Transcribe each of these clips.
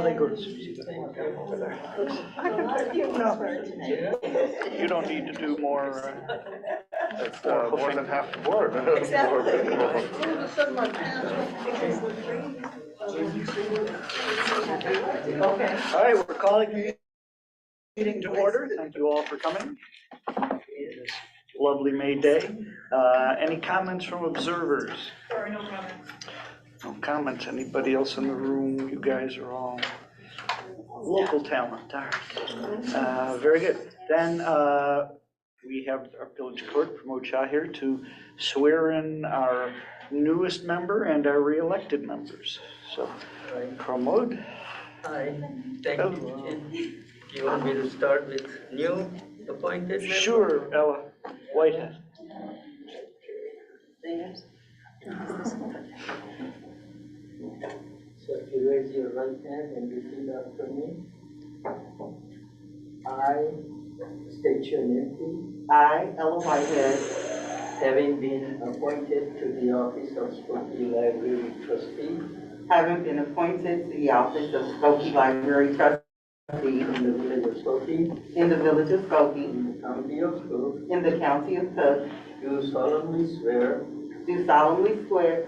They go to Susie. Over there. You don't need to do more. It's more than half the board. Okay. All right, we're calling the meeting to order. Thank you all for coming. It is a lovely May day. Any comments from observers? There are no comments. No comments. Anybody else in the room? You guys are all local talent. All right. Very good. Then we have our village clerk, Pramod Shah, here to swear in our newest member and our re-elected members. So, Pramod. Hi, thank you, Jim. You want me to start with new appointed member? Sure, Ella Whitehead. So if you raise your right hand and repeat after me. I state your name, please. I, Ella Whitehead, Having been appointed to the office of Skokie Library Trustee having been appointed to the office of Skokie Library Trustee in the village of Skokie, in the village of Skokie, in the county of Cook, in the county of Cook, do solemnly swear do solemnly swear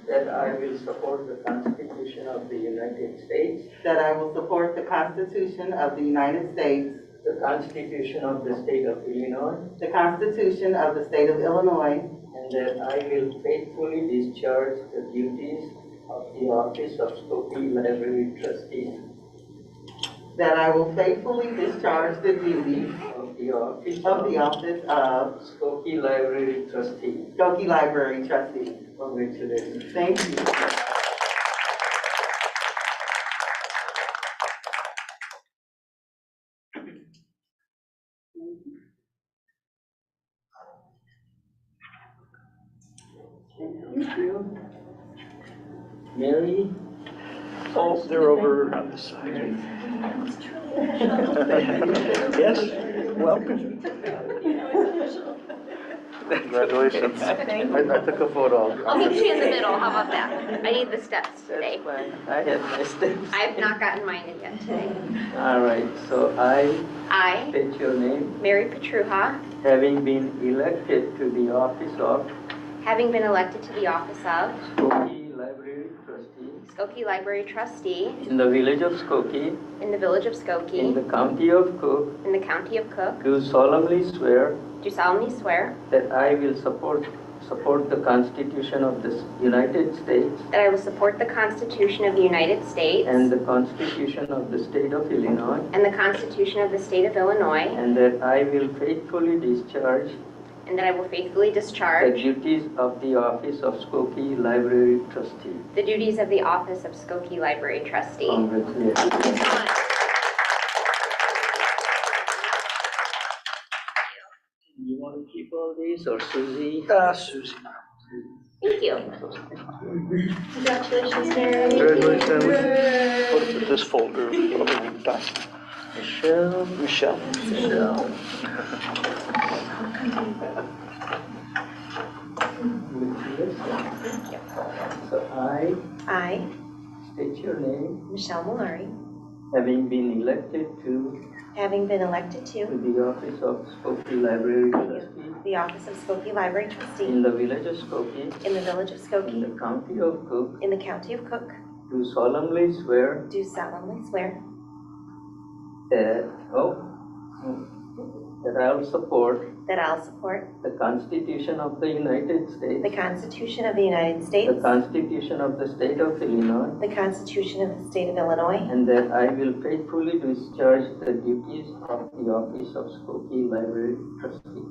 that I will support the Constitution of the United States, that I will support the Constitution of the United States, the Constitution of the State of Illinois, the Constitution of the State of Illinois, and that I will faithfully discharge the duties of the office of Skokie Library Trustee that I will faithfully discharge the duties of the office of Skokie Library Trustee. Skokie Library Trustee. Congratulations. Thank you. Thank you. Mary? Oh, they're over on the side. Yes, welcome. Congratulations. I took a photo. I'll meet you in the middle, how about that? I need the steps today. That's fine. I have my steps. I have not gotten mine in yet today. All right, so I, state your name. Mary Petruha, Having been elected to the office of having been elected to the office of Skokie Library Trustee Skokie Library Trustee in the village of Skokie, in the village of in Skokie, the county of Cook, in the county of Cook, do solemnly swear do solemnly swear that I will support the Constitution of the United States that I will support the Constitution of the United States and the Constitution of the State of Illinois, and the Constitution of the State of Illinois, and that I will faithfully discharge and that I will faithfully the discharge duties of the office of Skokie Library Trustee. the duties of the office of Skokie Library Trustee. Congratulations. Thank you so much. You want to keep all these, or Susie? Susie. Thank you. Congratulations, Mary. Congratulations. Put it in this folder. Done. Michelle? Michelle. Michelle. So I, state your name, Michelle Mallory, having been elected to having been elected to the office of Skokie Library Trustee the office of Skokie Library Trustee in the village of Skokie, in the village of in Skokie, the county of Cook, in the county of Cook, do solemnly swear do solemnly swear that I will support that I'll support the Constitution of the United the States, Constitution of the United States, the Constitution of the State of Illinois, the Constitution of the State of Illinois, and that I will faithfully discharge the duties of the office of Skokie Library Trustee.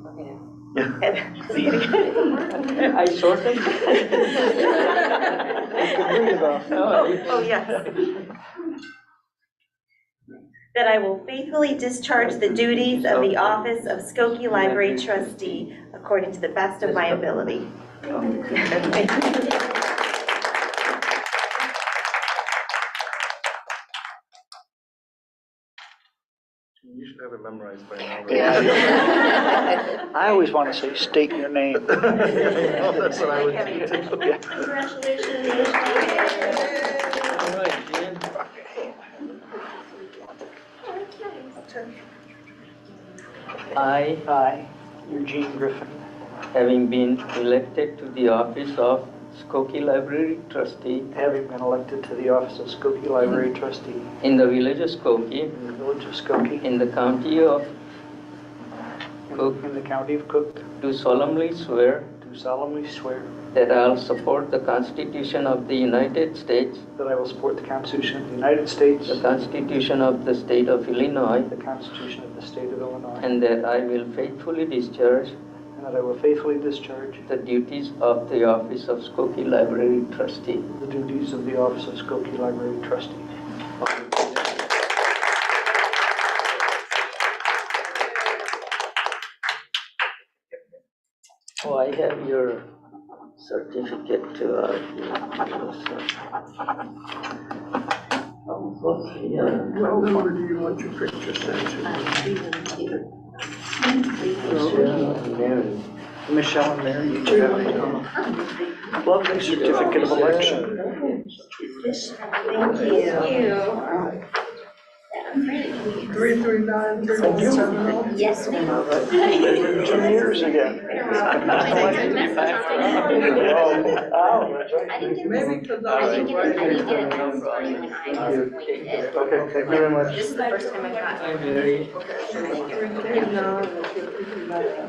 I shortened. Oh, yes. That I will faithfully discharge the duties of the office of Skokie Library Trustee according to the best of my ability. You should have it memorized by now. I always want to say, state your name. That's what I would do. Congratulations. All right, Jen. I, Eugene Griffin, having been elected to the office of Skokie Library Trustee having been elected to the office of Skokie Library Trustee in the village of Skokie, in the village of Skokie, in the county of Cook, in the county of Cook, do solemnly swear do solemnly swear that I'll support the Constitution of the United States, that I will support the Constitution of the United States, the Constitution of the State of Illinois, the Constitution of the State of Illinois, and that I will faithfully discharge and that I will faithfully discharge the duties of the office of Skokie Library Trustee. the duties of the office of Skokie Library Trustee. Oh, I have your certificate too. What number do you want your picture sent to? Mary. Michelle and Mary, you have a lovely certificate of election. Thank you. 339-317. Yes, ma'am. 2 years again. Oh, that's right. Maybe because I was Okay, thank you very much. This is the first time I've got. Hi, Mary.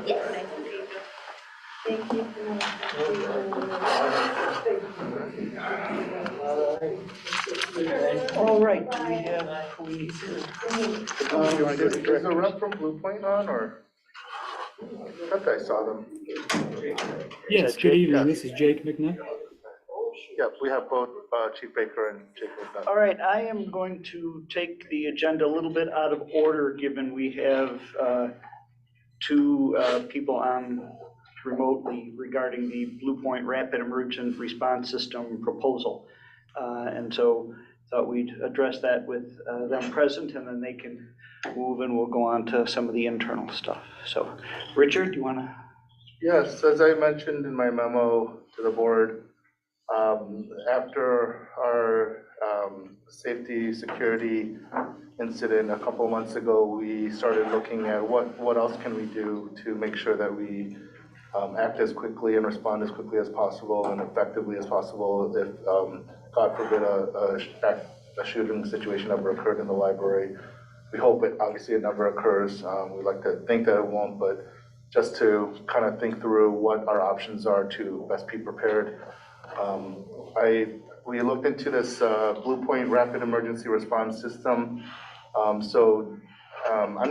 Yes. Thank you. All right, do we have, who we need here? You want to do the Is the directors? rep from Blue Point on, or? I thought I saw them. Yes, good evening. This is Jake McNutt. Yep, we have both Chief Baker and Jake McNutt. All right, I am going to take the agenda a little bit out of order, given we have two people on remotely regarding the Blue Point Rapid Emergent Response System proposal. And so thought we'd address that with them present, and then they can move and we'll go on to some of the internal stuff. So, Richard, do you want to? Yes, as I mentioned in my memo to the board, after our safety security incident a couple of months ago, we started looking at what else can we do to make sure that we act as quickly and respond as quickly as possible and effectively as possible if, God forbid, a shooting situation ever occurred in the library. We hope it never occurs. We'd like to think that it won't, but just to kind of think through what our options are to best be prepared. We looked into this Blue Point Rapid Emergency Response System. I'm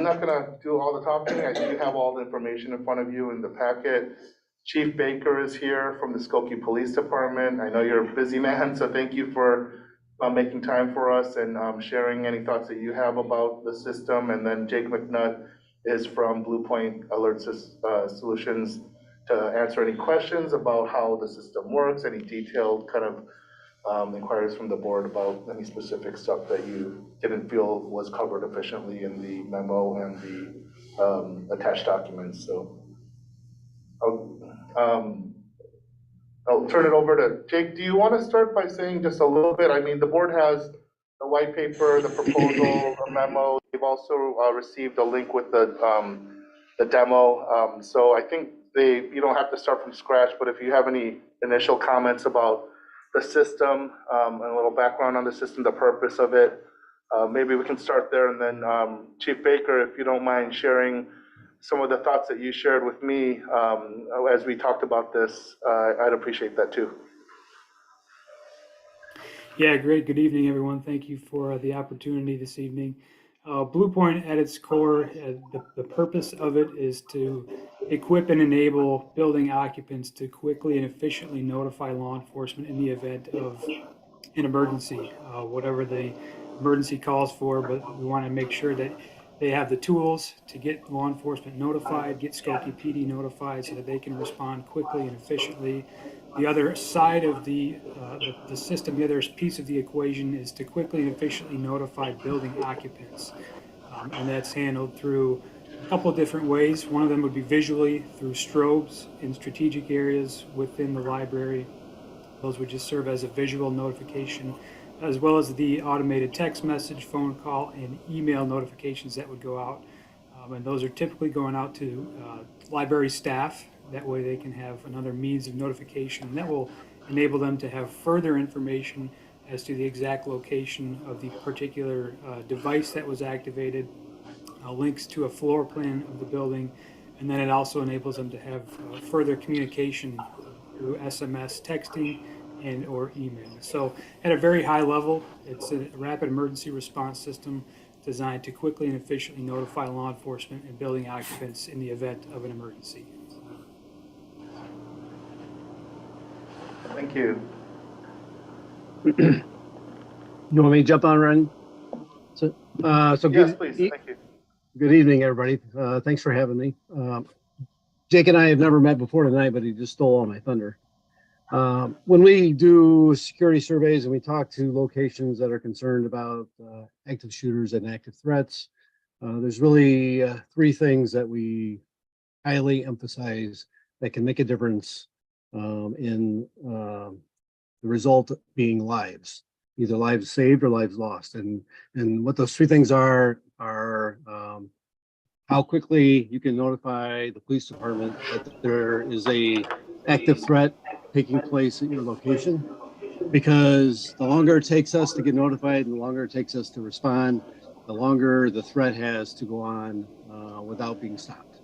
not gonna do all the talking. I think you have all the information in front of you in the packet. Chief Baker is here from the Skokie Police Department. I know you're a busy man, so thank you for making time for us and sharing any thoughts that you have about the system. And then Jake McNutt is from Blue Point Alert Solutions to answer any questions about how the system works, any detailed kind of inquiries from the board about any specific stuff that you didn't feel was covered efficiently in the memo and the attached documents. So I'll turn it over to Jake. Do you want to start by saying just a little bit? I mean, the board has the white paper, the proposal, a memo. They've also received a link with the demo. So I think you don't have to start from scratch, but if you have any initial comments about the system and a little background on the system, the purpose of it, maybe we can start there. And then Chief Baker, if you don't mind sharing some of the thoughts that you shared with me as we talked about this, I'd appreciate that too. Yeah, great. Good evening, everyone. Thank you for the opportunity this evening. Blue Point at its core, the purpose of it is to equip and enable building occupants to quickly and efficiently notify law enforcement in the event of an emergency, whatever the emergency calls for, but we want to make sure that they have the tools to get law enforcement notified, get Skokie PD notified so that they can respond quickly and efficiently. The other side of the system, the other piece of the equation is to quickly and efficiently notify building occupants. And that's handled through a couple of different ways. One of them would be visually through strobes in strategic areas within the library. Those would just serve as a visual notification, as well as the automated text message, phone call, and email notifications that would go out And those are typically going out to library staff. That way they can have another means of notification. That will enable them to have further information as to the exact location of the particular device that was activated, links to a floor plan of the building, and then it also enables them to have further communication through SMS, texting, and or email. So at a very high level, it's a rapid emergency response system designed to quickly and efficiently notify law enforcement and building occupants in the event of an emergency. Thank you. You want me to jump on, Ren? So Yes, good, please, thank you. good evening, everybody. Thanks for having me. Jake and I have never met before tonight, but he just stole all my thunder. When we do security surveys and we talk to locations that are concerned about active shooters and active threats, there's really three things that we highly emphasize that can make a difference in the result being lives, either lives saved or lives lost. And what those three things are how quickly you can notify the police department that there is a active threat taking place at your location. Because the longer it takes us to get notified and the longer it takes us to respond, the longer the threat has to go on without being stopped.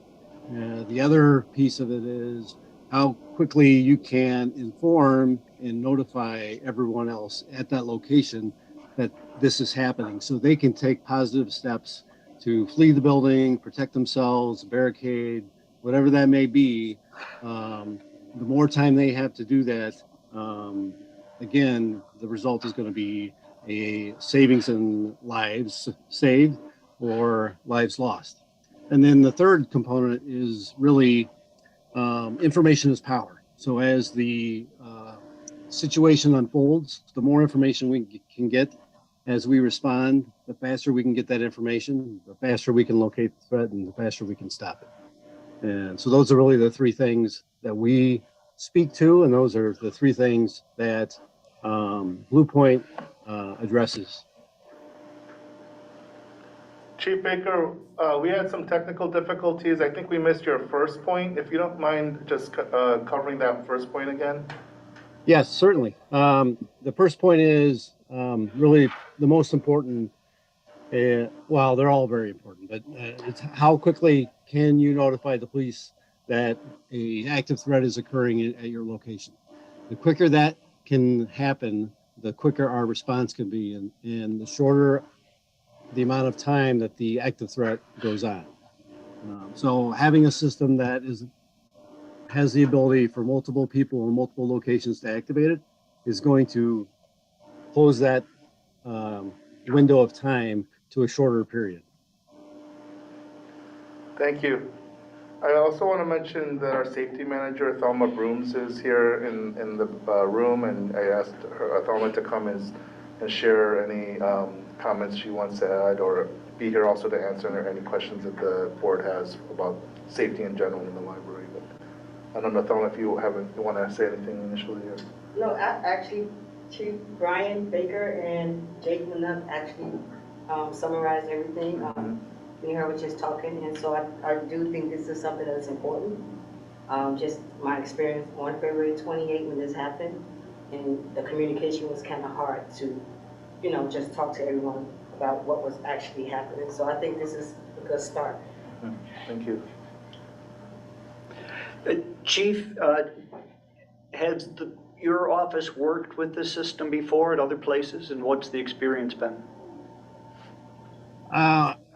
The other piece of it is how quickly you can inform and notify everyone else at that location that this is happening so they can take positive steps to flee the building, protect themselves, barricade, whatever that may be. The more time they have to do that, again, the result is going to be a savings in lives saved or lives lost. And then the third component is really information is power. So as the situation unfolds, the more information we can get as we respond, the faster we can get that information, the faster we can locate the threat, and the faster we can stop it. And so those are really the three things that we speak to, and those are the three things that Blue Point addresses. Chief Baker, we had some technical difficulties. I think we missed your first point. If you don't mind just covering that first point again. Yes, certainly. The first point is really the most important. Well, they're all very important, but it's how quickly can you notify the police that an active threat is occurring at your location. The quicker that can happen, the quicker our response can be, and the shorter the amount of time that the active threat goes on. So having a system that has the ability for multiple people in multiple locations to activate it is going to close that window of time to a shorter period. Thank you. I also want to mention that our safety manager, Thelma Brooms, is here in the room, and I asked her, Thelma to come and share any comments she wants to add, or be here also to answer any questions that the board has about safety in general in the library. But I don't know, Thelma, if you want to say anything initially. Or... No, actually, Chief Brian Baker and Jake Manook actually summarized everything. Me and her were just talking, and so I do think this is something that's important. Just my experience on February 28th when this happened, and the communication was kind of hard to, just talk to everyone about what was actually happening. So I think this is a good start. Thank you. Chief, has your office worked with this system before at other places, and what's the experience been?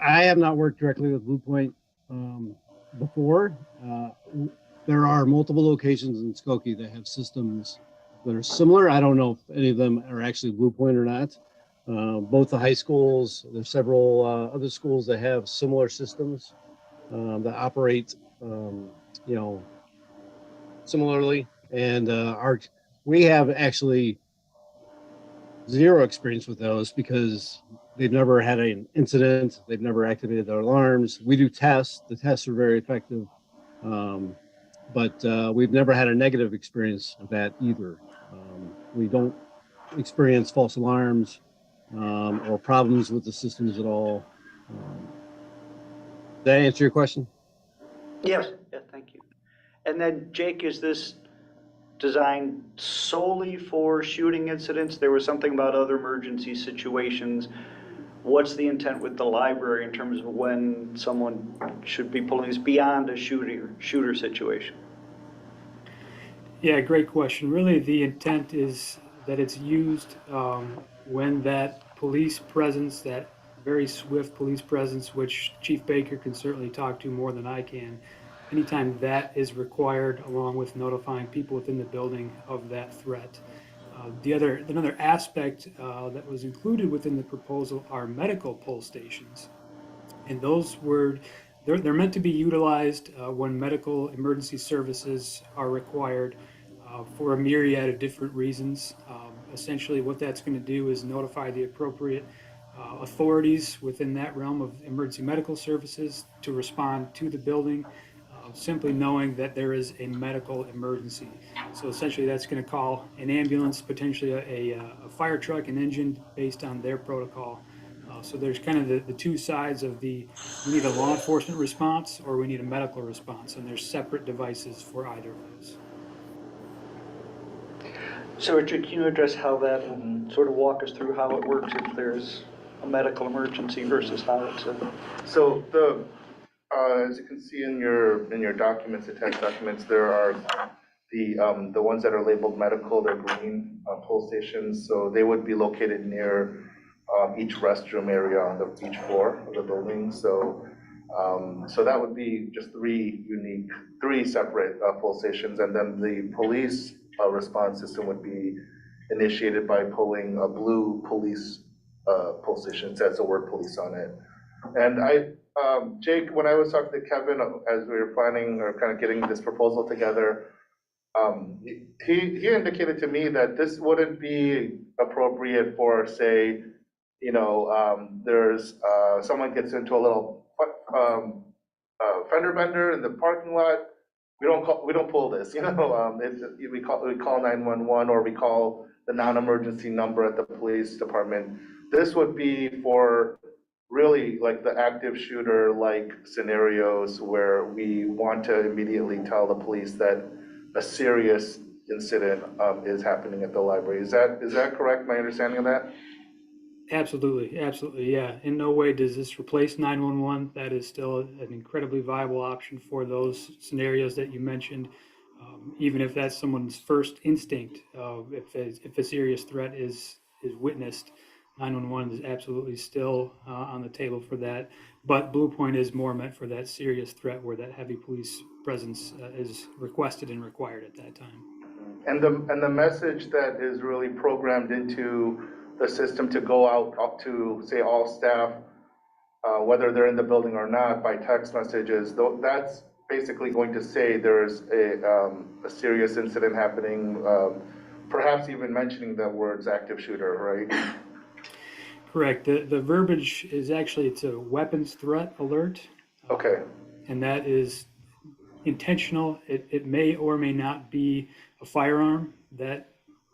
I have not worked directly with Blue Point before. There are multiple locations in Skokie that have systems that are similar. I don't know if any of them are actually Blue Point or not. Both the high schools, there's several other schools that have similar systems that operate, similarly. And we have actually zero experience with those because they've never had an incident. They've never activated their alarms. We do tests. The tests are very effective. But we've never had a negative experience with that either. We don't experience false alarms or problems with the systems at all. that answer your question? Yes. Yeah, thank you. And then, Jake, is this designed solely for shooting incidents? There was something about other emergency situations. What's the intent with the library in terms of when someone should be pulling this beyond a shooter situation? Yeah, great question. Really, the intent is that it's used when that police presence, that very swift police presence, which Chief Baker can certainly talk to more than I can, anytime that is required, along with notifying people within the building of that threat. Another aspect that was included within the proposal are medical pull stations. And they're meant to be utilized when medical emergency services are required for a myriad of different reasons. Essentially, what that's going to do is notify the appropriate authorities within that realm of emergency medical services to respond to the building, simply knowing that there is a medical emergency. So essentially, that's going to call an ambulance, potentially a fire truck, an engine, based on their protocol. So there's kind of the two sides of we need a law enforcement response or we need a medical response, and there's separate devices for either of those. So Richard, can you address how that, and sort of walk us through how it works if there's a medical emergency versus how it's a... So as you can see in your documents, the text documents, there are the ones that are labeled medical, they're green pull stations. So they would be located near each restroom area on each floor of the building. So that would be just three separate pull stations, and then the police response system would be initiated by pulling a blue police pull station. It says the word police on it. And Jake, when I was talking to Kevin as we were planning or kind of getting this proposal together, he indicated to me that this wouldn't be appropriate for, say, there's someone gets into a little fender bender in the parking lot. We don't pull this, we call 911 or we call the non-emergency number at the police department. This would be for really like the active shooter like scenarios where we want to immediately tell the police that a serious incident is happening at the library. Is that correct, my understanding of that? Absolutely, yeah. In no way does this replace 911. That is still an incredibly viable option for those scenarios that you mentioned. Even if that's someone's first instinct, if a serious threat is witnessed, 911 is absolutely still on the table for that. But Blue Point is more meant for that serious threat where that heavy police presence is requested and required at that time. And the message that is really programmed into the system to go out up to, say, all staff, whether they're in the building or not, by text messages, that's basically going to say there's a serious incident happening, perhaps even mentioning the words active shooter, right? Correct. The verbiage is actually, it's a weapons threat alert. Okay. And that is intentional. It may or may not be a firearm that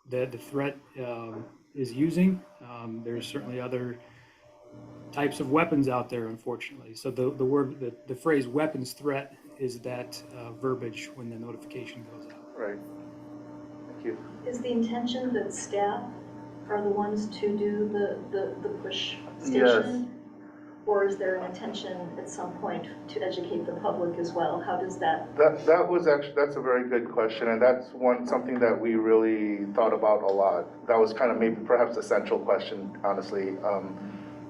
the threat is using. There's certainly other types of weapons out there, unfortunately. So the phrase weapons threat is that verbiage when the notification goes out. Right. Thank you. Is the intention that staff are the ones to do the push station? Yes. Or is there an intention at some point to educate the public as well? How does that? That's a very good question, and that's something that we really thought about a lot. That was kind of maybe perhaps a central question, honestly,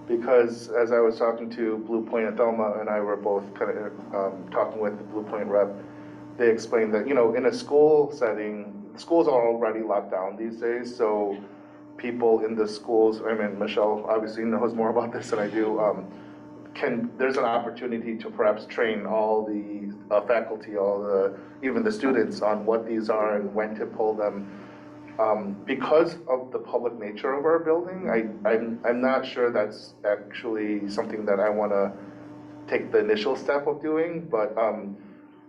because as I was talking to Blue Point and Thelma, and I were both kind of talking with the Blue Point rep, they explained that, in a school setting, schools are already locked down these days, so people in the schools, Michelle obviously knows more about this than I do, there's an opportunity to perhaps train all the faculty, even the students on what these are and when to pull them. Because of the public nature of our building, I'm not sure that's actually something that I want to take the initial step of doing, but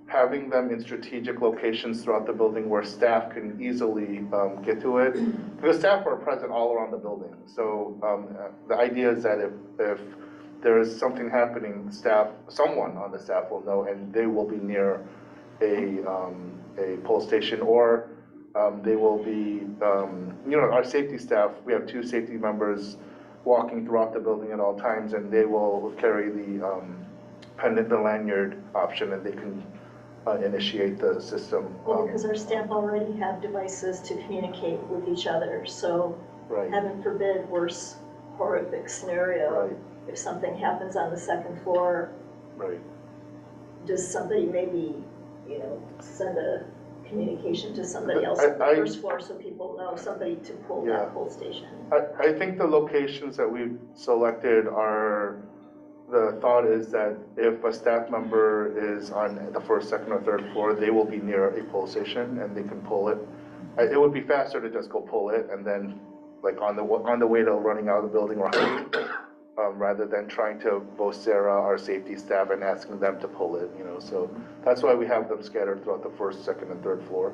having them in strategic locations throughout the building where staff can easily get to it, because staff are present all around the building. So the idea is that if there is something happening, someone on the staff will know, and they will be near a pole station, or they will be, our safety staff, we have 2 safety members walking throughout the building at all times, and they will carry the pendant, the lanyard option, and they can initiate the system. Well, because our staff already have devices to communicate with each other, so Right. heaven forbid, worst horrific scenario, Right. if something happens on the second floor, Right. does somebody maybe, send a communication to somebody else on the I- first floor so people know somebody to pull Yeah. that pull station? I think the locations that we've selected are, the thought is that if a staff member is on the first, second, or third floor, they will be near a pull station and they can pull it. It would be faster to just go pull it and then, like on the way to running out of the building, rather than trying to vocera our safety staff and asking them to pull it, so that's why we have them scattered throughout the first, second, and third floor.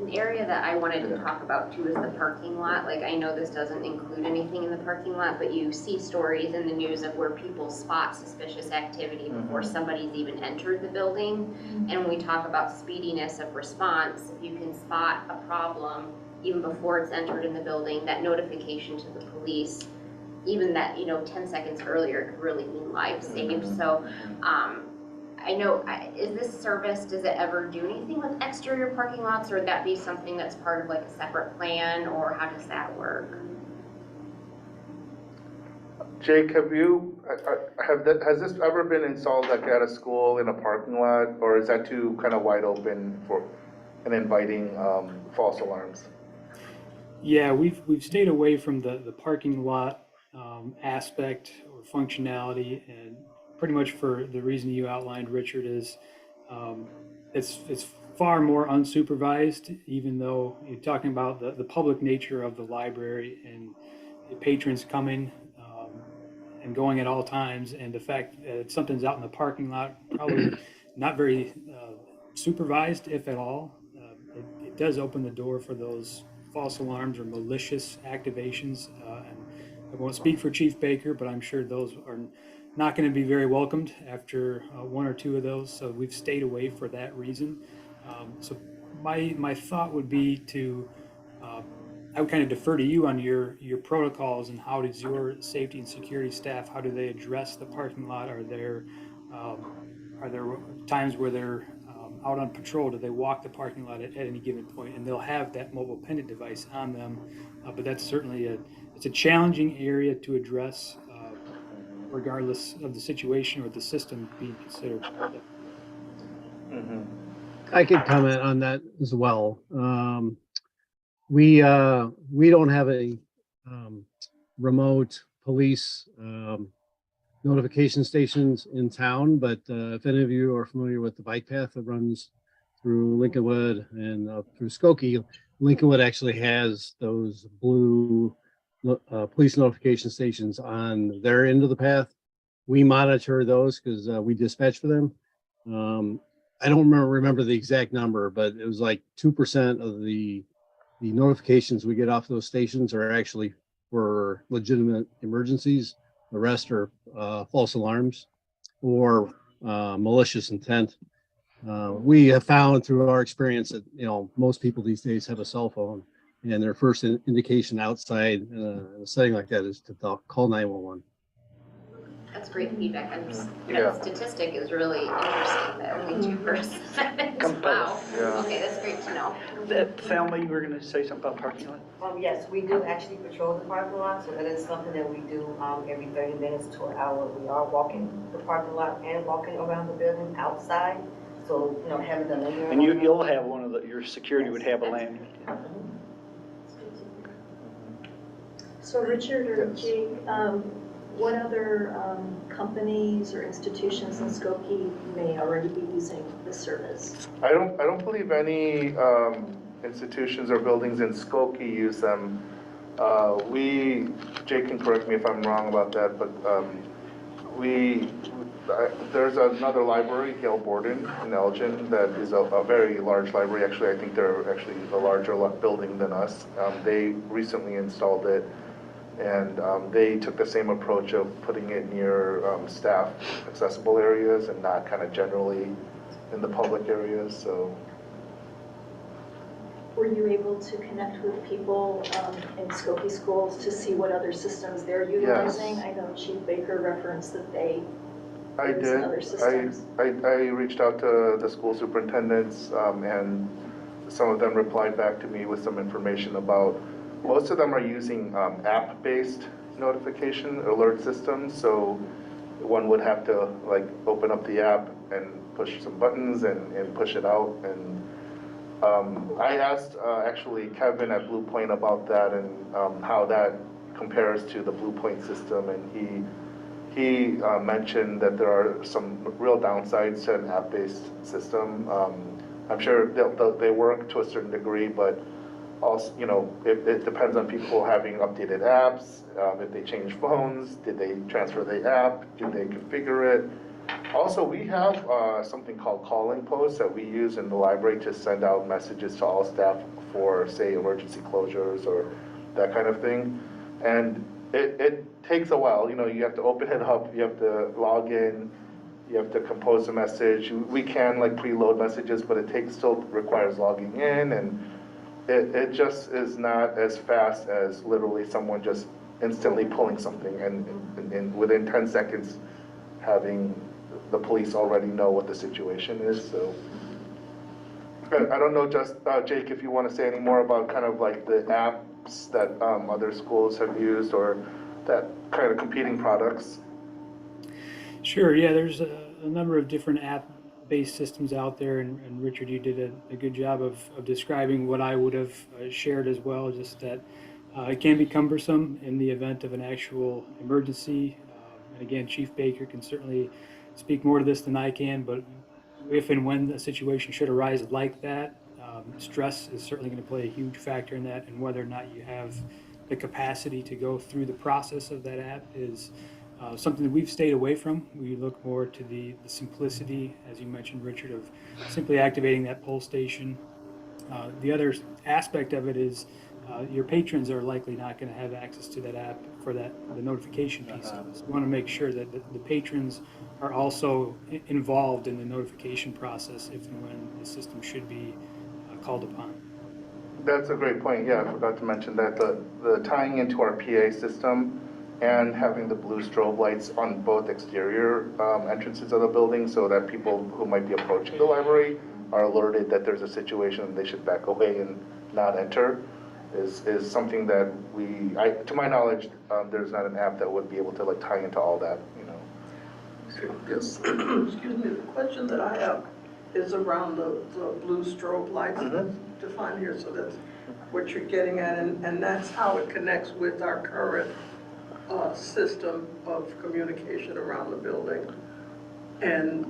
An area that I wanted to talk about too is the parking lot. Like, I know this doesn't include anything in the parking lot, but you see stories in the news of where people spot suspicious activity before somebody's even entered the building. And when we talk about speediness of response, if you can spot a problem even before it's entered in the building, that notification to the police, even that, 10 seconds earlier could really mean lives saved. So, I know, is this service, does it ever do anything with exterior parking lots, or would that be something that's part of like a separate plan, or how does that work? Jake, has this ever been installed like at a school in a parking lot, or is that too kind of wide open for and inviting false alarms? Yeah, we've stayed away from the parking lot aspect or functionality, and pretty much for the reason you outlined, Richard, is it's far more unsupervised, even though you're talking about the public nature of the library and the patrons coming and going at all times, and the fact that something's out in the parking lot, probably not very supervised, if at all. It does open the door for those false alarms or malicious activations, and I won't speak for Chief Baker, but I'm sure those are not going to be very welcomed after 1 or 2 of those. So we've stayed away for that reason. So my thought would be to, I would kind of defer to you on your protocols, and how does your safety and security staff, how do they address the parking lot? Are there times where they're out on patrol? Do they walk the parking lot at any given point? And they'll have that mobile pendant device on them, but that's certainly it's a challenging area to address, regardless of the situation or the system being considered. I could comment on that as well. We don't have a remote police notification stations in town, but if any of you are familiar with the bike path that runs through Lincolnwood and through Skokie, Lincolnwood actually has those blue police notification stations on their end of the path. We monitor those because we dispatch for them. I don't remember the exact number, but it was like 2% of the notifications we get off those stations are actually for legitimate emergencies. The rest are false alarms or malicious intent. We have found through our experience that most people these days have a cell phone, and their first indication outside a setting like that is to call 911. That's great feedback. That statistic is really interesting, that only 2%. Wow. Yeah. Okay, that's great to know. Thelma, you were going to say something about parking lot? Yes, we do actually patrol the parking lot, so that is something that we do every 30 minutes to an hour. We are walking the parking lot and walking around the building outside, so, haven't done any. And you'll have your security would have a lanyard. So Richard or Yes. Jake, what other companies or institutions in Skokie may already be using this service? I don't believe any institutions or buildings in Skokie use them. Jake can correct me if I'm wrong about that, but there's another library, Gail Borden in Elgin, that is a very large library. Actually, I think they're actually a larger building than us. They recently installed it, And they took the same approach of putting it near staff accessible areas and not kind of generally in the public areas, so. Were you able to connect with people in Skokie schools to see what other systems they're utilizing? I know Chief Baker referenced that they I use did. other systems. I reached out to the school superintendents, and some of them replied back to me with some information about, most of them are using app-based notification alert systems, so one would have to like open up the app and push some buttons and push it out. And I asked actually Kevin at Blue Point about that and how that compares to the Blue Point system, and he mentioned that there are some real downsides to an app-based system. I'm sure they work to a certain degree, but also, you know, it depends on people having updated apps, if they change phones, did they transfer the app, did they configure it? Also, we have something called calling posts that we use in the library to send out messages to all staff for, say, emergency closures or that kind of thing. And it takes a while, you know, you have to open it up, you have to log in, you have to compose a message. We can like preload messages, but it still requires logging in, and it just is not as fast as literally someone just instantly pulling something and within 10 seconds having the police already know what the situation is. So I don't know, just Jake, if you want to say any more about kind of like the apps that other schools have used or that kind of competing products. Sure, yeah, there's a number of different app-based systems out there, and Richard, you did a good job of describing what I would have shared as well, just that it can be cumbersome in the event of an actual emergency. And again, Chief Baker can certainly speak more to this than I can, but if and when a situation should arise like that, stress is certainly going to play a huge factor in that, and whether or not you have the capacity to go through the process of that app is something that we've stayed away from. We look more to the simplicity, as you mentioned, Richard, of simply activating that pull station. The other aspect of it is your patrons are likely not going to have access to that app for the notification piece of it. So we want to make sure that the patrons are also involved in the notification process if and when the system should be called upon. That's a great point. Yeah, I forgot to mention that the tying into our PA system and having the blue strobe lights on both exterior entrances of the building so that people who might be approaching the library are alerted that there's a situation and they should back away and not enter is something that to my knowledge, there's not an app that would be able to like tie into all that, you know. Yes, excuse me, the question that I have is around the blue strobe lights that's defined here, so that's what you're getting at, and that's how it connects with our current system of communication around the building, and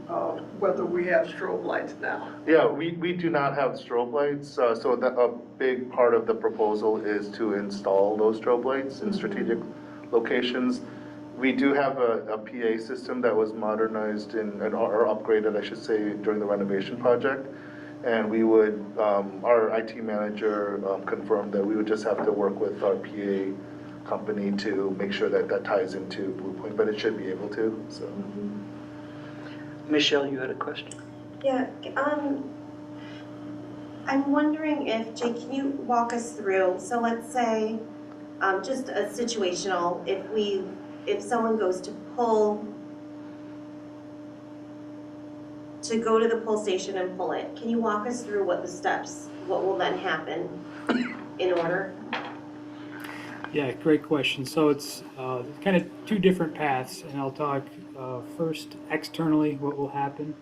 whether we have strobe lights now. Yeah, we do not have strobe lights, so that a big part of the proposal is to install those strobe lights in strategic locations. We do have a PA system that was modernized or upgraded, I should say, during the renovation project. And we would, our IT manager confirmed that we would just have to work with our PA company to make sure that that ties into Blue Point, but it should be able to, so. Michelle, you had a question? Yeah, I'm wondering if, Jake, can you walk us through, so let's say, just a situational, if someone goes to go to the pull station and pull it, can you walk us through what will then happen in order? Yeah, great question. So it's kind of two different paths, and I'll talk first externally what will happen.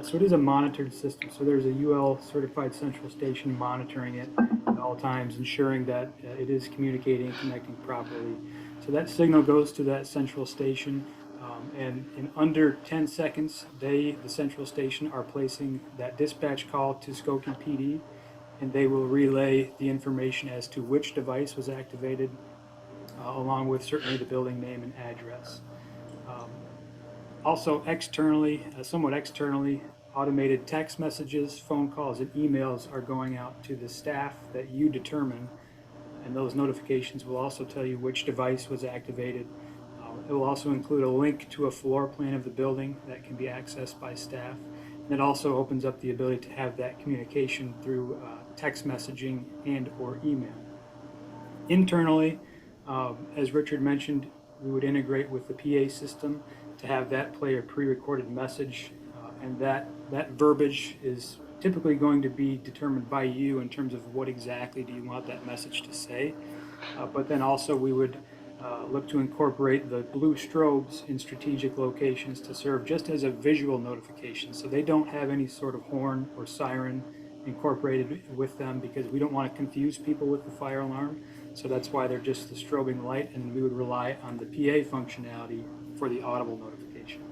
So it is a monitored system. So there's a UL certified central station monitoring it at all times, ensuring that it is communicating and connecting properly. So that signal goes to that central station, and in under 10 seconds, the central station are placing that dispatch call to Skokie PD, and they will relay the information as to which device was activated, along with certainly the building name and address. Also externally, somewhat externally, automated text messages, phone calls, and emails are going out to the staff that you determine and those notifications will also tell you which device was activated. It will also include a link to a floor plan of the building that can be accessed by staff. And it also opens up the ability to have that communication through text messaging and or email. Internally, as Richard mentioned, we would integrate with the PA system to have that play a pre-recorded message, and that verbiage is typically going to be determined by you in terms of what exactly do you want that message to say. But then also we would look to incorporate the blue strobes in strategic locations to serve just as a visual notification. So they don't have any sort of horn or siren incorporated with them because we don't want to confuse people with the fire alarm. So that's why they're just the strobing light, and we would rely on the PA functionality for the audible notification.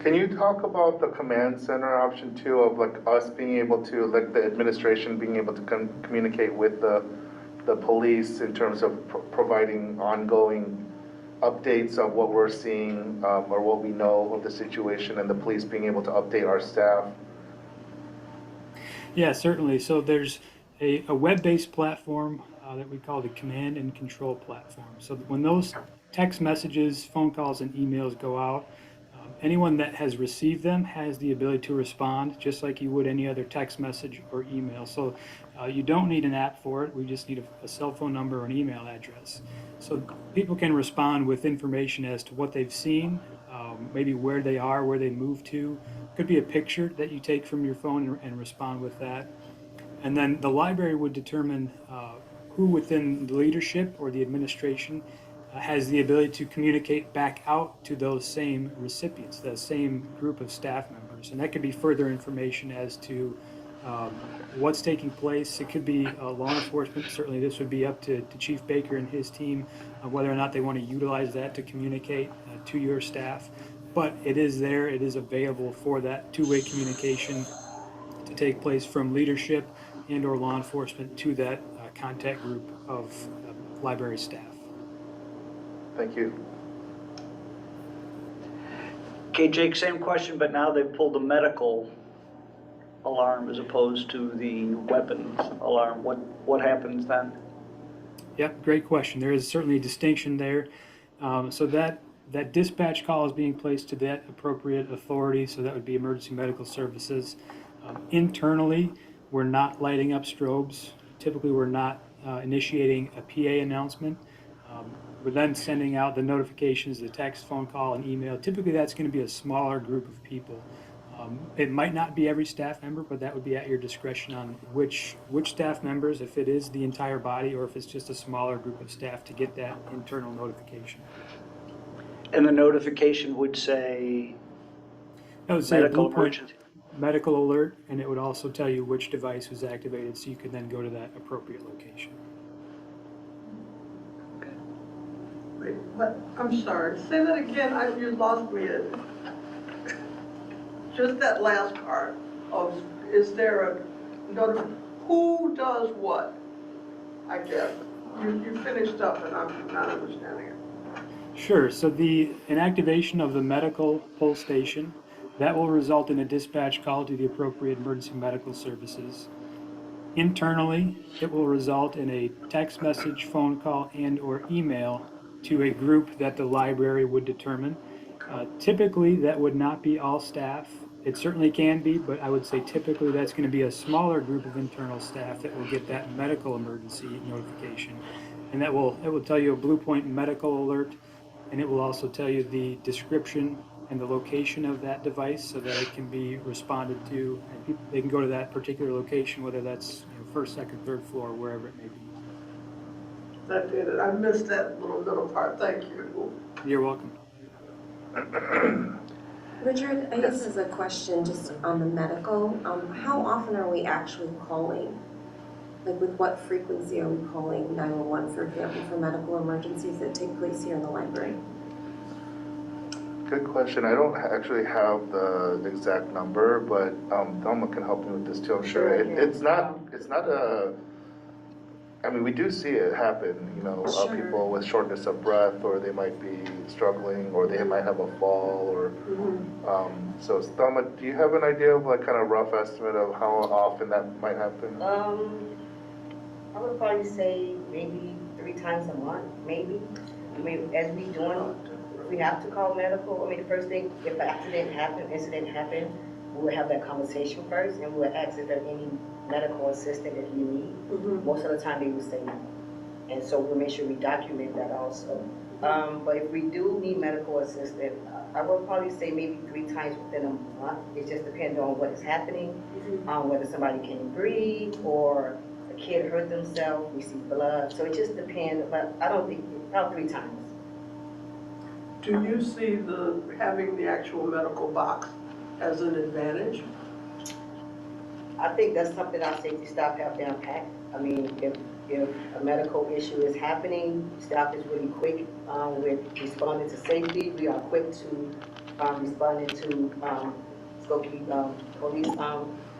Can you talk about the command center option too, of like us being able to, like the administration being able to communicate with the police in terms of providing ongoing updates of what we're seeing or what we know of the situation, and the police being able to update our staff? Yeah, certainly. So there's a web-based platform that we call the Command and Control Platform. So when those text messages, phone calls, and emails go out, anyone that has received them has the ability to respond just like you would any other text message or email. So you don't need an app for it. We just need a cell phone number or an email address. So people can respond with information as to what they've seen, maybe where they are, where they moved to. Could be a picture that you take from your phone and respond with that. And then the library would determine who within the leadership or the administration has the ability to communicate back out to those same recipients, that same group of staff members. And that could be further information as to what's taking place. It could be law enforcement. Certainly this would be up to Chief Baker and his team, whether or not they want to utilize that to communicate to your staff. But it is there, it is available for that two-way communication to take place from leadership and or law enforcement to that contact group of library staff. Thank you. Okay, Jake, same question, but now they've pulled the medical alarm as opposed to the weapons alarm. What happens then? Yep, great question. There is certainly a distinction there. So that dispatch call is being placed to that appropriate authority, so that would be emergency medical services. Internally, we're not lighting up strobes. Typically, we're not initiating a PA announcement. We're then sending out the notifications, the text, phone call, and email. Typically, that's going to be a smaller group of people. It might not be every staff member, but that would be at your discretion on which staff members, if it is the entire body or if it's just a smaller group of staff, to get that internal notification. And the notification would say That would say medical Blue Point emergency. medical alert, and it would also tell you which device was activated, so you could then go to that appropriate location. Wait, what, I'm sorry, say that again, you lost me at, just that last part of, is there a, who does what? I guess, you finished up and I'm not understanding it. Sure, so an activation of the medical pull station, that will result in a dispatch call to the appropriate emergency medical services. Internally, it will result in a text message, phone call, and or email to a group that the library would determine. Typically, that would not be all staff. It certainly can be, but I would say typically that's going to be a smaller group of internal staff that will get that medical emergency notification. And it will tell you a Blue Point medical alert, and it will also tell you the description and the location of that device so that it can be responded to, and they can go to that particular location, whether that's first, second, third floor, wherever it may be. That did it, I missed that little part, thank you. You're welcome. Richard, I guess as a question just on the medical, how often are we actually calling? Like with what frequency are we calling 911, for example, for medical emergencies that take place here in the library? Good question. I don't actually have the exact number, but Thelma can help me with this too, I'm sure. It's not a, I mean, we do see it happen, Sure. People with shortness of breath, or they might be struggling, or they might have a fall, or, so Thelma, do you have an idea of like kind of rough estimate of how often that might happen? I would probably say maybe 3 times a month, maybe. I mean, as we doing, if we have to call medical, I mean, the first thing, if an incident happened, we would have that conversation first, and we would ask if there's any medical assistance if you need. Most of the time, they would say no. And so we'll make sure we document that also. But if we do need medical assistance, I would probably say maybe 3 times within a month. It just depends on what is happening, whether somebody can't breathe or a kid hurt themselves, we see blood. So it just depends, but I don't think, about 3 times. Do you see having the actual medical box as an advantage? I think that's something our safety staff have down pat. I mean, if a medical issue is happening, staff is really quick with responding to safety. We are quick to responding to Skokie police,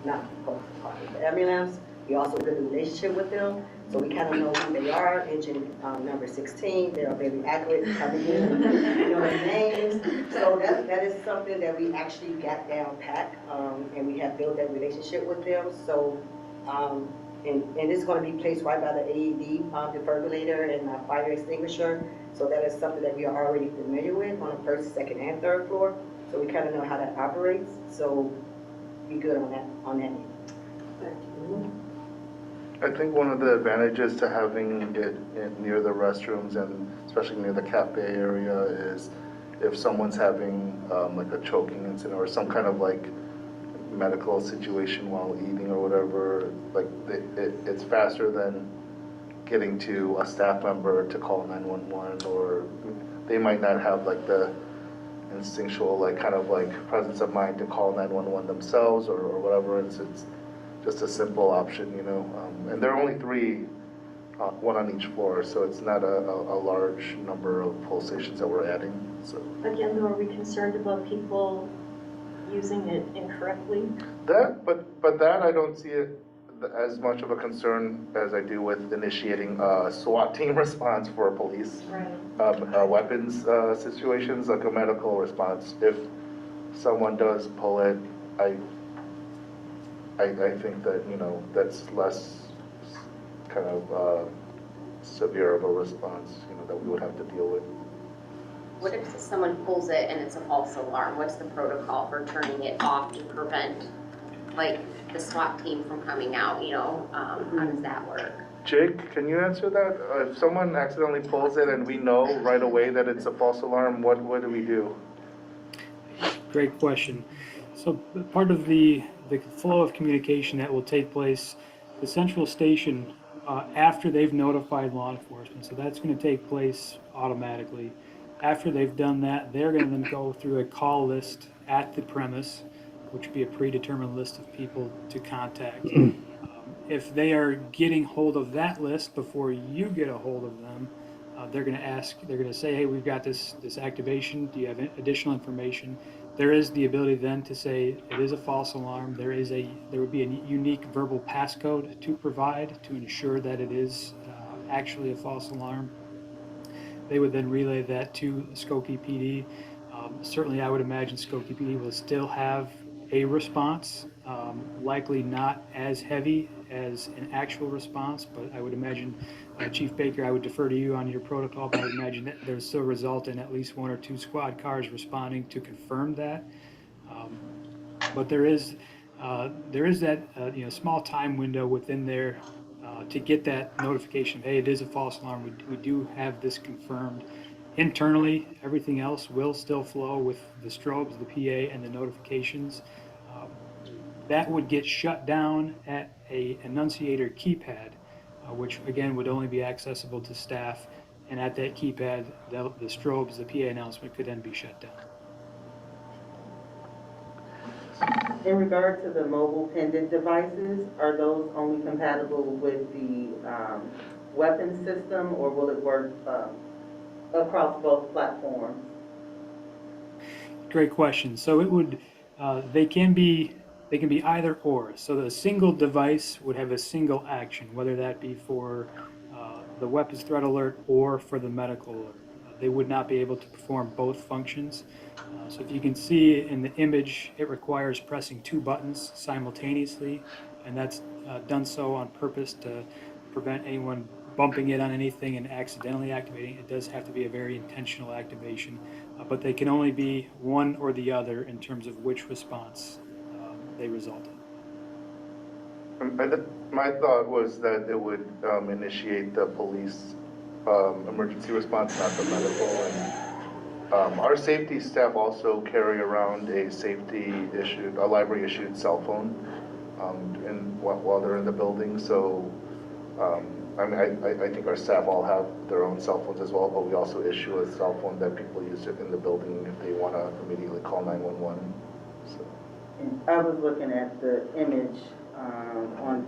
not police department, the ambulance. We also build a relationship with them, so we kind of know who they are. Engine number 16, they are very accurate coming in, you know their names. So that is something that we actually got down pat, and we have built that relationship with them. So, and it's going to be placed right by the AED defibrillator and fire extinguisher. So that is something that we are already familiar with on the first, second, and third floor. So we kind of know how that operates. So be good on that end. Thank you. I think one of the advantages to having it near the restrooms and especially near the cafe area is if someone's having like a choking incident or some kind of like medical situation while eating or whatever, like it's faster than getting to a staff member to call 911, or they might not have like the instinctual like kind of like presence of mind to call 911 themselves or whatever. It's just a simple option, you know. And there are only 3, one on each floor, so it's not a large number of pull stations that we're adding. So Again, though, are we concerned about people using it incorrectly? that, but that I don't see it as much of a concern as I do with initiating a SWAT team response for police weapons situations, like a medical response. If someone does pull it, I think that, you know, that's less kind of severe of a response, you know, that we would have to deal with. What if someone pulls it and it's a false alarm? What's the protocol for turning it off to prevent, like, the SWAT team from coming out, you know? How does that work? Jake, can you answer that? If someone accidentally pulls it and we know right away that it's a false alarm, what do we do? Great question. So part of the flow of communication that will take place, the central station, after they've notified law enforcement, so that's going to take place automatically. After they've done that, they're going to then go through a call list at the premise, which would be a predetermined list of people to contact. If they are getting hold of that list before you get a hold of them, they're going to say, hey, we've got this activation. Do you have additional information? There is the ability then to say it is a false alarm. There would be a unique verbal passcode to provide to ensure that it is actually a false alarm. They would then relay that to Skokie PD. Certainly, I would imagine Skokie PD will still have a response, likely not as heavy as an actual response, but I would imagine, Chief Baker, I would defer to you on your protocol, but I would imagine that there would still result in at least 1 or 2 squad cars responding to confirm that. But there is that small time window within there to get that notification, hey, it is a false alarm. We do have this confirmed. Internally, everything else will still flow with the strobes, the PA, and the notifications. That would get shut down at a Annunciator keypad, which again would only be accessible to staff. And at that keypad, the strobes, the PA announcement could then be shut down. In regard to the mobile pendant devices, are those only compatible with the weapons system, or will it work across both platforms? Great question. So it would, they can be either or. So the single device would have a single action, whether that be for the weapons threat alert or for the medical alert. They would not be able to perform both functions. So if you can see in the image, it requires pressing 2 buttons simultaneously, and that's done so on purpose to prevent anyone bumping it on anything and accidentally activating. It does have to be a very intentional activation, but they can only be one or the other in terms of which response they result in. My thought was that it would initiate the police emergency response, not the medical. And our safety staff also carry around a library-issued cell phone while they're in the building. So I think our staff all have their own cell phones as well, but we also issue a cell phone that people use in the building if they want to immediately call 911. So. I was looking at the image on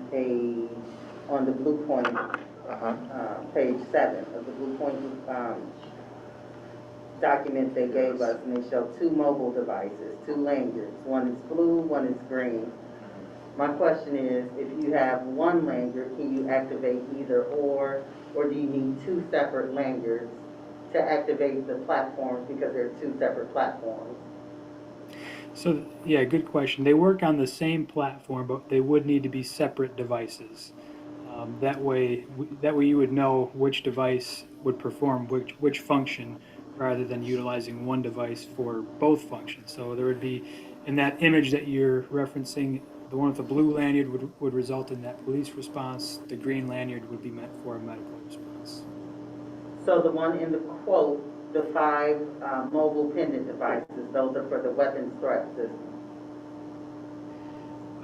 the Blue Point, page 7 of the Blue Point document they gave us, and they show 2 mobile devices, 2 lanyards. One is blue, one is green. My question is, if you have one lanyard, can you activate either or do you need 2 separate lanyards to activate the platforms because they're 2 separate platforms? So, yeah, good question. They work on the same platform, but they would need to be separate devices. That way you would know which device would perform which function rather than utilizing one device for both functions. So there would be, in that image that you're referencing, the one with the blue lanyard would result in that police response. The green lanyard would be meant for a medical response. So the one in the quote, the 5 mobile pendant devices, those are for the weapons threat system.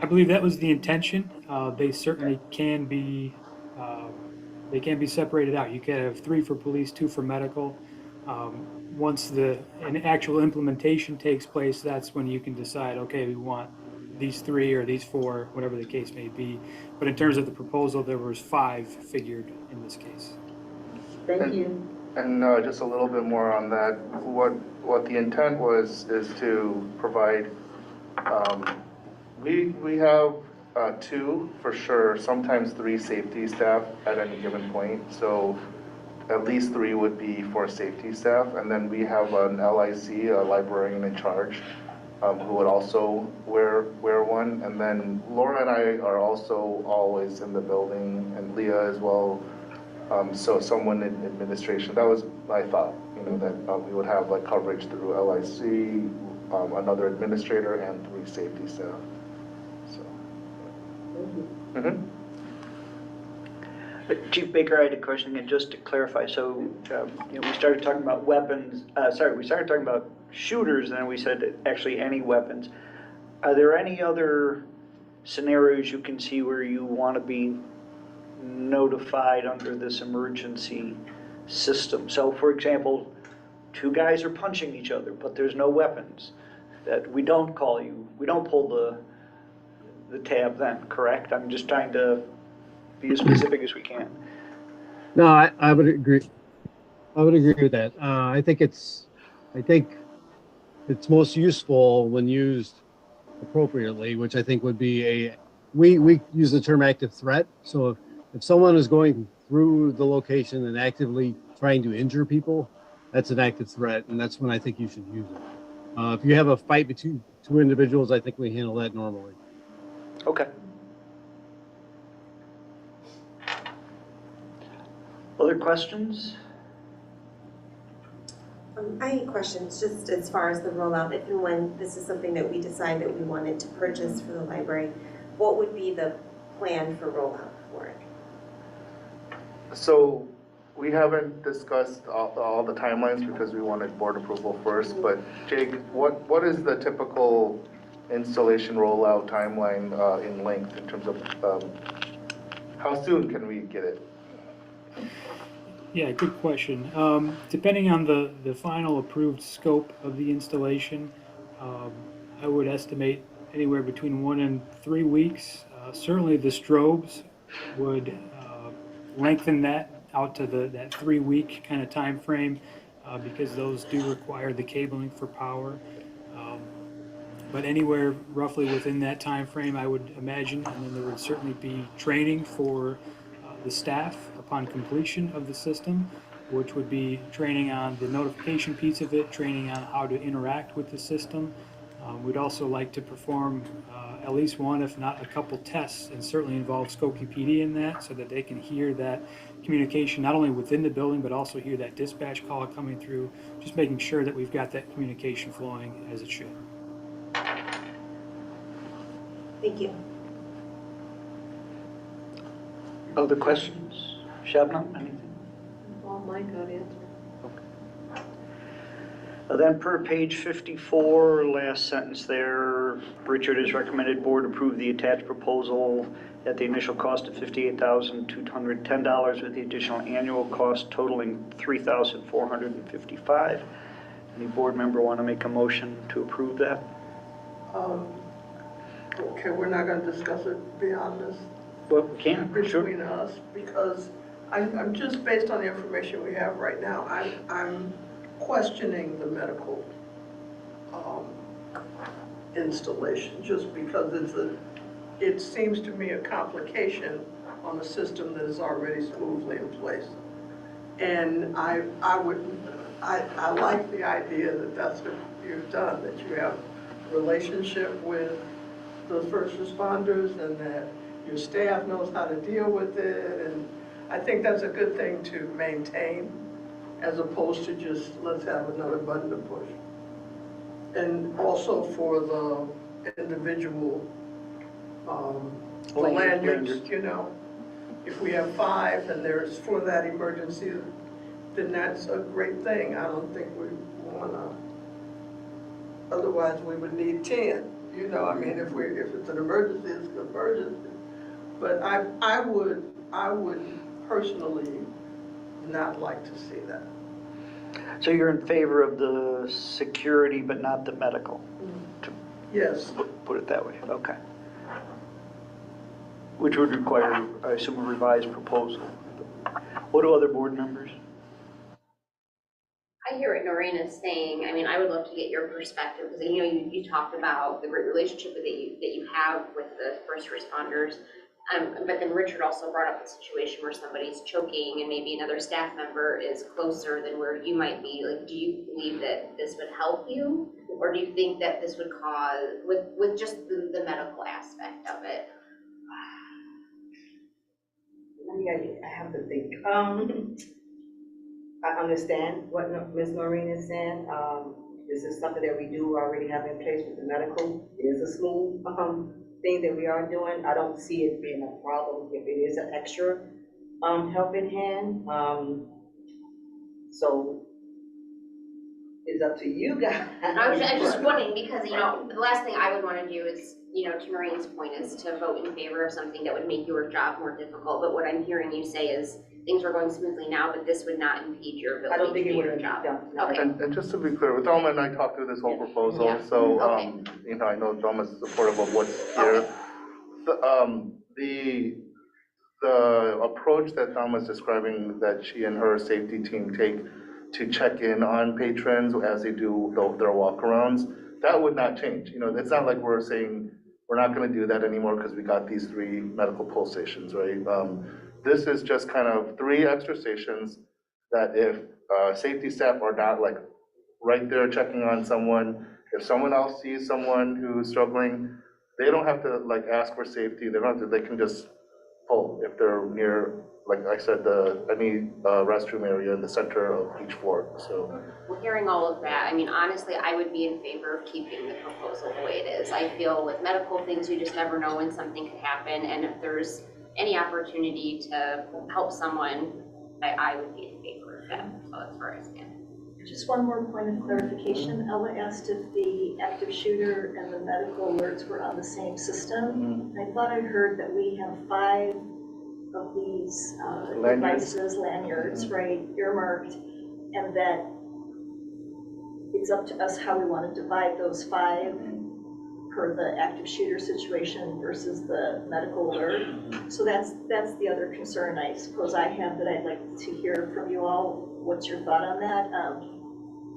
I believe that was the intention. They certainly can be separated out. You could have 3 for police, 2 for medical. Once an actual implementation takes place, that's when you can decide, okay, we want these 3 or these 4, whatever the case may be. But in terms of the proposal, there was 5 figured in this case. Thank you. And just a little bit more on that. What the intent is to provide. We have 2 for sure, sometimes 3 safety staff at any given point. So at least 3 would be for safety staff, and then we have an LIC, a librarian in charge, who would also wear one. And then Laura and I are also always in the building, and Leah as well. So someone in administration. That was my thought, that we would have like coverage through LIC, another administrator, and 3 safety staff. So. Chief Baker, I had a question again, just to clarify. So, we started talking about weapons. We started talking about shooters, and then we said actually any weapons. Are there any other scenarios you can see where you want to be notified under this emergency system? So, for example, 2 guys are punching each other, but there's no weapons. That we don't call you. We don't pull the tab then, correct? I'm just trying to be as specific as we can. No, I would agree. I would agree with that. I think it's most useful when used appropriately, which I think would be we use the term active threat. So if someone is going through the location and actively trying to injure people, that's an active threat, and that's when I think you should use it. If you have a fight between 2 individuals, I think we handle that normally. Okay. Other questions? I had questions just as far as the rollout. If and when this is something that we decide that we wanted to purchase for the library, what would be the plan for rollout for it? So we haven't discussed all the timelines because we wanted board approval first. But Jake, what is the typical installation rollout timeline in length in terms of how soon can we get it? Yeah, good question. Depending on the final approved scope of the installation, I would estimate anywhere between 1 and 3 weeks. Certainly the strobes would lengthen that out to that 3-week kind of time frame because those do require the cabling for power. But anywhere roughly within that time frame, I would imagine, and then there would certainly be training for the staff upon completion of the system, which would be training on the notification piece of it, training on how to interact with the system. We'd also like to perform at least one, if not a couple tests, and certainly involve Skokie PD in that so that they can hear that communication, not only within the building, but also hear that dispatch call coming through, just making sure that we've got that communication flowing as it should. Thank you. Other questions? Shabnam, anything? All mine got answered. Then per page 54, last sentence there, Richard has recommended board approve the attached proposal at the initial cost of $58,210 with the additional annual cost totaling $3,455. Any board member want to make a motion to approve that? Okay, we're not gonna discuss it beyond this Well, we can, sure. between us, because I'm just based on the information we have right now, I'm questioning the medical installation, just because it seems to me a complication on a system that is already smoothly in place. And I like the idea that that's what you've done, that you have a relationship with the first responders and that your staff knows how to deal with it. And I think that's a good thing to maintain, as opposed to just, let's have another button to push. And also for the individual, the lanyards, you know, if we have 5 and there's for that emergency, then that's a great thing. I don't think we wanna, otherwise we would need 10. You know, I mean, if it's an emergency, it's an emergency. But I would personally not like to see that. So you're in favor of the security, but not the medical? Yes. Put it that way, okay. Which would require, I assume, a revised proposal. What do other board members? I hear what Noreen is saying. I mean, I would love to get your perspective, because you know, you talked about the great relationship that you have with the first responders. But then Richard also brought up the situation where somebody's choking and maybe another staff member is closer than where you might be. Like, do you believe that this would help you? Or do you think that this would cause, with just the medical aspect of it? I have to think. I understand what Ms. Noreen is saying. This is something that we do already have in place with the medical. It is a smooth thing that we are doing. I don't see it being a problem if it is an extra helping hand. So it's up to you guys. I was just wondering, because, you know, the last thing I would want to do is, you know, to Noreen's point, is to vote in favor of something that would make your job more difficult. But what I'm hearing you say is things are going smoothly now, but this would not impede your ability I don't think to it do would your have job. done. Okay. And just to be clear, with Dalma and I talked through this whole proposal, Yeah. so, Okay. you know, I know Dalma's supportive of what's here. The approach that Dalma's describing, that she and her safety team take to check in on patrons as they do their walkarounds, that would not change. You know, it's not like we're saying we're not gonna do that anymore because we got these 3 medical pull stations, right? This is just kind of 3 extra stations that if safety staff are not like right there checking on someone, if someone else sees someone who's struggling, they don't have to like ask for safety. They don't have to, they can just pull if they're near, like I said, any restroom area in the center of each floor. So Well, hearing all of that, I mean, honestly, I would be in favor of keeping the proposal the way it is. I feel with medical things, you just never know when something could happen, and if there's any opportunity to help someone, I would be in favor of that. So that's where I stand. Just one more point of clarification. Ella asked if the active shooter and the medical alerts were on the same system. I thought I heard that we have 5 of these devices, lanyards, right, earmarked, and that it's up to us how we want to divide those 5 per the active shooter situation versus the medical alert. So that's the other concern I suppose I have, that I'd like to hear from you all. What's your thought on that?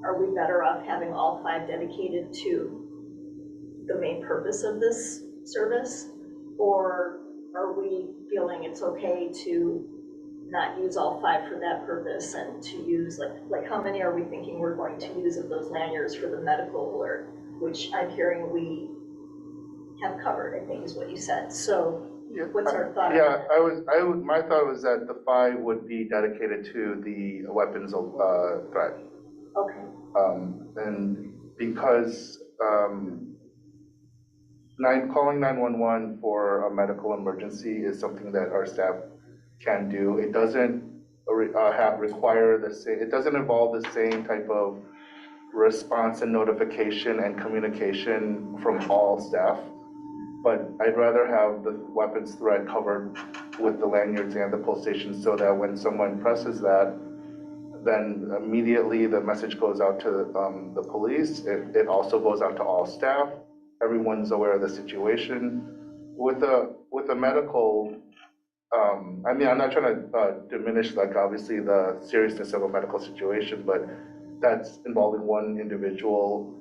Are we better off having all 5 dedicated to the main purpose of this service? Or are we feeling it's okay to not use all 5 for that purpose and to use, like how many are we thinking we're going to use of those lanyards for the medical alert, which I'm hearing we have covered, I think is what you said. So Yeah, what's our thought? on Yeah, that? my thought was that the 5 would be dedicated to the weapons threat. Okay, And because calling 911 for a medical emergency is something that our staff can do. It doesn't require the same, it doesn't involve the same type of response and notification and communication from all staff. But I'd rather have the weapons threat covered with the lanyards and the pull stations so that when someone presses that, then immediately the message goes out to the police. It also goes out to all staff. Everyone's aware of the situation. With the medical, I mean, I'm not trying to diminish, like, obviously the seriousness of a medical situation, but that's involving one individual.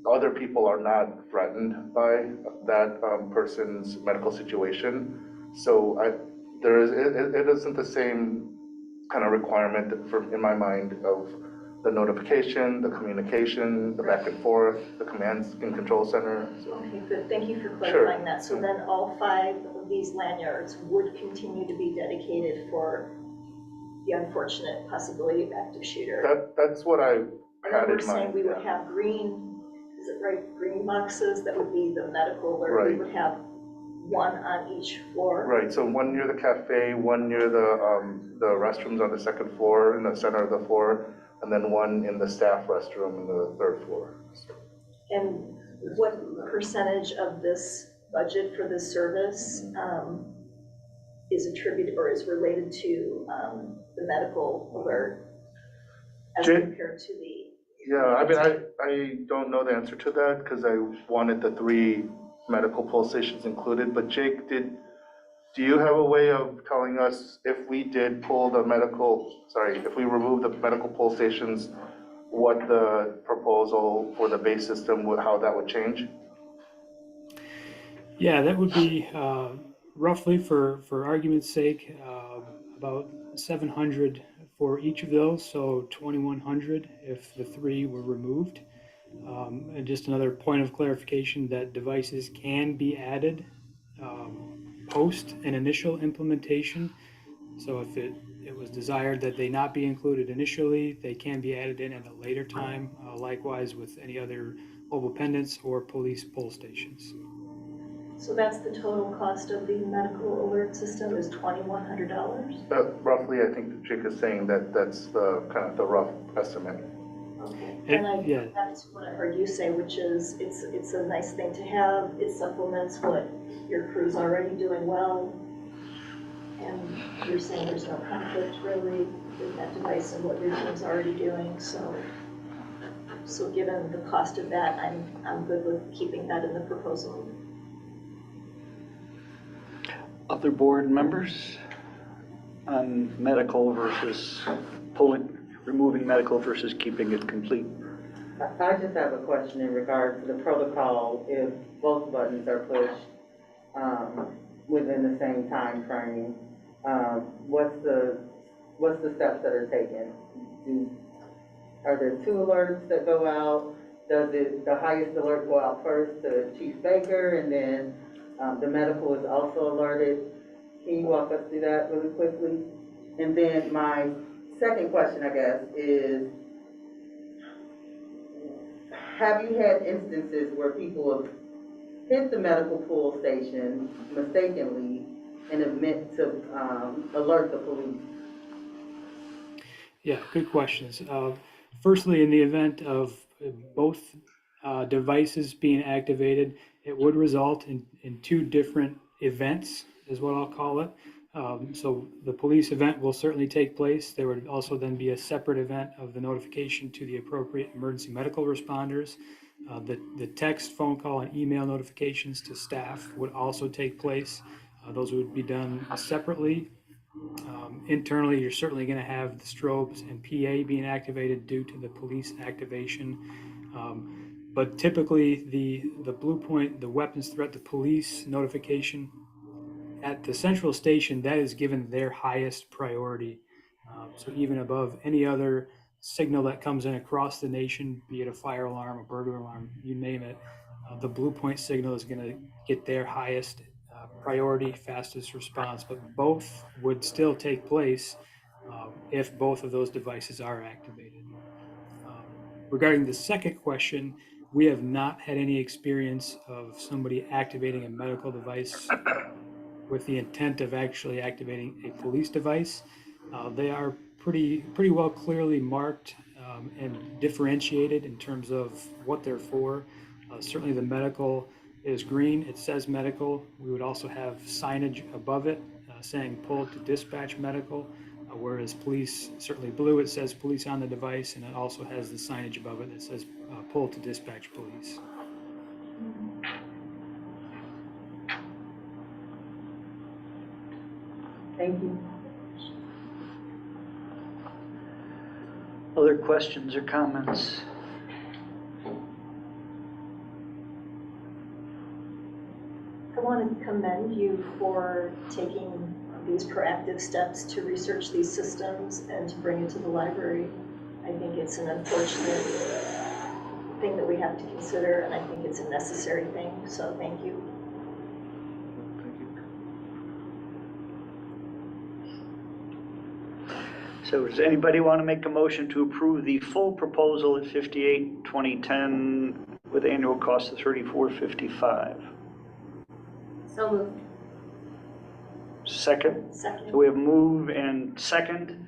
Other people are not threatened by that person's medical situation. So it isn't the same kind of requirement in my mind of the notification, the communication, the back and forth, the command and control center. So. okay, good. Thank you for clarifying that. So then all 5 of these lanyards would continue to be dedicated for the unfortunate possibility of active shooter. That's what I had in mind. And then we're saying we would have green, is it right, green boxes that would be the medical alert. Right. We would have 1 on each floor. Right, so 1 near the cafe, 1 near the restrooms on the 2nd floor, in the center of the floor, and then 1 in the staff restroom in the 3rd floor. And what percentage of this budget for this service is attributed or is related to the medical alert as compared to the? Yeah, I mean, I don't know the answer to that because I wanted the 3 medical pull stations included, but Jake, do you have a way of telling us if we did pull if we remove the medical pull stations, what the proposal for the base system, how that would change? Yeah, that would be roughly, for argument's sake, about 700 for each of those, so 2,100 if the 3 were removed. And just another point of clarification that devices can be added post an initial implementation. So if it was desired that they not be included initially, they can be added in at a later time, likewise with any other mobile pendants or police pull stations. So that's the total cost of the medical alert system is $2,100? Roughly, I think Jake is saying that's the kind of the rough estimate. Okay, Yeah. That's what I heard you say, which is it's a nice thing to have. It supplements what your crew's already doing well. And you're saying there's no conflict really with that device and what your team's already doing. So given the cost of that, I'm good with keeping that in the proposal. Other board members on medical versus removing medical versus keeping it complete? I just have a question in regard to the protocol. If both buttons are pushed within the same time frame, what's the steps that are taken? Are there 2 alerts that go out? Does the highest alert go out first to Chief Baker, and then the medical is also alerted? Can you walk us through that really quickly? And then my second question, I guess, is, have you had instances where people have hit the medical pull station mistakenly and have meant to alert the police? Yeah, good questions. Firstly, in the event of both devices being activated, it would result in 2 different events, is what I'll call it. So the police event will certainly take place. There would also then be a separate event of the notification to the appropriate emergency medical responders. The text, phone call, and email notifications to staff would also take place. Those would be done separately. Internally, you're certainly going to have the strobes and PA being activated due to the police activation. But typically, the Blue Point, the weapons threat to police notification at the central station, that is given their highest priority. So even above any other signal that comes in across the nation, be it a fire alarm, a burglar alarm, you name it, the Blue Point signal is going to get their highest priority, fastest response, but both would still take place if both of those devices are activated. Regarding the second question, we have not had any experience of somebody activating a medical device with the intent of actually activating a police device. They are pretty well clearly marked and differentiated in terms of what they're for. Certainly the medical is green, it says medical. We would also have signage above it saying pull to dispatch medical, whereas police, certainly blue, it says police on the device, and it also has the signage above it that says pull to dispatch police. Thank you. Other questions or comments? I want to commend you for taking these proactive steps to research these systems and to bring it to the library. I think it's an unfortunate thing that we have to consider, and I think it's a necessary thing, so thank you. So does anybody want to make a motion to approve the full proposal at 58,2010 with annual cost of $34.55? So moved. Second? Second. So we have move and second.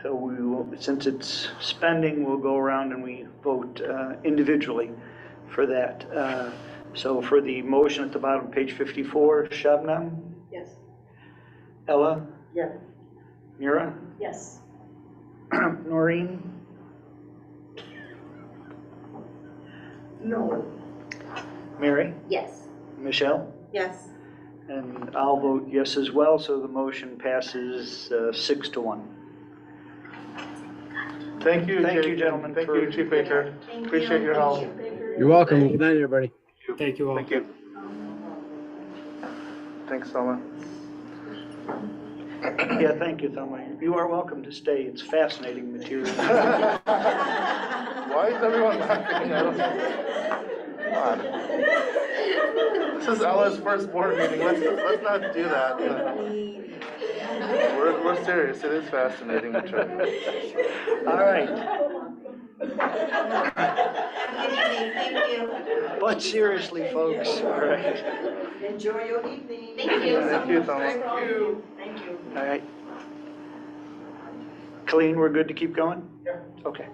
So we will, since it's spending, we'll go around and we vote individually for that. So for the motion at the bottom, page 54, Shabnam? Yes. Ella? Yes. Mira? Yes. Noreen? No. Mary? Yes. Michelle? Yes. And I'll vote yes as well, so the motion passes 6-1. Thank you, Thank you, Jake. gentlemen, Thank for- you, Chief Baker. Appreciate your help. You're welcome. Good night, everybody. Thank you all. Thank you. Thanks, Selma. Yeah, thank you, Thelma. You are welcome to stay. It's fascinating material. Why is everyone laughing? I don't know. Come on. This is Ella's first board meeting. Let's not do that. We're serious. It is fascinating material. All right. Thank you. But seriously, folks, all right. Enjoy your evening. Thank you. Thank you, Selma. Thank you. Thank you. All right. Colleen, we're good to keep going? Yeah. Okay.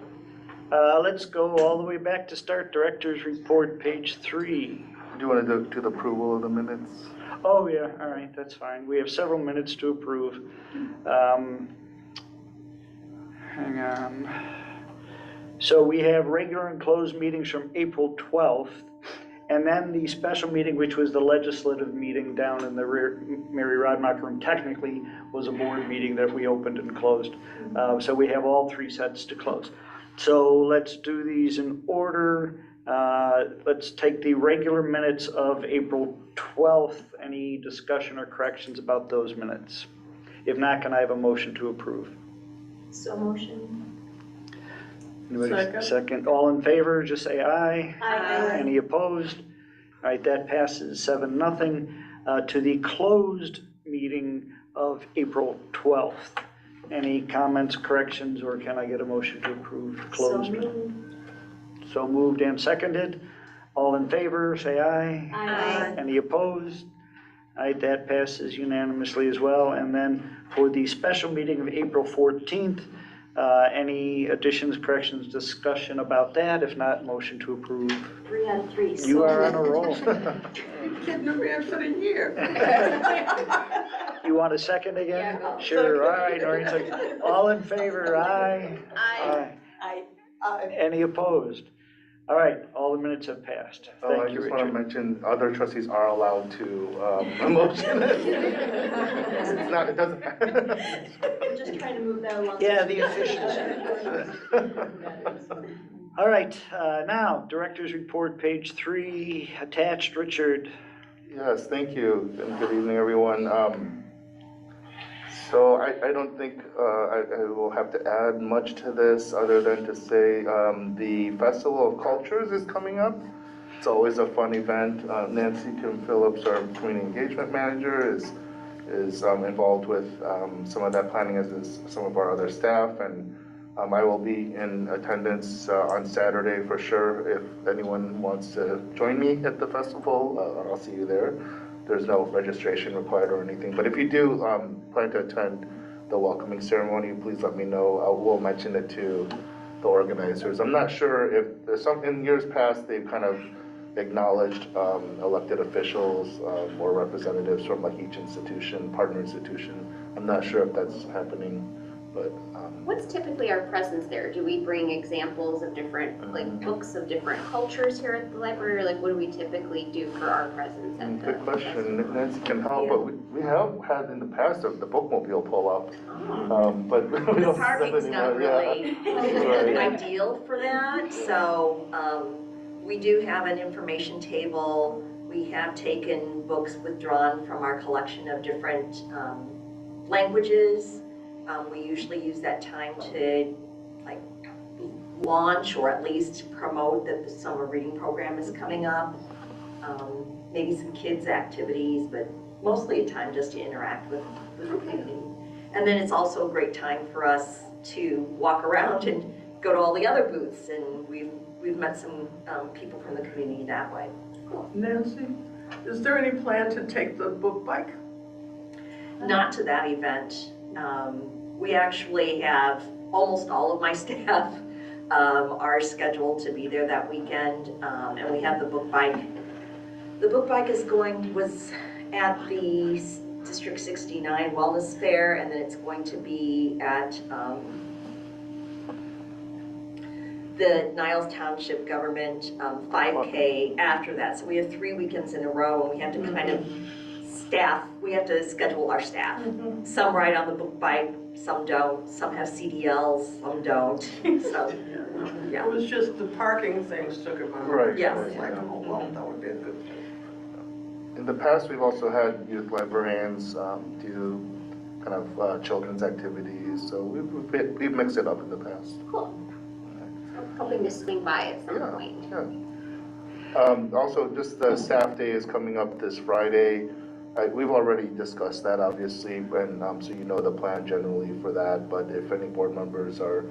Let's go all the way back to start. Director's report, page 3. Do you want to do the approval of the minutes? Oh, yeah, all right, that's fine. We have several minutes to approve. Hang on. So we have regular and closed meetings from April 12th, and then the special meeting, which was the legislative meeting down in the rear Mary Rodmacher room, technically was a board meeting that we opened and closed. So we have all 3 sets to close. So let's do these in order. Let's take the regular minutes of April 12th. Any discussion or corrections about those minutes? If not, can I have a motion to approve? So motion. Anybody? Second. Second. All in favor, just say aye. Aye. Any opposed? All right, that passes 7-0. To the closed meeting of April 12th. Any comments, corrections, or can I get a motion to approve the closed meeting? So moved and seconded. All in favor, say aye. Aye. Any opposed? All right, that passes unanimously as well. And then for the special meeting of April 14th, any additions, corrections, discussion about that? If not, motion to approve. 3 out of 3. You are on a roll. You're kidding me for the year. You want a second again? Yeah, go. Sure, all right, Noreen, second. All in favor, aye? Aye. Any opposed? All right, all the minutes have passed. I Thank you, just want to Richard. mention, other trustees are allowed to motion it. It's not, it doesn't. I'm just trying to move that along. Yeah, the efficiency. All right, now, Director's Report, page 3, attached, Richard. Yes, thank you, and good evening, everyone. So I don't think I will have to add much to this, other than to say the Festival of Cultures is coming up It's always a fun event. Nancy Kim Phillips, our community engagement manager, is involved with some of that planning, as is some of our other staff. And I will be in attendance on Saturday for sure. If anyone wants to join me at the festival, I'll see you there. There's no registration required or anything. But if you do plan to attend the welcoming ceremony, please let me know. I will mention it to the organizers. I'm not sure if there's some, in years past, they've kind of acknowledged elected officials or representatives from like each institution, partner institution. I'm not sure if that's happening, but. What's typically our presence there? Do we bring examples of different, like books of different cultures here at the library? Or like what do we typically do for our presence at the Good question. festival? Nancy can help, but we have had in the past the bookmobile pull up. But we The don't parking's send not anybody, really Right. ideal for that, so we do have an information table. We have taken books withdrawn from our collection of different languages. We usually use that time to like launch or at least promote that the summer reading program is coming up. Maybe some kids activities, but mostly a time just to interact with the community. And then it's also a great time for us to walk around and go to all the other booths, and we've met some people from the community that way. Nancy, is there any plan to take the book bike? Not to that event. We actually have almost all of my staff are scheduled to be there that weekend, and we have the book bike. The book bike was at the District 69 Wellness Fair, and then it's going to be at the Niles Township Government 5K after that. So we have 3 weekends in a row, and we have to kind of we have to schedule our staff. Some ride on the book bike, some don't, some have CDLs, some don't, so, yeah. It was just the parking things took it. Right. Yes. It's like, oh, well, that would be a good thing. In the past, we've also had youth librarians do kind of children's activities, so we've mixed it up in the past. Cool. Hoping to swing by at some Yeah, point. yeah. Also, just the staff day is coming up this Friday. We've already discussed that, obviously, and so you know the plan generally for that, but if any board members are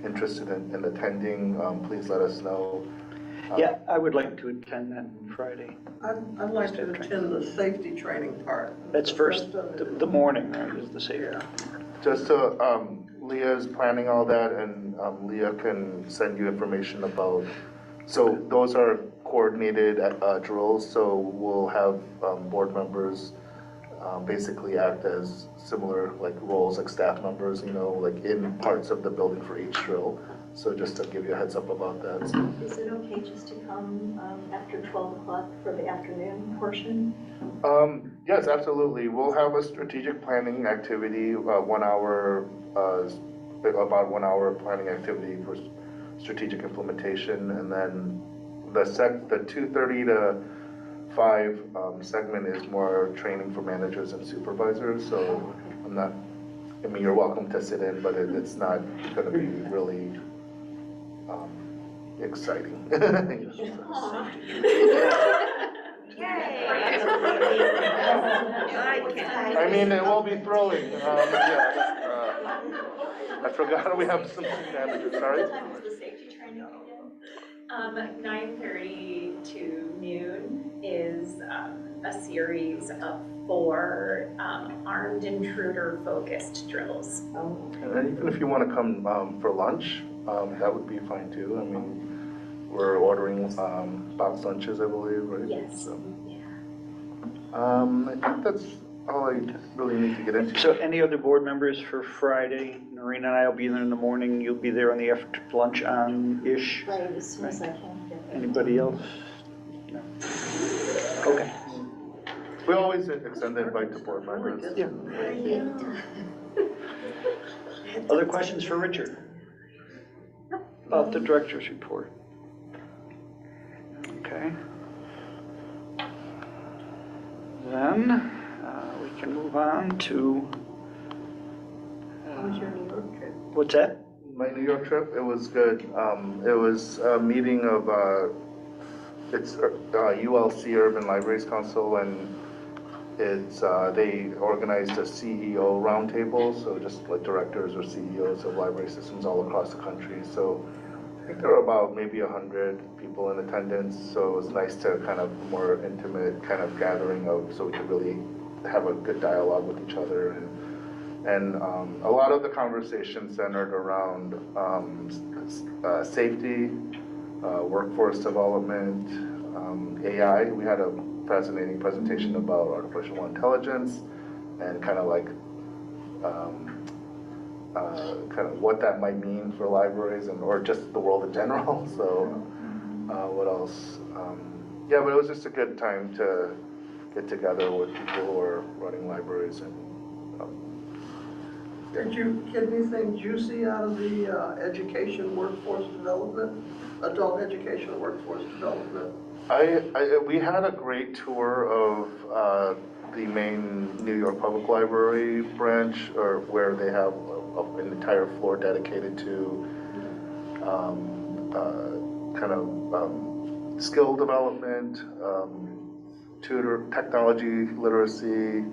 interested in attending, please let us know. Yeah, I would like to attend that Friday. I'd like to attend the safety training part. That's first, the morning, right, is the safety. Just to, Leah's planning all that, and Leah can send you information about, so those are coordinated drills, so we'll have board members basically act as similar like roles like staff members, you know, like in parts of the building for each drill. So just to give you a heads up about that. Is it okay just to come after 12 o'clock for the afternoon portion? Yes, absolutely. We'll have a strategic planning activity, 1 hour, about 1 hour planning activity for strategic implementation, and then the 2:30 to 5 segment is more training for managers and supervisors. So I mean, you're welcome to sit in, but it's not going to be really exciting. I mean, it will be thrilling. I forgot we have some managers, sorry? What time is the safety training again? 9:30 to noon is a series of 4 armed intruder focused drills. And even if you want to come for lunch, that would be fine too. I mean, we're ordering box lunches, I believe, right? Yes. So, I think that's all I really need to get into. So any other board members for Friday? Noreen and I will be there in the morning, you'll be there on the after lunch on-ish. Right, as soon as I can get there. Anybody else? No. Okay. We always extend the invite to board members. Yeah. Other questions for Richard? About the director's report? Okay. Then we can move on to. How was your New York trip? What's that? My New York trip, it was good. It was a meeting of It's ULC Urban Libraries Council, and it's, they organized a CEO roundtable, so just like directors or CEOs of library systems all across the country. So I think there were about maybe 100 people in attendance, so it was nice to kind of more intimate kind of gathering of, so we could really have a good dialogue with each other. And a lot of the conversation centered around safety, workforce development, AI. We had a fascinating presentation about artificial intelligence and kind of like kind of what that might mean for libraries and or just the world in general. So what else? Yeah, but it was just a good time to get together with people who are running libraries. And Did you get anything juicy out of the education workforce development, adult education workforce development? We had a great tour of the main New York Public Library branch, or where they have an entire floor dedicated to kind of skill development, tutor, technology literacy,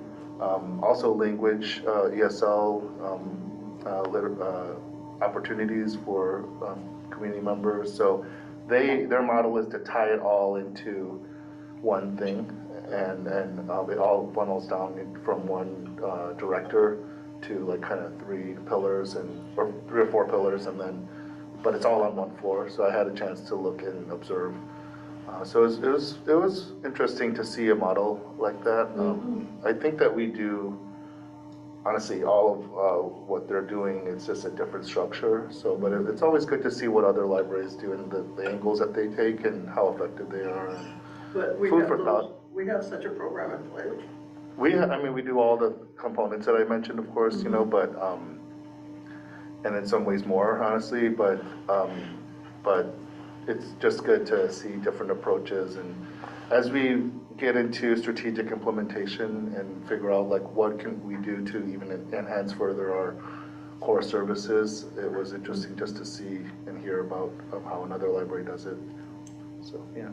also language, ESL, opportunities for community members. So their model is to tie it all into one thing, and it all funnels down from one director to like kind of 3 pillars or 3 or 4 pillars, and then, but it's all on one floor. So I had a chance to look and observe. So it was interesting to see a model like that. I think that we do, honestly, all of what they're doing, it's just a different structure. So, but it's always good to see what other libraries do and the angles that they take and how effective they are. But we Food have for those, thought. we have such a program in place. I mean, we do all the components that I mentioned, of course, you know, but, and in some ways more, honestly, but it's just good to see different approaches. And as we get into strategic implementation and figure out like what can we do to even enhance further our core services, it was interesting just to see and hear about how another library does it. So, yeah.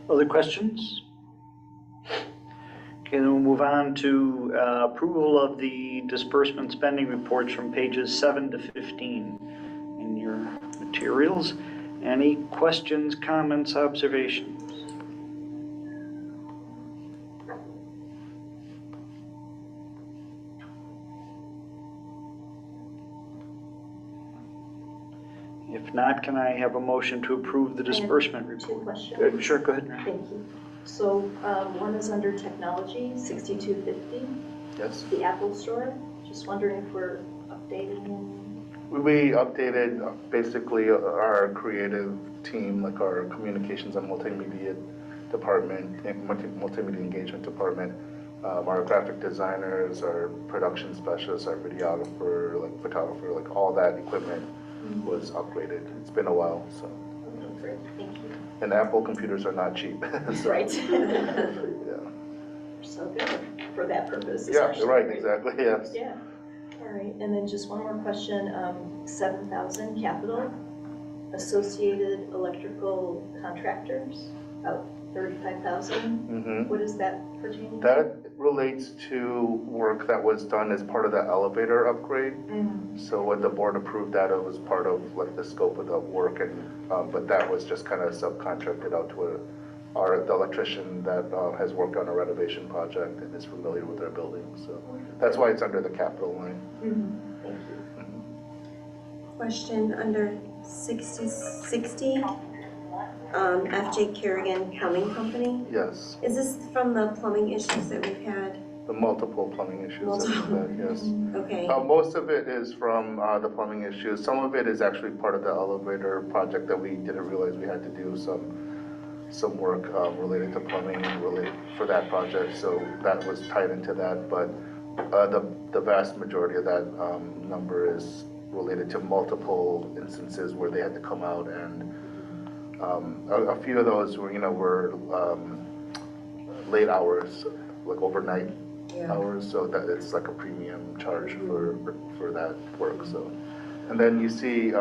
Other questions? Okay, then we'll move on to approval of the disbursement spending reports from pages 7 to 15 in your materials. Any questions, comments, observations? If not, can I have a motion to approve the disbursement report? 2 questions. Sure, go ahead. Thank you. So one is under technology, 6250, Yes. the Apple Store. Just wondering if we're updating We updated basically our creative team, like our communications and multimedia department, multimedia engagement department, our graphic designers, our production specialists, our videographer, like photographer, like all that equipment was upgraded. It's been a while, so. Okay, great, thank you. And Apple computers are not cheap. So, Right. yeah. So good for that purpose. Yeah, especially. right, exactly, yes. Yeah, all right, and then just one more question, 7,000 capital, associated electrical contractors, about 35,000. What is that pertaining to? That relates to work that was done as part of the elevator upgrade. So when the board approved that, it was part of like the scope of the work, and but that was just kind of subcontracted out to the electrician that has worked on a renovation project and is familiar with our building. So that's why it's under the capital line. Thank you. Question under 60, FJ Kerrigan Plumbing Company. Yes, Is this from the plumbing issues that we've had? the multiple plumbing issues that we've had, yes. Okay. Most of it is from the plumbing issues. Some of it is actually part of the elevator project that we didn't realize we had to do some work related to plumbing related for that project. So that was tied into that. But the vast majority of that number is related to multiple instances where they had to come out, and a few of those were late hours, like overnight hours, so that it's like a premium charge for that work. So, and then you see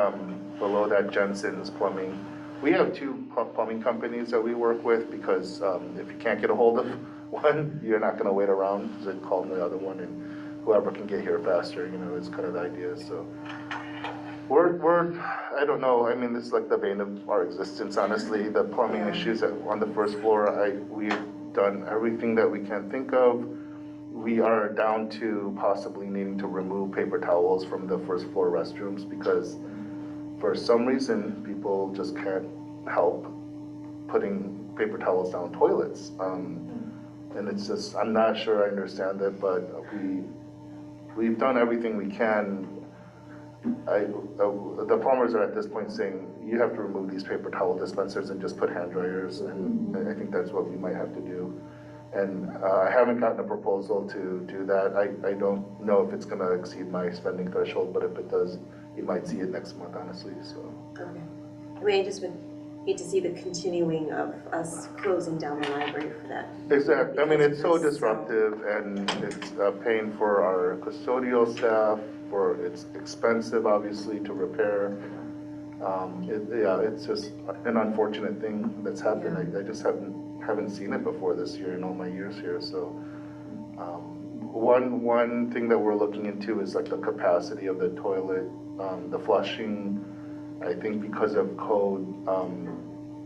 below that Jensen's Plumbing. We have two plumbing companies that we work with because if you can't get a hold of one, you're not gonna wait around, so call the other one and whoever can get here faster, you know, is kind of the idea, so. I don't know, I mean, this is like the bane of our existence, honestly, the plumbing issues on the first floor, we've done everything that we can think of. We are down to possibly needing to remove paper towels from the first floor restrooms because for some reason, people just can't help putting paper towels down toilets. And it's just, I'm not sure I understand it, but we've done everything we can. The plumbers are at this point saying, you have to remove these paper towel dispensers and just put hand dryers, and I think that's what we might have to do. And I haven't gotten a proposal to do that. I don't know if it's gonna exceed my spending threshold, but if it does, you might see it next month, honestly, so. Okay. I mean, I just would hate to see the continuing of us closing down the library for that. Exactly, I mean, it's so Because of this, disruptive and it's a pain for our custodial staff, it's expensive, obviously, to repair. It's just an unfortunate thing that's happened. I just haven't seen it before this year in all my years here, so. One thing that we're looking into is like the capacity of the toilet, the flushing. I think because of code,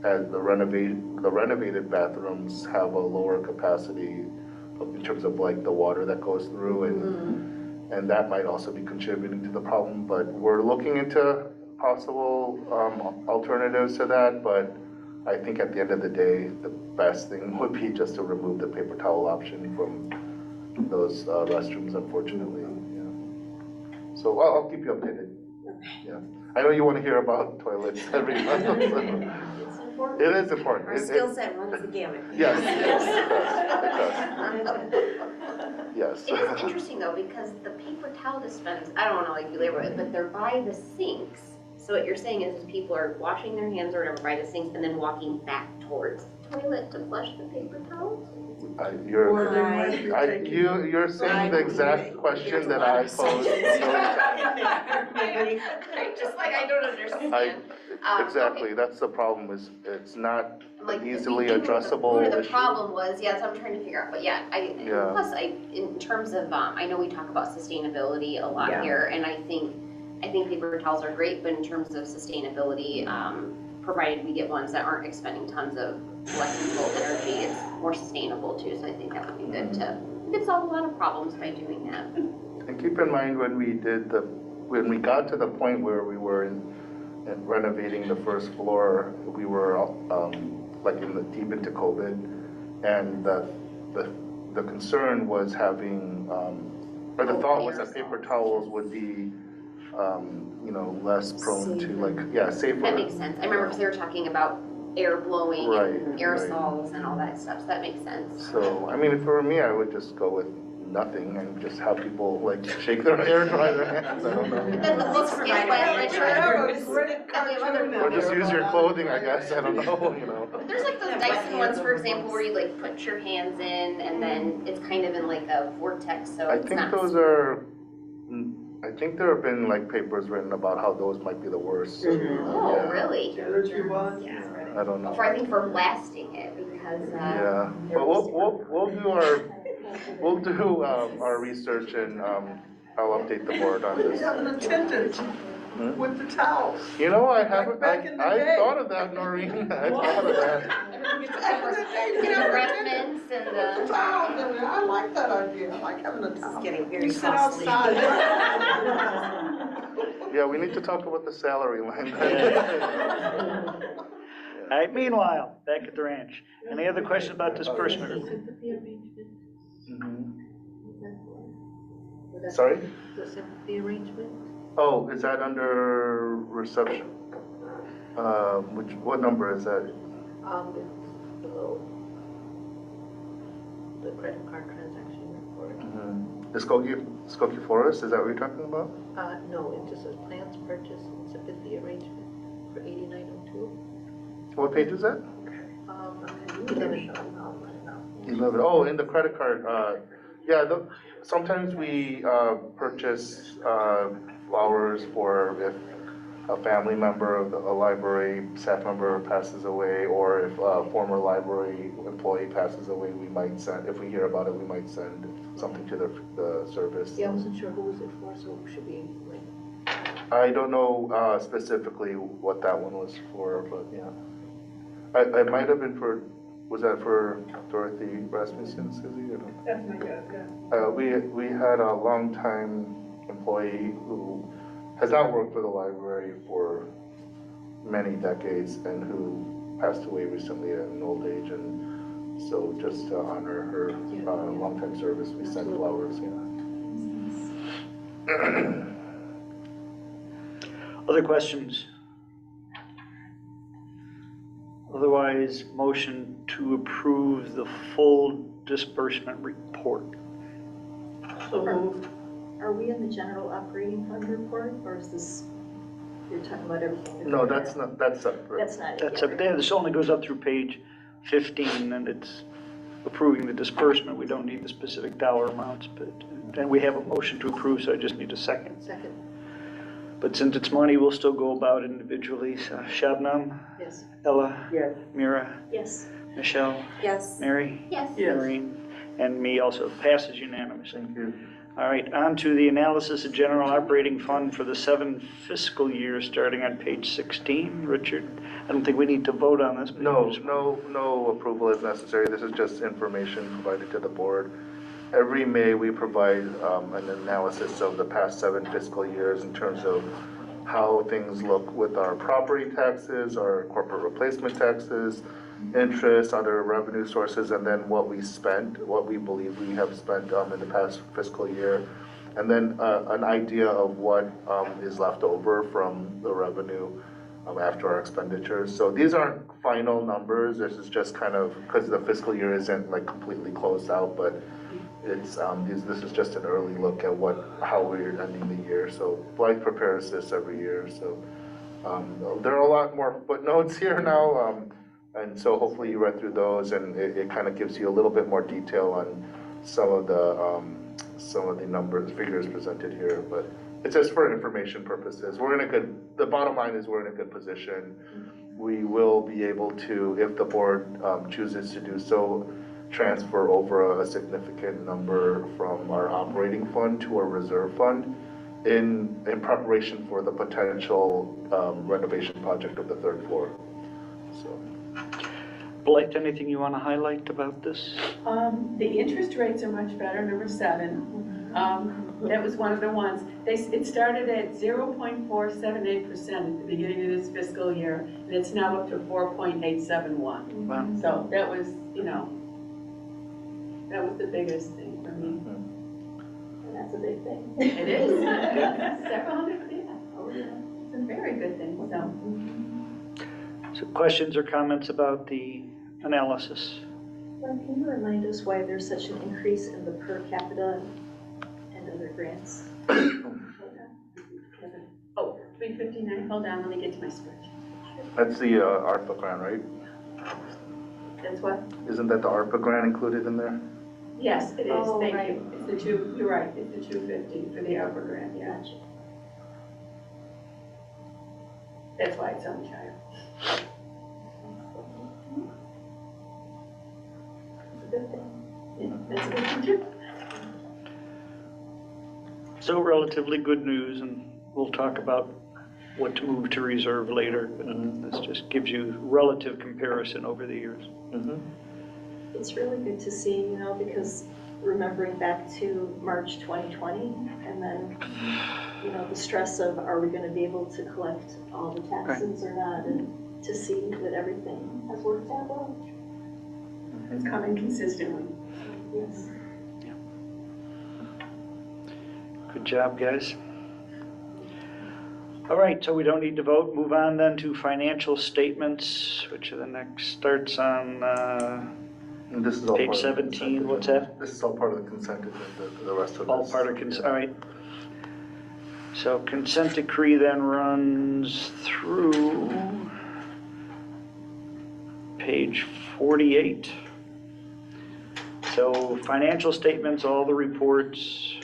as the renovated bathrooms have a lower capacity in terms of like the water that goes through, and that might also be contributing to the problem. But we're looking into possible alternatives to that. But I think at the end of the day, the best thing would be just to remove the paper towel option from those restrooms, unfortunately. Yeah. So I'll keep you updated. Yeah. I know you want to hear about toilets every month. So. It's important. It is important. Our skill set runs the gamut. Yes, it does. Yes. It is interesting though, because the paper towel dispense, I don't wanna like belabor it, but they're by the sinks. So what you're saying is people are washing their hands or whatever by the sinks and then walking back towards the toilet to flush the paper towels? You're saying the exact question that I posed. Just like I don't understand. Exactly, Okay. that's the problem, is it's not Like, an easily Where addressable the issue. problem was, yeah, that's what I'm trying to figure out, but yeah, Yeah. plus in terms of, I know we talk about sustainability a lot here, and I think paper towels are great, but in terms of sustainability, provided we get ones that aren't expending tons of electrical energy, it's more sustainable too, so I think that would be good to, we could solve a lot of problems by doing that. And keep in mind, when we got to the point where we were in renovating the first floor, we were like deep into COVID, and the concern was having, or the thought was that paper towels would be, less prone to safer. That makes sense. I remember because they were talking about air blowing and aerosols and all that stuff, so that makes sense. So, I mean, for me, I would just go with nothing and just have people like shake their hair, dry their hands, I don't know. But then the books get wet, Or just use your clothing, I guess, I don't know, But there's like those Dyson ones, for example, where you like put your hands in and then it's kind of in like a vortex, so I it's think not. I think there have been like papers written about how those might be the worst. Oh, Yeah. really? I don't know. I think for lasting it, because, Yeah, but we'll do our research and I'll update the board on We this. have an attendant with the towels. You know, I haven't, back in the I day. thought of that, Noreen, I thought of that. Reference and The towels, I mean, I like that idea, I like having a towel. It's getting very You sit costly. outside. Yeah, we need to talk about the salary line. All right, meanwhile, back at the ranch, any other questions about disbursement? Mhm. Sorry? The sympathy arrangement? Oh, is that under reception? What number is that? It's below the credit card transaction report. The Skokie Forest, is that what you're talking about? No, it just says plans purchase and sympathy arrangement for 8902. What page is that? 11. Oh, in the credit card. Sometimes we purchase flowers for if a family member of a library staff member passes away, or if a former library employee passes away, we might send, if we hear about it, we might send something to the service. Yeah, I wasn't sure who was it for, so should we, like, I don't know specifically what that one was for, but yeah. It might have been for, was that for Dorothy Rasmussen, Suzie? I don't That's my guess, yeah. We had a longtime employee who has not worked for the library for many decades and who passed away recently at an old age. And so just to honor her longtime service, we sent flowers, Other questions? Otherwise, motion to approve the full disbursement report. So moved. Are we in the general operating fund report, or is this, you're talking about everything? No, that's not, that's separate. That's not it. That's yeah, up there. This only goes up through page 15, and it's approving the disbursement. We don't need the specific dollar amounts, but then we have a motion to approve, so I just need a second. second? But since it's money, we'll still go about individually. So Shabnam, Yes. Ella, Yes. Mira, Yes. Michelle, Yes. Mary, Yes. Yes. Maureen, and me also. Passes unanimously. Thank you. All right, on to the analysis of general operating fund for the 7 fiscal years, starting on page 16. Richard, I don't think we need to vote on this. but No approval is necessary. This is just information provided to the board. Every May, we provide an analysis of the past 7 fiscal years in terms of how things look with our property taxes, our corporate replacement taxes, interest, other revenue sources, and then what we spent, what we believe we have spent in the past fiscal year. And then an idea of what is left over from the revenue after our expenditures. So these aren't final numbers. This is just kind of, because the fiscal year isn't like completely closed out, but it's this is just an early look at how we're ending the year. So Blythe prepares this every year. So there are a lot more footnotes here now. And so hopefully you read through those, and it kind of gives you a little bit more detail on some of the numbers, figures presented here. But it's just for information purposes. The bottom line is we're in a good position. We will be able to, if the board chooses to do so, transfer over a significant number from our operating fund to our reserve fund in preparation for the potential renovation project of the 3rd floor. So. Blythe, anything you want to highlight about this? The interest rates are much better, number 7. That was one of the ones. It started at 0.478% at the beginning of this fiscal year, and it's now up to 4.871. Wow. So that was, that was the biggest thing for me. And that's a big thing. It is. Several hundred, yeah. Oh, yeah. It's a very good thing, so. So questions or comments about the analysis? Well, can you remind us why there's such an increase in the per capita and other grants? Oh, 359, hold on, let me get to my spreadsheet. That's the ARPA grant, right? That's what? Isn't that the ARPA grant included in there? Yes, it is, Oh, thank right. you. It's the you're right, it's the 250 for the upper grant, yeah. Gotcha. That's why it's so much higher. It's a good thing. Yeah, that's a good thing too. So relatively good news, and we'll talk about what to move to reserve later. But this just gives you relative comparison over the years. It's really good to see, because remembering back to March 2020, and then, the stress of, are we going to be able to collect all the taxes or not, and to see that everything has worked out well. It's coming consistently. Yes. Good job, guys. All right, so we don't need to vote. Move on then to financial statements, which are the next, starts on And this is all page part of the 17. consent What's agenda. that? This is all part of the consent agenda, the rest of All this. part of consent, all right. So consent decree then runs through page 48. So financial statements, all the reports.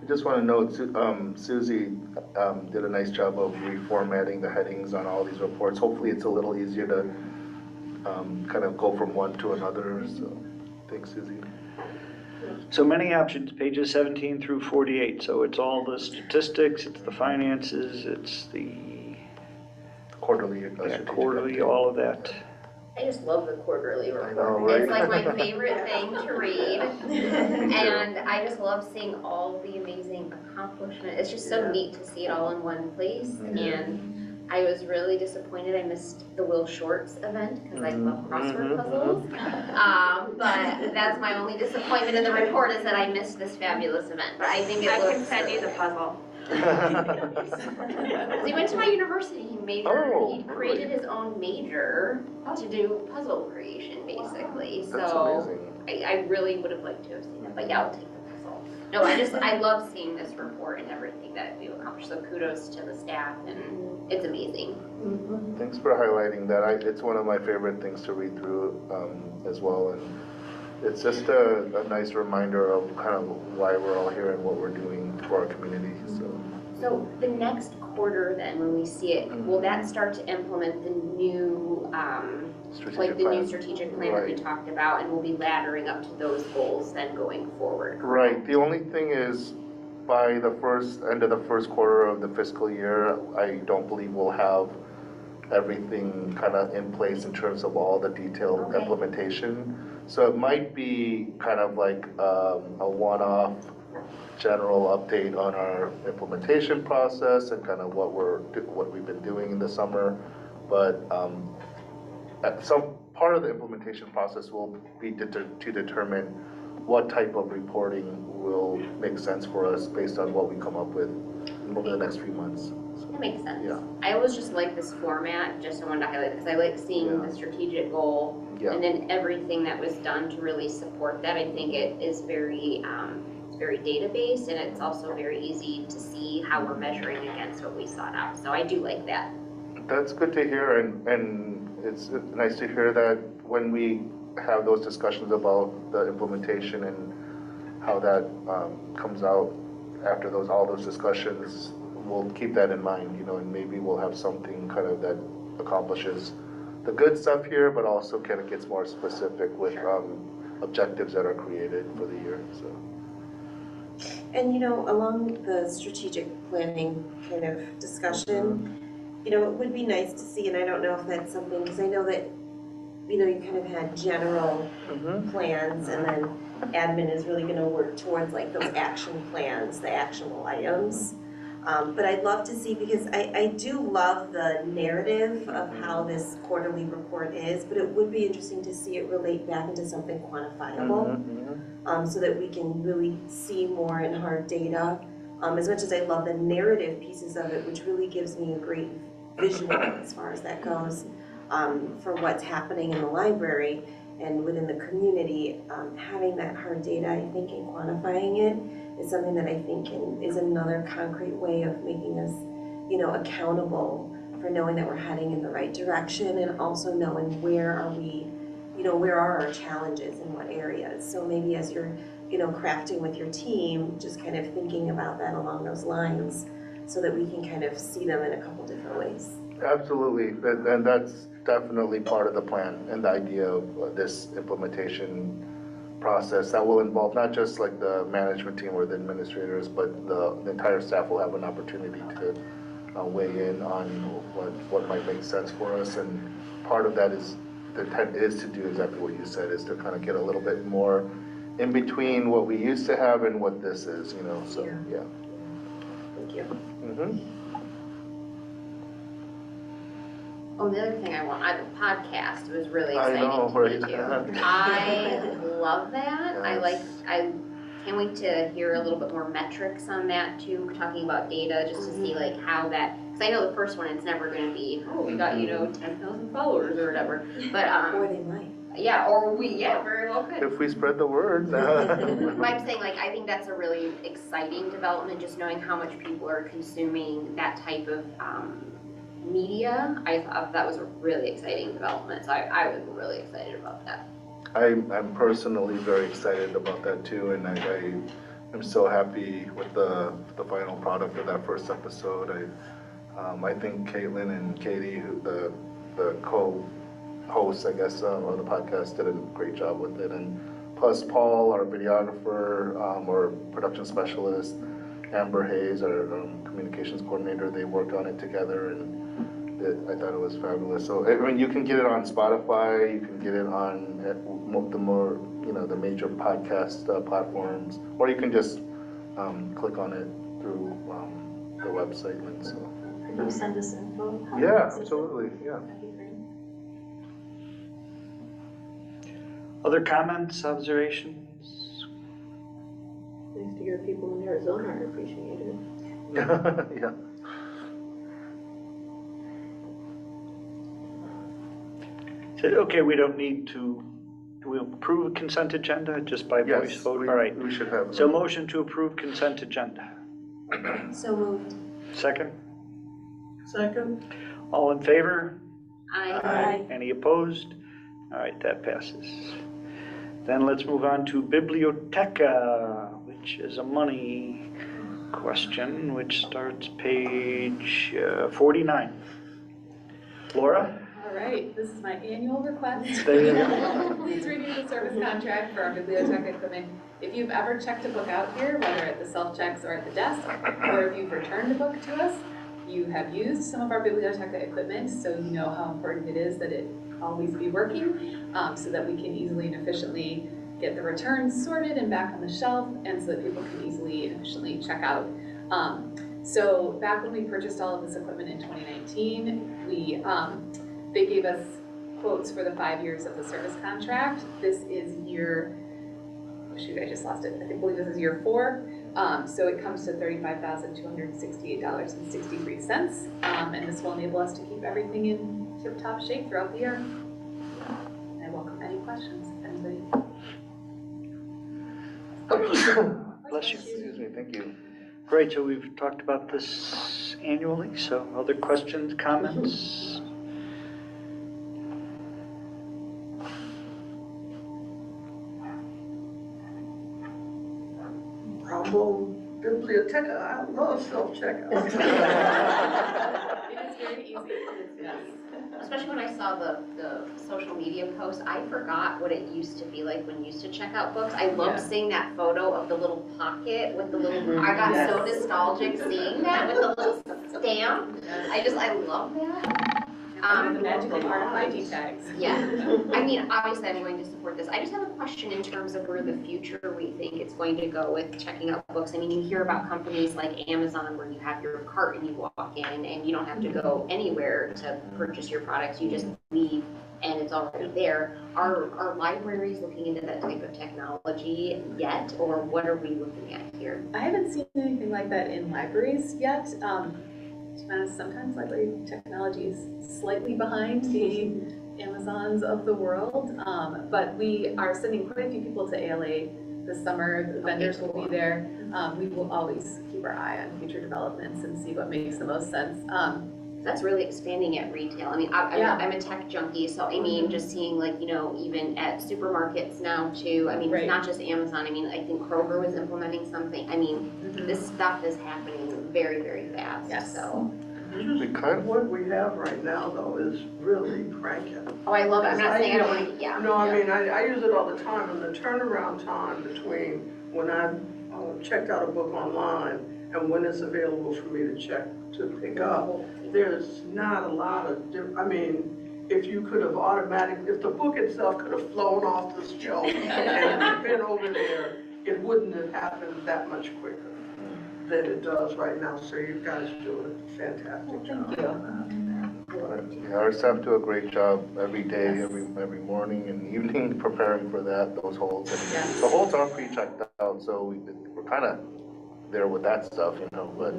I just want to note, Susie did a nice job of reformatting the headings on all these reports. Hopefully it's a little easier to kind of go from one to another, so thanks, Susie. So many options, pages 17 through 48. So it's all the statistics, it's the finances, it's the Quarterly. quarterly, all of that. I just love the quarterly report. know, right? It's like my favorite thing to read. And I just love seeing all the amazing accomplishment. It's just so neat to see it all in one place. And I was really disappointed I missed the Will Shorts event because I love crossword puzzles. But that's my only disappointment in the report is that I missed this fabulous event. But I think it looks. I can send you the puzzle. He went to my university, he Oh, he created his own major to do puzzle creation, basically, That's so amazing. I really would have liked to have seen it, but yeah, I'll take the puzzle. No, I love seeing this report and everything that we've accomplished, so kudos to the staff, and it's amazing. Thanks for highlighting that. It's one of my favorite things to read through as well, and it's just a nice reminder of kind of why we're all here and what we're doing for our community, so. So the next quarter then, when we see it, will that start to implement the new, new strategic plan that we talked about, and we'll be laddering up to those goals then going forward? Right, the only thing is, by the end of the first quarter of the fiscal year, I don't believe we'll have everything kind of in place in terms of all the detailed implementation. So it might be kind of like a one-off general update on our implementation process and kind of what we've been doing in the summer. But some part of the implementation process will be to determine what type of reporting will make sense for us based on what we come up with over the next few months. That makes sense. Yeah. I always just like this format, just I wanted to highlight it, because I like seeing the strategic goal and then everything that was done to really support that. I think it is very, it's very data-based, and it's also very easy to see how we're measuring against what we sought out. So I do like that. That's good to hear, and it's nice to hear that when we have those discussions about the implementation and how that comes out after all those discussions, we'll keep that in mind, and maybe we'll have something kind of that accomplishes the good stuff here, but also kind of gets more specific with objectives that are created for the year, so. And along the strategic planning kind of discussion, it would be nice to see, and I don't know if that's something, because I know that, you kind of had general plans, and then admin is really gonna work towards like those action plans, the actionable items. But I'd love to see, because I do love the narrative of how this quarterly report is, but it would be interesting to see it relate back into something quantifiable, so that we can really see more in hard data. As much as I love the narrative pieces of it, which really gives me a great visual as far as that goes, for what's happening in the library and within the community, having that hard data, I think, and quantifying it is something that I think is another concrete way of making us, accountable for knowing that we're heading in the right direction, and also knowing where are we, where are our challenges in what areas. So maybe as you're, crafting with your team, just kind of thinking about that along those lines, so that we can kind of see them in a couple different ways. Absolutely, and that's definitely part of the plan and the idea of this implementation process that will involve not just like the management team or the administrators, but the entire staff will have an opportunity to weigh in on what might make sense for us. And part of that is the intent is to do exactly what you said, is to kind of get a little bit more in between what we used to have and what this is, so yeah. Thank you. Oh, the other thing I want, the podcast was really exciting know, to me too. I love that. Yes. I can't wait to hear a little bit more metrics on that too, talking about data, just to see like how that, because I know the first one, it's never going to be, oh, we got, 10,000 followers or whatever, but Or they might. yeah, or very well could. If we spread the word. But I'm saying, I think that's a really exciting development, just knowing how much people are consuming that type of media. I thought that was a really exciting development, so I was really excited about that. I'm personally very excited about that too, and I'm so happy with the final product of that first episode. I think Caitlin and Katie, the co-hosts, I guess, of the podcast, did a great job with it. And plus Paul, our videographer, or production specialist, Amber Hayes, our communications coordinator, they worked on it together, and I thought it was fabulous. So, I mean, you can get it on Spotify, you can get it on the major podcast platforms, or you can just click on it through the website. And so. Can you send us info? Yeah, absolutely, yeah. That'd be great. Other comments, observations? Nice to hear people in Arizona are appreciating it. Yeah. So, okay, we don't need to, do we approve a consent agenda just by voice Yes, vote? All right. we should have. So motion to approve consent agenda. So moved. Second? Second? All in favor? I, Any opposed? All right, that passes. Then let's move on to Biblioteca, which is a money question, which starts page 49. Laura? All right, this is my annual request. There you go. Please review the service contract for our biblioteca equipment. If you've ever checked a book out here, whether at the self-checks or at the desk, or if you've returned a book to us, you have used some of our biblioteca equipment, so you know how important it is that it always be working, so that we can easily and efficiently get the returns sorted and back on the shelf, and so that people can easily and efficiently check out. So back when we purchased all of this equipment in 2019, they gave us quotes for the 5 years of the service contract. This is year, oh shoot, I just lost it. I believe this is year 4. So it comes to $35,268.63. And this will enable us to keep everything in tip-top shape throughout the year. I welcome any questions, if anybody. Bless you. Excuse me, thank you. Great, so we've talked about this annually, so other questions, comments? Bravo Biblioteca, I love self-checkout. It is very easy. Yes. especially when I saw the social media post, I forgot what it used to be like when you used to check out books. I loved seeing that photo of the little pocket with the little, I got so nostalgic seeing that with the little stamp. I love that. The magical part of ID tags. Yeah, I mean, obviously I'm going to support this. I just have a question in terms of where the future we think it's going to go with checking out books. I mean, you hear about companies like Amazon where you have your cart and you walk in and you don't have to go anywhere to purchase your products. You just leave and it's already there. Are libraries looking into that type of technology yet, or what are we looking at here? I haven't seen anything like that in libraries yet. To be honest, sometimes library technology is slightly behind the Amazons of the world, but we are sending quite a few people to ALA this summer. The vendors will be there. We will always keep our eye on future developments and see what makes the most sense. That's really expanding at retail. I mean, I'm a tech junkie, so I mean, just seeing even at supermarkets now too. I mean, it's not just Amazon. I mean, I think Kroger was implementing something. I mean, this stuff is happening very, very fast. Yes. So. What we have right now, though, is really cranking. Oh, I love it. I'm not saying I don't want to, No, I mean, I use it all the time, and the turnaround time between when I checked out a book online and when it's available for me to pick up, there's not a lot of, I mean, if you could have if the book itself could have flown off the shelf and been over there, it wouldn't have happened that much quicker than it does right now. So you guys do a fantastic job. Yeah, our staff do a great job every day, every morning and evening preparing for those holds. And the holds are pre-checked out, so we're kind of there with that stuff, but.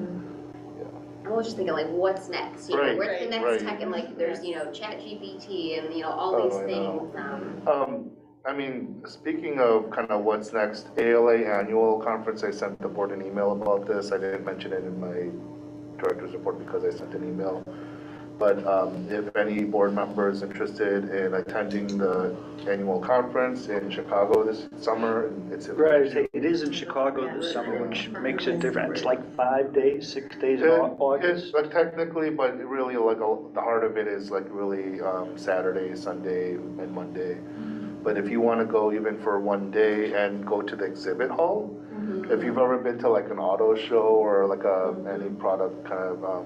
I was just thinking, what's next? Right, where's the next tech? And there's, ChatGPT and all these things. I mean, speaking of kind of what's next, ALA annual conference, I sent the board an email about this. I didn't mention it in my director's report because I sent an email. But if any board member is interested in attending the annual conference in Chicago this summer, it's in Right, it is in Chicago this summer, which makes it different. It's like 5 days, 6 days in August. It's technically, but really like the heart of it is like really Saturday, Sunday, and Monday. But if you want to go even for one day and go to the exhibit hall, if you've ever been to like an auto show or like any product kind of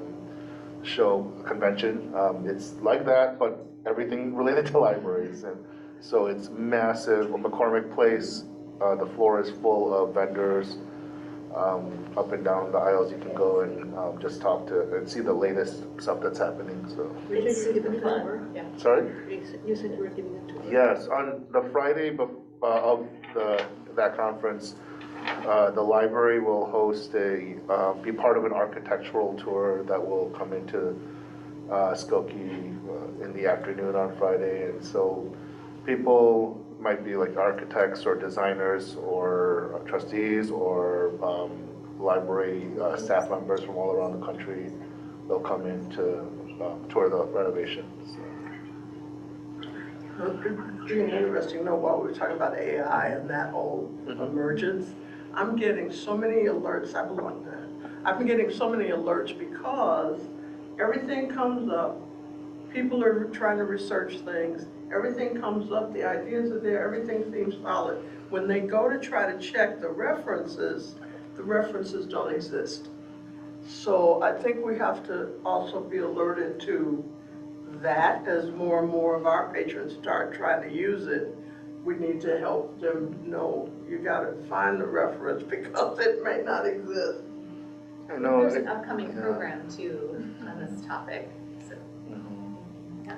show convention, it's like that, but everything related to libraries. And so it's massive. McCormick Place, the floor is full of vendors. Up and down the aisles, you can go and just talk to and see the latest stuff that's happening. So. It's super fun. Yeah. Sorry? You said you were giving a tour. Yes, on the Friday of that conference, the library will host be part of an architectural tour that will come into Skokie in the afternoon on Friday. And so people might be like architects or designers or trustees or library staff members from all around the country. They'll come in to tour the renovations. It's interesting, while we were talking about AI and that whole emergence, I'm getting so many alerts. I've been getting so many alerts because everything comes up. People are trying to research things. Everything comes up. The ideas are there. Everything seems solid. When they go to try to check the references don't exist. So I think we have to also be alerted to that as more and more of our patrons start trying to use it. We need to help them know you gotta find the reference because it may not exist. I know. There's an upcoming program too on this topic, so.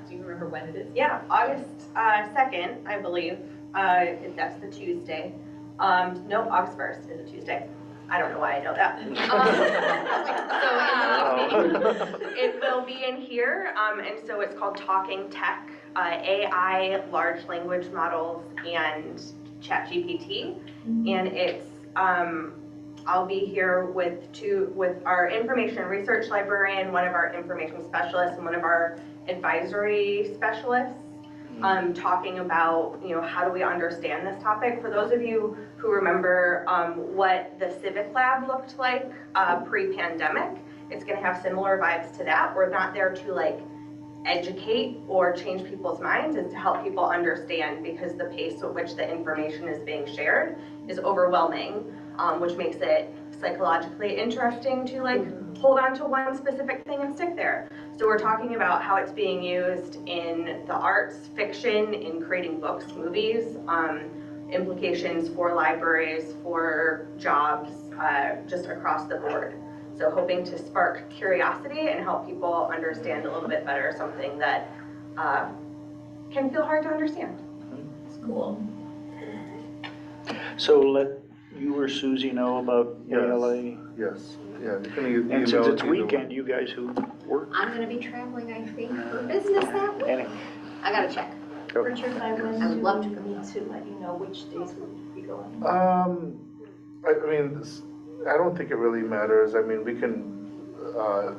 Do you remember when it is? Yeah, August 2nd, I believe, that's the Tuesday. No, August 1st is a Tuesday. I don't know why I know that. So it will be in here, and so it's called Talking Tech, AI, large language models, and ChatGPT. And it's, I'll be here with our information research librarian, one of our information specialists, and one of our advisory specialists, talking about, how do we understand this topic. For those of you who remember what the Civic Lab looked like pre-pandemic, it's gonna have similar vibes to that. We're not there to educate or change people's minds, it's to help people understand, because the pace at which the information is being shared is overwhelming, which makes it psychologically interesting to hold on to one specific thing and stick there. So we're talking about how it's being used in the arts, fiction, in creating books, movies, implications for libraries, for jobs, just across the board. So hoping to spark curiosity and help people understand a little bit better something that can feel hard to understand. It's cool. So let you or Susie know about ALA. Yes. Yeah. You can And since it's weekend, you guys who work. I'm gonna be traveling, I think, for business that week. Anyway. I gotta check. Richard, I I would love to go. let you know which days we'll be going. I mean, I don't think it really matters. I mean, we can,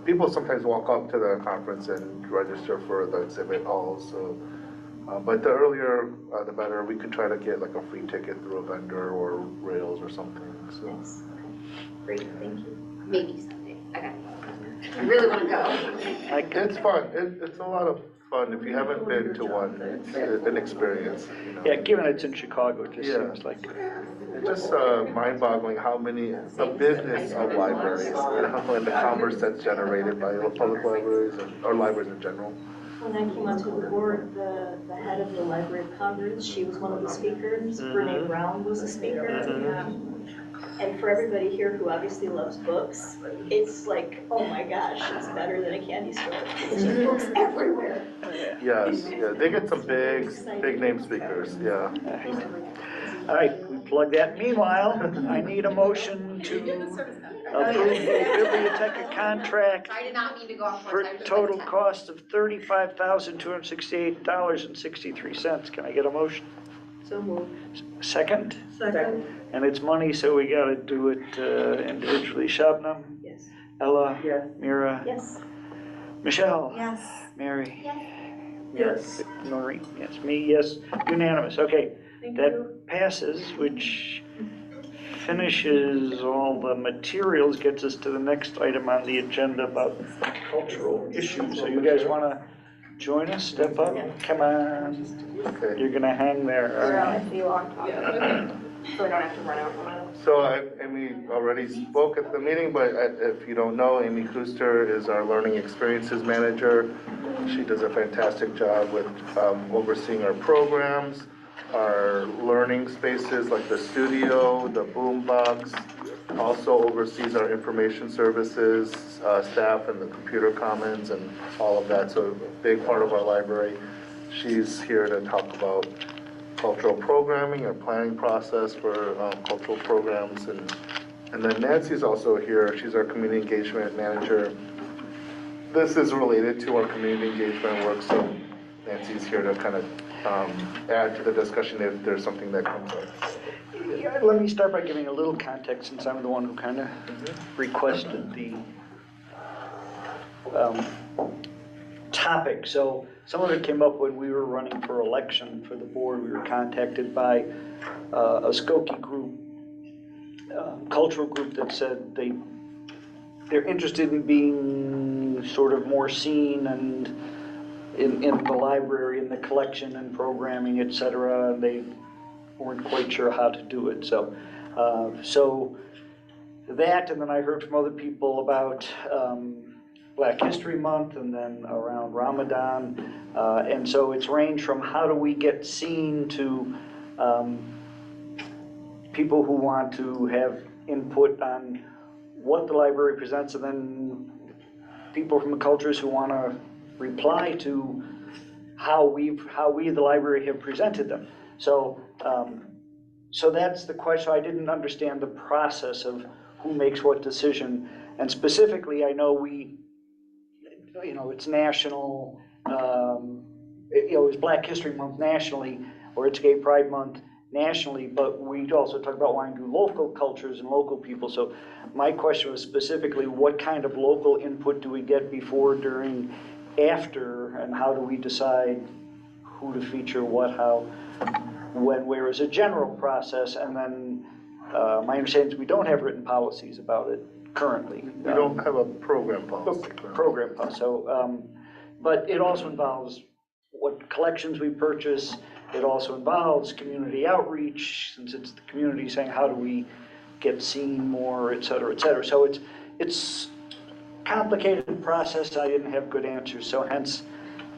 people sometimes walk up to the conference and register for the exhibit halls, so, but the earlier, the better. We could try to get like a free ticket through a vendor or Rails or something, so. Yes. Great, thank you. Maybe someday. I really wanna go. It's fun. It's a lot of fun. If you haven't been to one, it's an experience, Yeah, given it's in Chicago, it just seems like. It's just mind-boggling how many, the business of libraries, and the commerce that's generated by public libraries or libraries in general. When I came onto the board, the head of the Library of Congress, she was one of the speakers. Brene Brown was a speaker. And for everybody here who obviously loves books, it's like, oh my gosh, it's better than a candy store. There's just books everywhere. Yes, yeah, they get some big name speakers, yeah. All right, we plug that. Meanwhile, I need a motion to approve the Biblioteca contract I did not mean to go off for course. I was just total like 10. cost of $35,268.63. Can I get a motion? So moved. Second? Second. And it's money, so we gotta do it individually. Shabnam? Yes. Ella? Yes. Mira? Yes. Michelle? Yes. Mary? Yes. Noreen? Yes, me, yes, unanimous, okay. Thank That you. passes, which finishes all the materials, gets us to the next item on the agenda about cultural issues. So you guys want to join us, step up? Come on. Okay. You're going to hang there, all Here, I'll right. let you on top. So we don't have to run out. So Amy already spoke at the meeting, but if you don't know, Amy Kuster is our Learning Experiences Manager. She does a fantastic job with overseeing our programs, our learning spaces like the studio, the boom box. Also oversees our information services, staff and the computer commons and all of that. So a big part of our library. She's here to talk about cultural programming, our planning process for cultural programs. And then Nancy's also here. She's our community engagement manager. This is related to our community engagement work, so Nancy's here to kind of add to the discussion if there's something that comes up. Yeah, let me start by giving a little context, since I'm the one who kind of requested the topic. So some of it came up when we were running for election for the board. We were contacted by a Skokie group, cultural group, that said they're interested in being sort of more seen and in the library, in the collection and programming, et cetera. And they weren't quite sure how to do it. So that, and then I heard from other people about Black History Month, and then around Ramadan. And so it's ranged from how do we get seen to people who want to have input on what the library presents, and then people from the cultures who want to reply to how we, the library, have presented them. So that's the question. I didn't understand the process of who makes what decision. And specifically, I know it's national, it's Black History Month nationally, or it's Gay Pride Month nationally, but we also talk about wanting to do local cultures and local people. So my question was specifically, what kind of local input do we get before, during, after, and how do we decide who to feature, what, how, when, where, is a general process. And then my understanding is we don't have written policies about it currently. We don't have a program policy. Program policy. So, but it also involves what collections we purchase. It also involves community outreach, since it's the community saying, how do we get seen more, et cetera, et cetera. So it's complicated process. I didn't have good answers. So hence,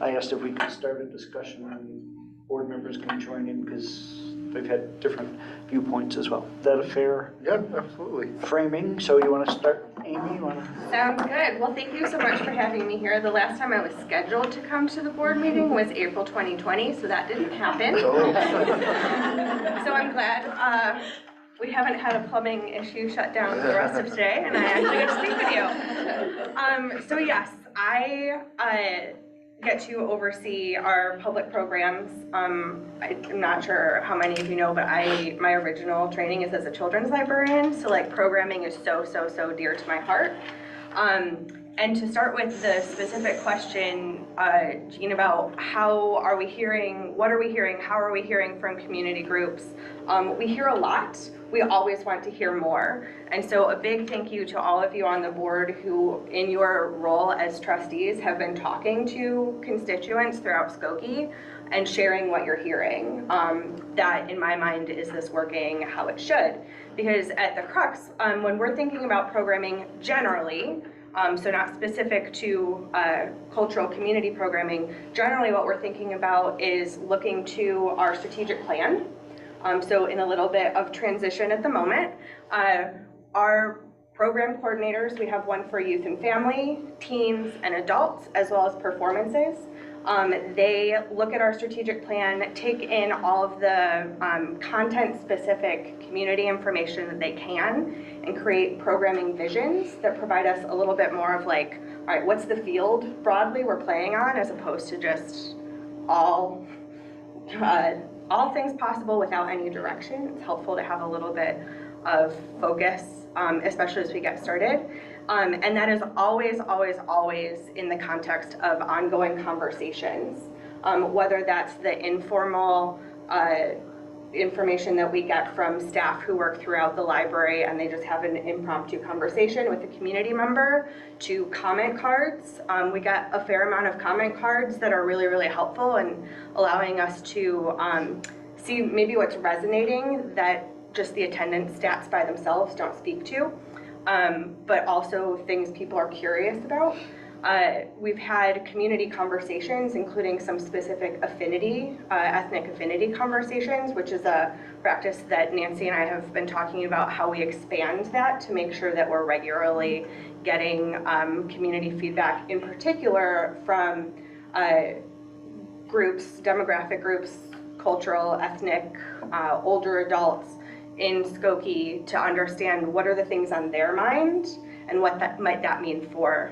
I asked if we could start a discussion and board members can join in, because they've had different viewpoints as well. Is that a fair absolutely framing? So you want to start, Amy? You want to? Sounds good. Well, thank you so much for having me here. The last time I was scheduled to come to the board meeting was April 2020, so that didn't happen. So I'm glad we haven't had a plumbing issue shut down for the rest of today, and I actually get to speak with you. So yes, I get to oversee our public programs. I'm not sure how many of you know, but my original training is as a children's librarian, so like programming is so dear to my heart. And to start with the specific question, Jean, about how are we hearing, what are we hearing, how are we hearing from community groups? We hear a lot. We always want to hear more. And so a big thank you to all of you on the board who, in your role as trustees, have been talking to constituents throughout Skokie and sharing what you're hearing. That, in my mind, is this working how it should? Because at the crux, when we're thinking about programming generally, so not specific to cultural community programming, generally what we're thinking about is looking to our strategic plan. So in a little bit of transition at the moment, our program coordinators, we have one for youth and family, teens and adults, as well as performances. They look at our strategic plan, take in all of the content-specific community information that they can, and create programming visions that provide us a little bit more of like, all right, what's the field broadly we're playing on, as opposed to just all things possible without any direction. It's helpful to have a little bit of focus, especially as we get started. And that is always, always, always in the context of ongoing conversations, whether that's the informal information that we get from staff who work throughout the library and they just have an impromptu conversation with a community member, to comment cards. We get a fair amount of comment cards that are really, really helpful in allowing us to see maybe what's resonating that just the attendance stats by themselves don't speak to, but also things people are curious about. We've had community conversations, including some specific affinity, ethnic affinity conversations, which is a practice that Nancy and I have been talking about how we expand that to make sure that we're regularly getting community feedback, in particular from groups, demographic groups, cultural, ethnic, older adults in Skokie, to understand what are the things on their mind and what that might mean for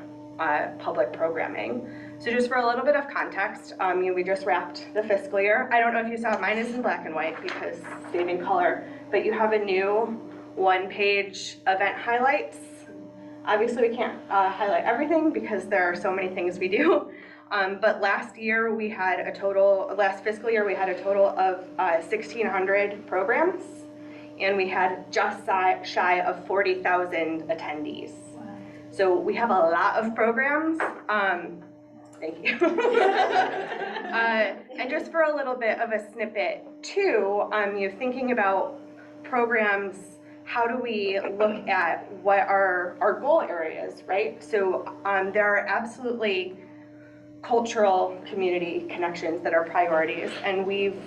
public programming. So just for a little bit of context, we just wrapped the fiscal year. I don't know if you saw, mine is in black and white because saving color, but you have a new one-page event highlights. Obviously we can't highlight everything because there are so many things we do. But last fiscal year we had a total of 1,600 programs, and we had just shy of 40,000 attendees. So we have a lot of programs. Thank you. And just for a little bit of a snippet too, you're thinking about programs, how do we look at what are our goal areas, right? So there are absolutely cultural community connections that are priorities, and we've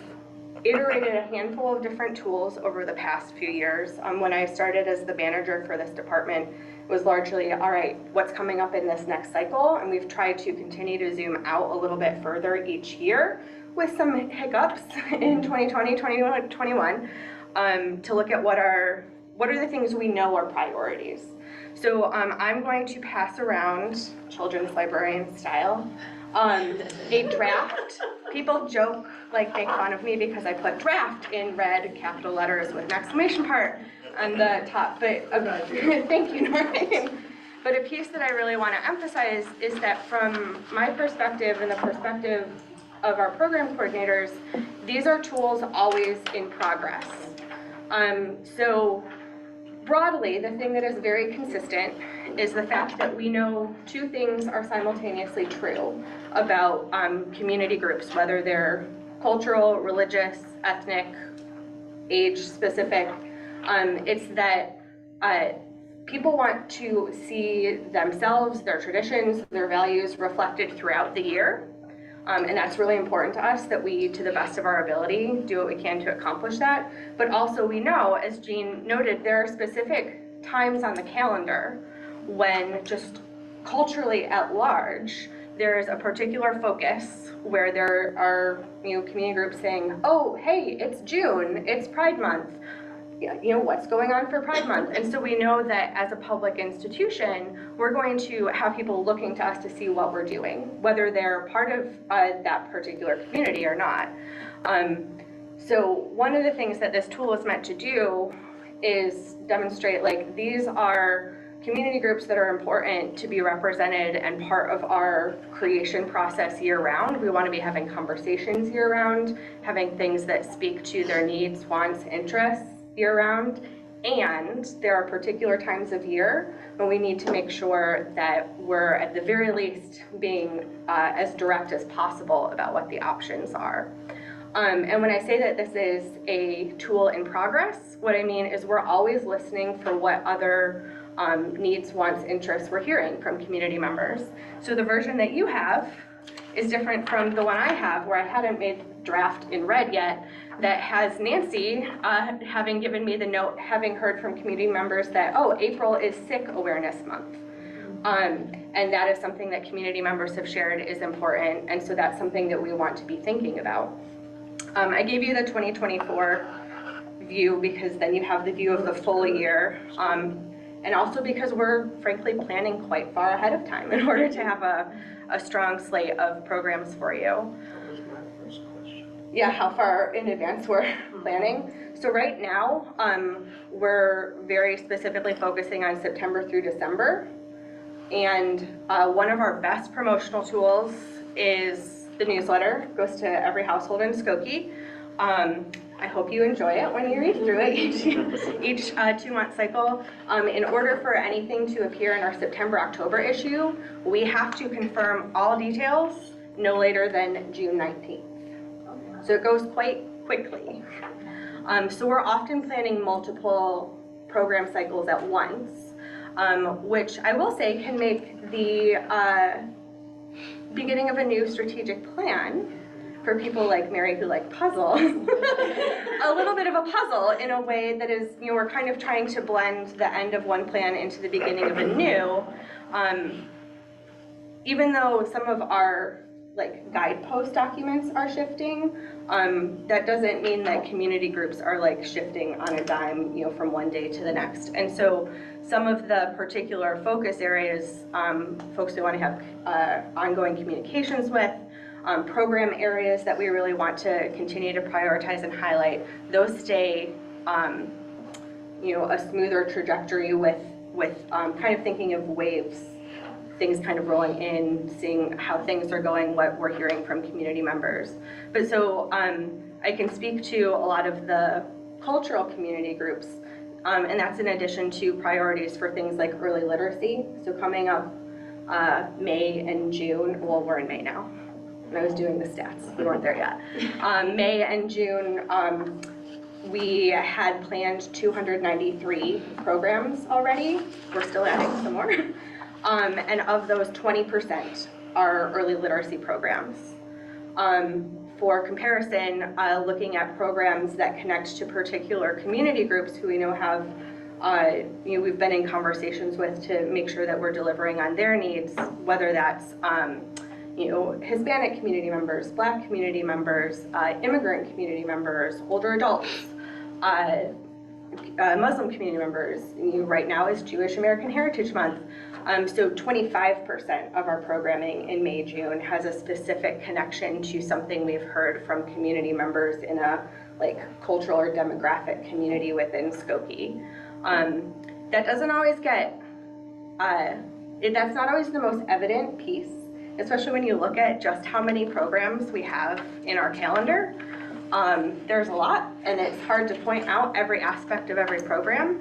iterated a handful of different tools over the past few years. When I started as the manager for this department, it was largely, all right, what's coming up in this next cycle? And we've tried to continue to zoom out a little bit further each year with some hiccups in 2020, 2021, to look at what are the things we know are priorities. So I'm going to pass around, children's librarian style, a draft. People joke, like make fun of me because I put draft in red capital letters with an exclamation part on the top, but thank you, Norman. But a piece that I really want to emphasize is that from my perspective and the perspective of our program coordinators, these are tools always in progress. So broadly, the thing that is very consistent is the fact that we know two things are simultaneously true about community groups, whether they're cultural, religious, ethnic, age specific. It's that people want to see themselves, their traditions, their values reflected throughout the year. And that's really important to us, that we, to the best of our ability, do what we can to accomplish that. But also we know, as Jean noted, there are specific times on the calendar when just culturally at large, there's a particular focus where there are community groups saying, oh, hey, it's June, it's Pride Month. What's going on for Pride Month? And so we know that as a public institution, we're going to have people looking to us to see what we're doing, whether they're part of that particular community or not. So one of the things that this tool is meant to do is demonstrate, like, these are community groups that are important to be represented and part of our creation process year-round. We want to be having conversations year-round, having things that speak to their needs, wants, interests year-round, and there are particular times of year when we need to make sure that we're at the very least being as direct as possible about what the options are. And when I say that this is a tool in progress, what I mean is we're always listening for what other needs, wants, interests we're hearing from community members. So the version that you have is different from the one I have, where I hadn't made draft in red yet, that has Nancy having given me the note, having heard from community members that, oh, April is Sick Awareness Month. And that is something that community members have shared is important, and so that's something that we want to be thinking about. I gave you the 2024 view because then you have the view of the full year, and also because we're frankly planning quite far ahead of time in order to have a strong slate of programs for you. Yeah, how far in advance we're planning. So right now, we're very specifically focusing on September through December. And one of our best promotional tools is the newsletter. It goes to every household in Skokie. I hope you enjoy it when you read through it each 2-month cycle. In order for anything to appear in our September-October issue, we have to confirm all details no later than June 19th. So it goes quite quickly. So we're often planning multiple program cycles at once, which I will say can make the beginning of a new strategic plan for people like Mary who like puzzles, a little bit of a puzzle in a way that is, we're kind of trying to blend the end of one plan into the beginning of a new. Even though some of our guidepost documents are shifting, that doesn't mean that community groups are shifting on a dime, from one day to the next. And so some of the particular focus areas, folks we want to have ongoing communications with, program areas that we really want to continue to prioritize and highlight, those stay, a smoother trajectory with kind of thinking of waves, things kind of rolling in, seeing how things are going, what we're hearing from community members. But so I can speak to a lot of the cultural community groups, and that's in addition to priorities for things like early literacy. So coming up May and June, well, we're in May now. When I was doing the stats, we weren't there yet. May and June, we had planned 293 programs already. We're still adding some more. And of those, 20% are early literacy programs. For comparison, looking at programs that connect to particular community groups who we know have, we've been in conversations with to make sure that we're delivering on their needs, whether that's Hispanic community members, Black community members, immigrant community members, older adults, Muslim community members. Right now is Jewish American Heritage Month. So 25% of our programming in May, June has a specific connection to something we've heard from community members in a cultural or demographic community within Skokie. That doesn't always get, that's not always the most evident piece, especially when you look at just how many programs we have in our calendar. There's a lot, and it's hard to point out every aspect of every program,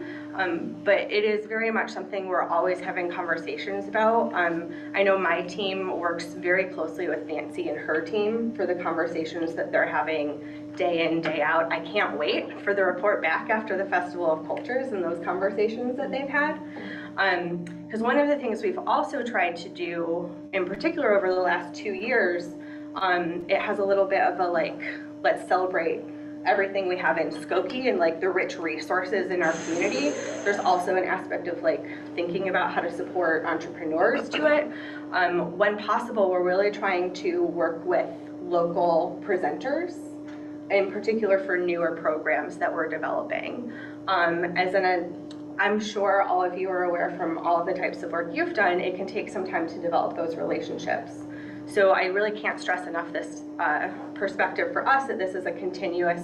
but it is very much something we're always having conversations about. I know my team works very closely with Nancy and her team for the conversations that they're having day in, day out. I can't wait for the report back after the Festival of Cultures and those conversations that they've had. Because one of the things we've also tried to do, in particular over the last 2 years, it has a little bit of a let's celebrate everything we have in Skokie and the rich resources in our community. There's also an aspect of thinking about how to support entrepreneurs to it. When possible, we're really trying to work with local presenters, in particular for newer programs that we're developing. I'm sure all of you are aware from all of the types of work you've done, it can take some time to develop those relationships. So I really can't stress enough this perspective for us that this is a continuous,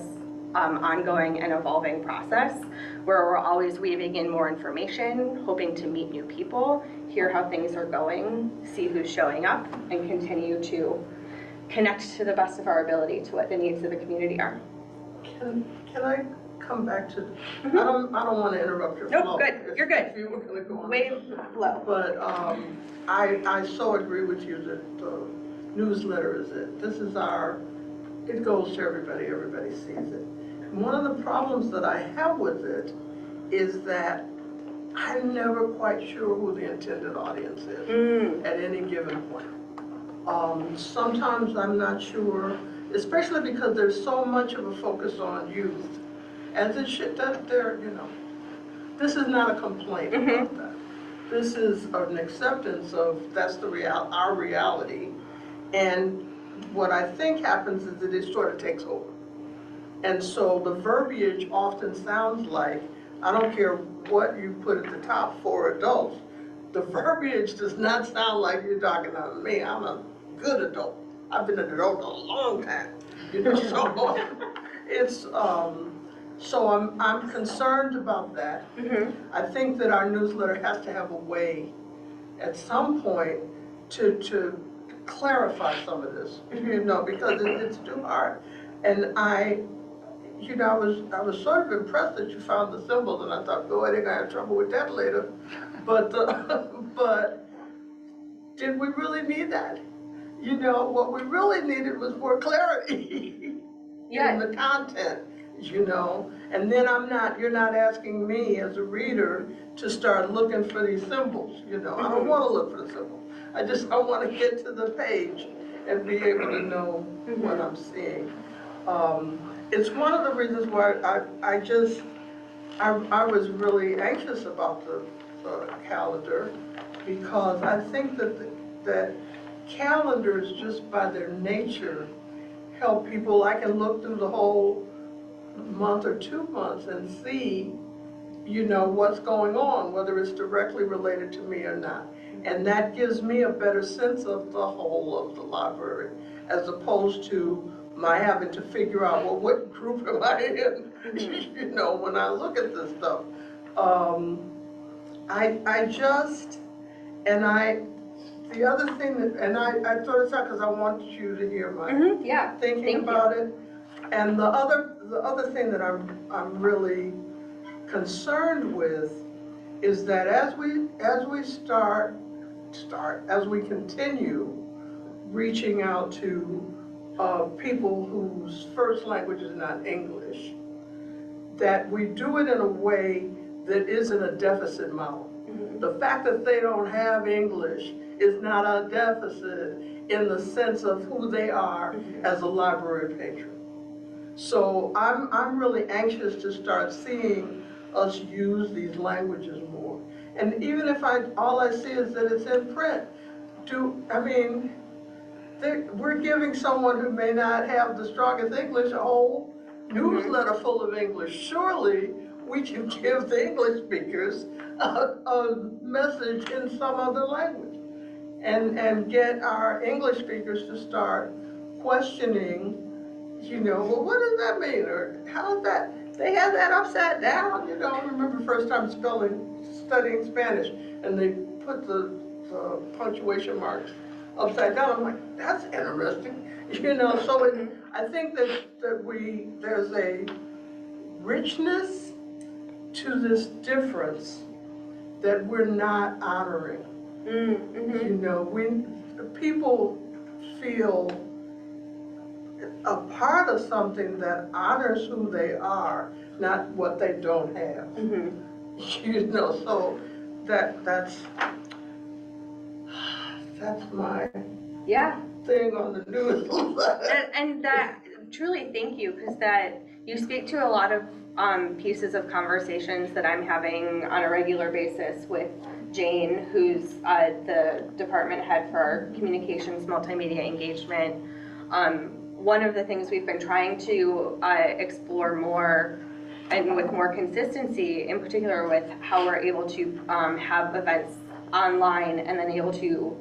ongoing and evolving process where we're always weaving in more information, hoping to meet new people, hear how things are going, see who's showing up, and continue to connect to the best of our ability to what the needs of the community are. Can I come back to, I don't want to interrupt your flow. Nope, good, you're good. If you were going to go on. Way low. But I so agree with you that the newsletter is it. This is it goes to everybody sees it. One of the problems that I have with it is that I'm never quite sure who the intended audience is at any given point. Sometimes I'm not sure, especially because there's so much of a focus on youth. As it should, this is not a complaint about that. This is an acceptance of that's our reality. And what I think happens is that it sort of takes over. And so the verbiage often sounds like, I don't care what you put at the top for adults, the verbiage does not sound like you're talking to me. I'm a good adult. I've been an adult a long time. So it's, so I'm concerned about that. I think that our newsletter has to have a way, at some point to clarify some of this, because it's too hard. And I was sort of impressed that you found the symbols, and I thought, oh, they're gonna have trouble with that later. But, but did we really need that? What we really needed was more clarity in the content, and then you're not asking me as a reader to start looking for these symbols, I don't wanna look for the symbols. I wanna get to the page and be able to know what I'm seeing. It's one of the reasons why I was really anxious about the calendar, because I think that calendars, just by their nature, help people. I can look through the whole month or 2 months and see, what's going on, whether it's directly related to me or not. And that gives me a better sense of the whole of the library, as opposed to my having to figure out, well, what group am I in, when I look at this stuff. The other thing I thought this out because I want you to hear my thinking about it. And the other thing that I'm really concerned with is that as we continue reaching out to people whose first language is not English, that we do it in a way that isn't a deficit model. The fact that they don't have English is not a deficit in the sense of who they are as a library patron. So I'm really anxious to start seeing us use these languages more. And even if all I see is that it's in print, we're giving someone who may not have the strongest English a whole newsletter full of English. Surely we can give the English speakers a message in some other language, and get our English speakers to start questioning, well, what does that mean? Or how's that? They had that upside down, I remember the first time studying Spanish, and they put the punctuation marks upside down. I'm like, that's interesting, so I think that there's a richness to this difference that we're not honoring. People feel a part of something that honors who they are, not what they don't have. So that's my thing on the news. And that, truly thank you, because that you speak to a lot of pieces of conversations that I'm having on a regular basis with Jane, who's the department head for our communications multimedia engagement. One of the things we've been trying to explore more and with more consistency, in particular with how we're able to have events online and then able to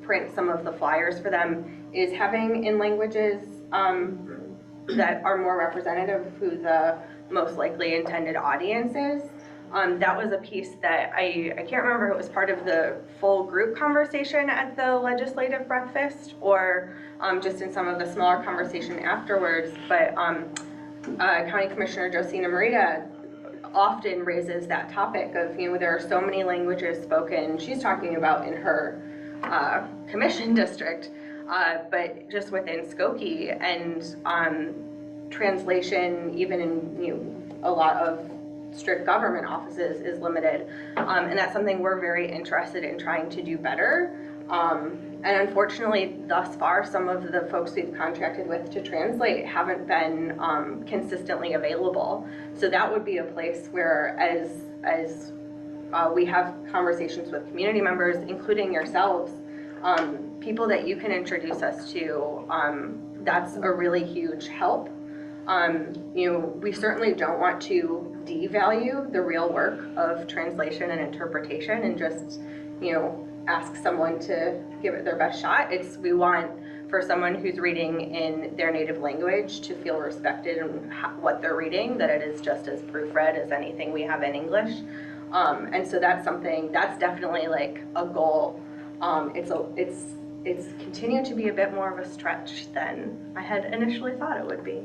print some of the flyers for them, is having in languages that are more representative of who the most likely intended audience is. That was a piece that I can't remember if it was part of the full group conversation at the legislative breakfast or just in some of the smaller conversation afterwards, but County Commissioner Josina Maria often raises that topic of, there are so many languages spoken, she's talking about in her commission district, but just within Skokie, and translation even in a lot of strict government offices is limited, and that's something we're very interested in trying to do better. And unfortunately, thus far, some of the folks we've contracted with to translate haven't been consistently available. So that would be a place where, as we have conversations with community members, including yourselves, people that you can introduce us to, that's a really huge help. We certainly don't want to devalue the real work of translation and interpretation and just, ask someone to give it their best shot. We want for someone who's reading in their native language to feel respected in what they're reading, that it is just as proofread as anything we have in English. And so that's definitely a goal It's continued to be a bit more of a stretch than I had initially thought it would be.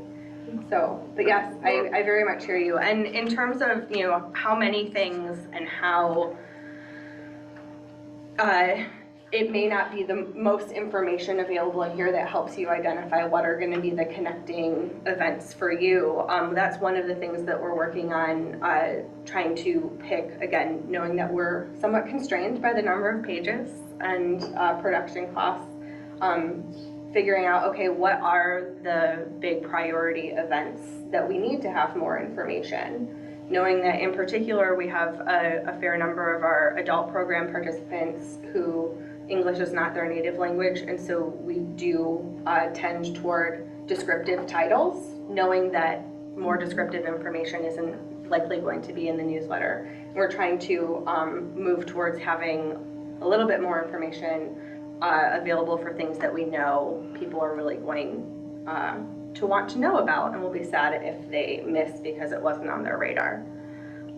So, but yes, I very much hear you. And in terms of, you know, how many things and how it may not be the most information available in here that helps you identify what are going to be the connecting events for you. That's one of the things that we're working on, trying to pick, again, knowing that we're somewhat constrained by the number of pages and production costs. Figuring out, okay, what are the big priority events that we need to have more information? Knowing that in particular, we have a fair number of our adult program participants who English is not their native language, and so we do tend toward descriptive titles, knowing that more descriptive information isn't likely going to be in the newsletter. We're trying to move towards having a little bit more information available for things that we know people are really going to want to know about, and will be sad if they miss because it wasn't on their radar.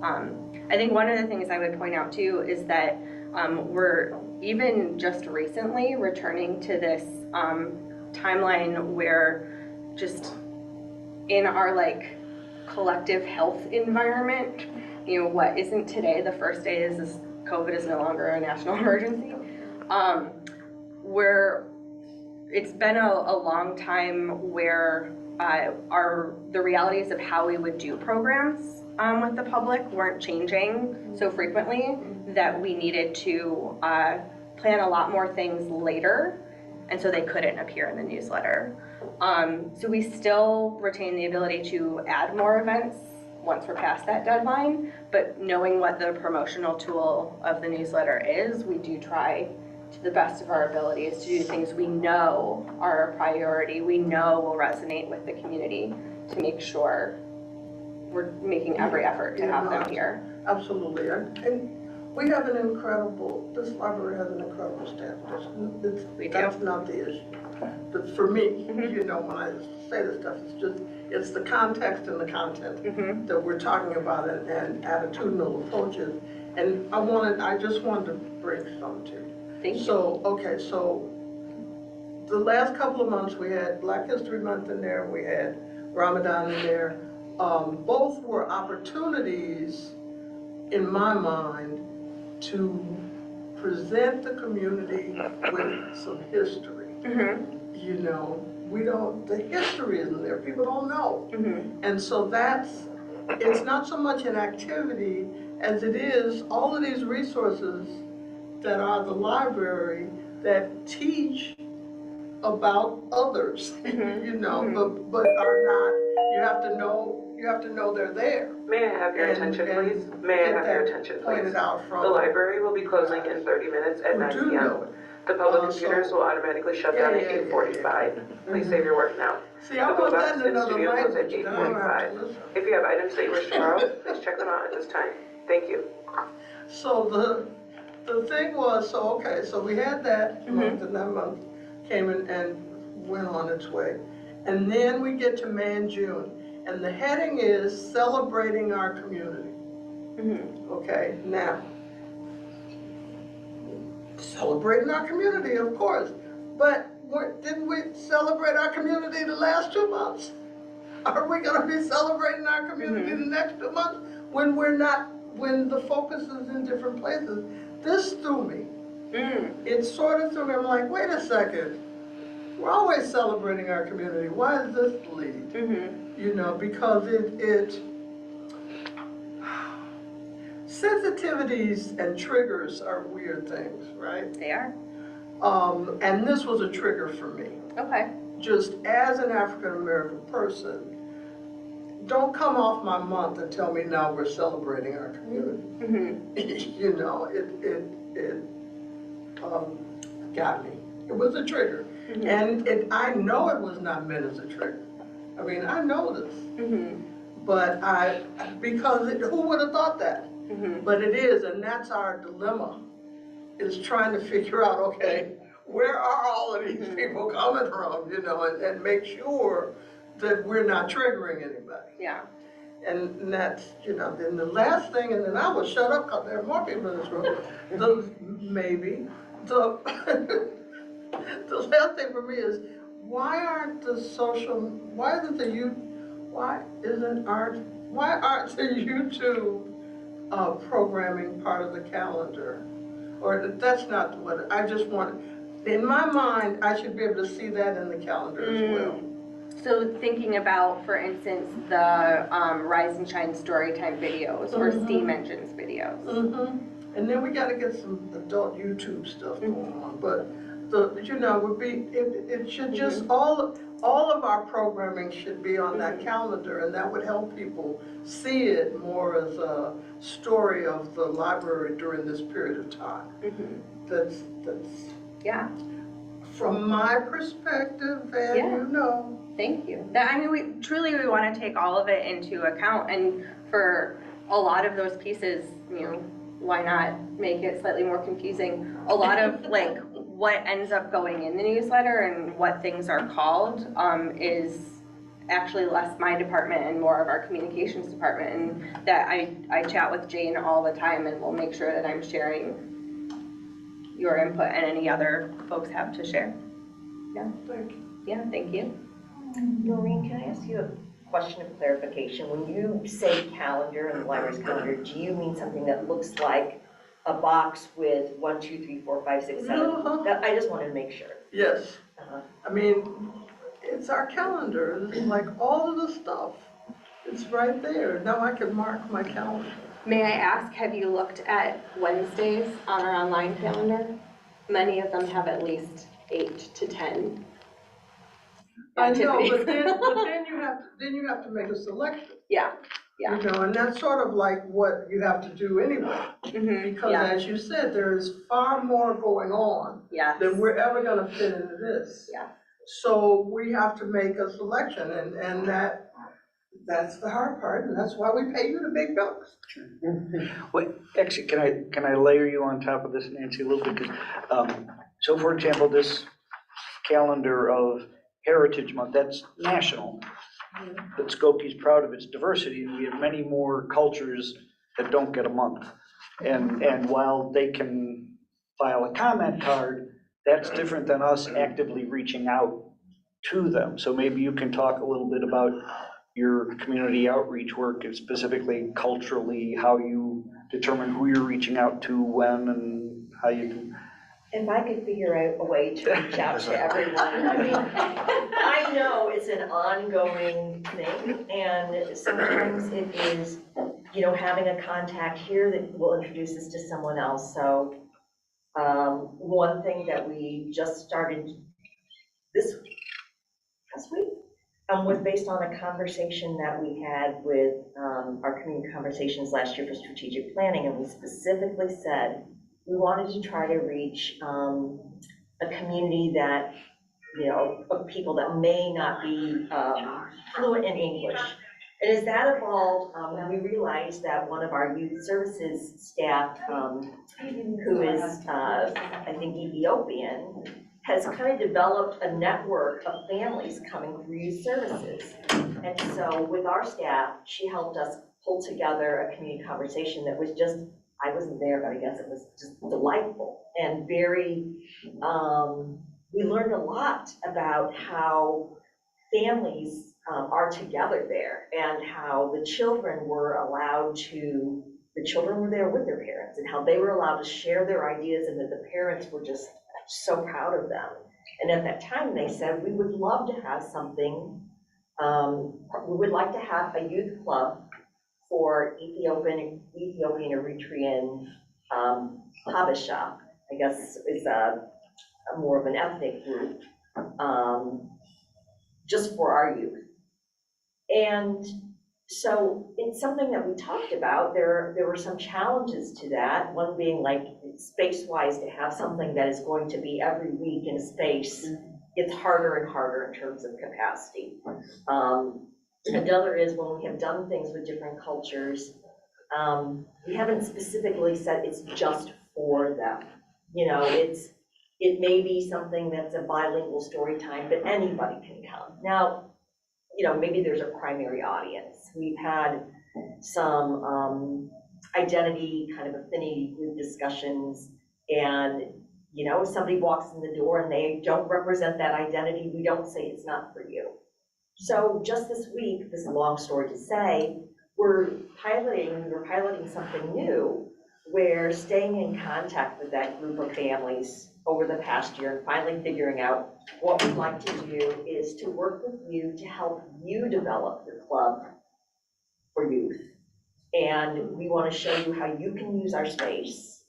I think one of the things I would point out too is that we're even just recently returning to this timeline where just in our like collective health environment, you know, what isn't today the first day is COVID is no longer a national emergency. Where it's been a long time where the realities of how we would do programs with the public weren't changing so frequently that we needed to plan a lot more things later, and so they couldn't appear in the newsletter. So we still retain the ability to add more events once we're past that deadline, but knowing what the promotional tool of the newsletter is, we do try to the best of our abilities to do things we know are a priority, we know will resonate with the community, to make sure we're making every effort to have them here. Absolutely, and we have an incredible, this library has an incredible staff. That's not the issue. But for me, you know, when I say this stuff, it's the context and the content that we're talking about, and attitudinal approaches. And I just wanted to bring some to you. Thank you. So, okay, so the last couple of months we had Black History Month in there, we had Ramadan in there. Both were opportunities, in my mind, to present the community with some history. You know, the history isn't there, people don't know. And so it's not so much an activity as it is all of these resources that are the library that teach about others, you know, but are not, you have to know they're there. May I have your attention, please? May I have your attention, please? The library will be closing in 30 minutes at 9 p.m. The public computers will automatically shut down at 8:45. Please save your work now. See, I want that in another Studio closes at language. 8:45. If you have items that you wish to borrow, please check them out at this time. Thank you. So the thing was, so we had that month, and that month came in and went on its way. And then we get to May and June, and the heading is Celebrating Our Community. Okay, now, celebrating our community, of course, but didn't we celebrate our community the last 2 months? Are we gonna be celebrating our community the next 2 months when when the focus is in different places? This threw me. It sort of threw me. I'm like, wait a second. We're always celebrating our community. Why is this lead? You know, because sensitivities and triggers are weird things, right? They are. And this was a trigger for me. Okay. Just as an African-American person, don't come off my month and tell me now we're celebrating our community. You know, it got me. It was a trigger. And I know it was not meant as a trigger. I mean, I know this. But because who would have thought that? But it is, and that's our dilemma, is trying to figure out, okay, where are all of these people coming from, you know, and make sure that we're not triggering anybody. Yeah. And that's, you know, then the last thing, and then I will shut up because there are more people in this room, the last thing for me is, why aren't the YouTube programming part of the calendar? Or that's not what, I just want, in my mind, I should be able to see that in the calendar as well. So thinking about, for instance, the Rise and Shine Storytime videos or Steam Engines videos. And then we gotta get some adult YouTube stuff going on, but it should just, all of our programming should be on that calendar, and that would help people see it more as a story of the library during this period of time. That's Yeah. from my perspective, and Thank you. We want to take all of it into account, and for a lot of those pieces, why not make it slightly more confusing? A lot of like what ends up going in the newsletter and what things are called is actually less my department and more of our communications department, and that I chat with Jane all the time, and we'll make sure that I'm sharing your input and any other folks have to share. Yeah. Thank you. Yeah, thank you. Noreen, can I ask you a question of clarification? When you say calendar in the library's calendar, do you mean something that looks like a box with 1, 2, 3, 4, 5, 6, 7? I just wanted to make sure. Yes. I mean, it's our calendar. It's like all of the stuff. It's right there. Now I can mark my calendar. May I ask, have you looked at Wednesdays on our online calendar? Many of them have at least 8 to 10 I know, activities. but then you have to make a selection. Yeah. And that's sort of like what you have to do anyway. Because as you said, there is far more going on than we're ever gonna fit into this. So we have to make a selection, and that's the hard part, and that's why we pay you the big bucks. Well, actually, can I layer you on top of this, Nancy, a little bit? 'Cause, so for example, this calendar of Heritage Month, that's national. But Skokie is proud of its diversity, and we have many more cultures that don't get a month. And while they can file a comment card, that's different than us actively reaching out to them. So maybe you can talk a little bit about your community outreach work, and specifically culturally, how you determine who you're reaching out to, when, and how you do. If I could figure out a way to reach out to everyone, I know it's an ongoing thing, and sometimes it is, having a contact here that will introduce us to someone else. So one thing that we just started last week, was based on a conversation that we had with our community conversations last year for strategic planning, and we specifically said we wanted to try to reach a community that, of people that may not be fluent in English. And as that evolved, we realized that one of our youth services staff, who is, I think, Ethiopian, has kind of developed a network of families coming through youth services. And so with our staff, she helped us pull together a community conversation that was just, I wasn't there, but I guess it was just delightful and very, we learned a lot about how families are together there, and how the children were there with their parents, and how they were allowed to share their ideas, and that the parents were just so proud of them. And at that time they said, we would love to have something, we would like to have a youth club for Ethiopian Eritrean Habesha, I guess is a more of an ethnic group, just for our youth. And so it's something that we talked about. There were some challenges to that, one being like space-wise, to have something that is going to be every week in a space, it's harder and harder in terms of capacity. Another is when we have done things with different cultures, we haven't specifically said it's just for them. It may be something that's a bilingual story time, but anybody can come. Now, maybe there's a primary audience. We've had some identity kind of affinity group discussions, and You know, if somebody walks in the door and they don't represent that identity, we don't say it's not for you. So just this week, this is a long story to say, we're piloting something new. We're staying in contact with that group of families over the past year and finally figuring out what we'd like to do is to work with you to help you develop your club for youth. And we want to show you how you can use our space.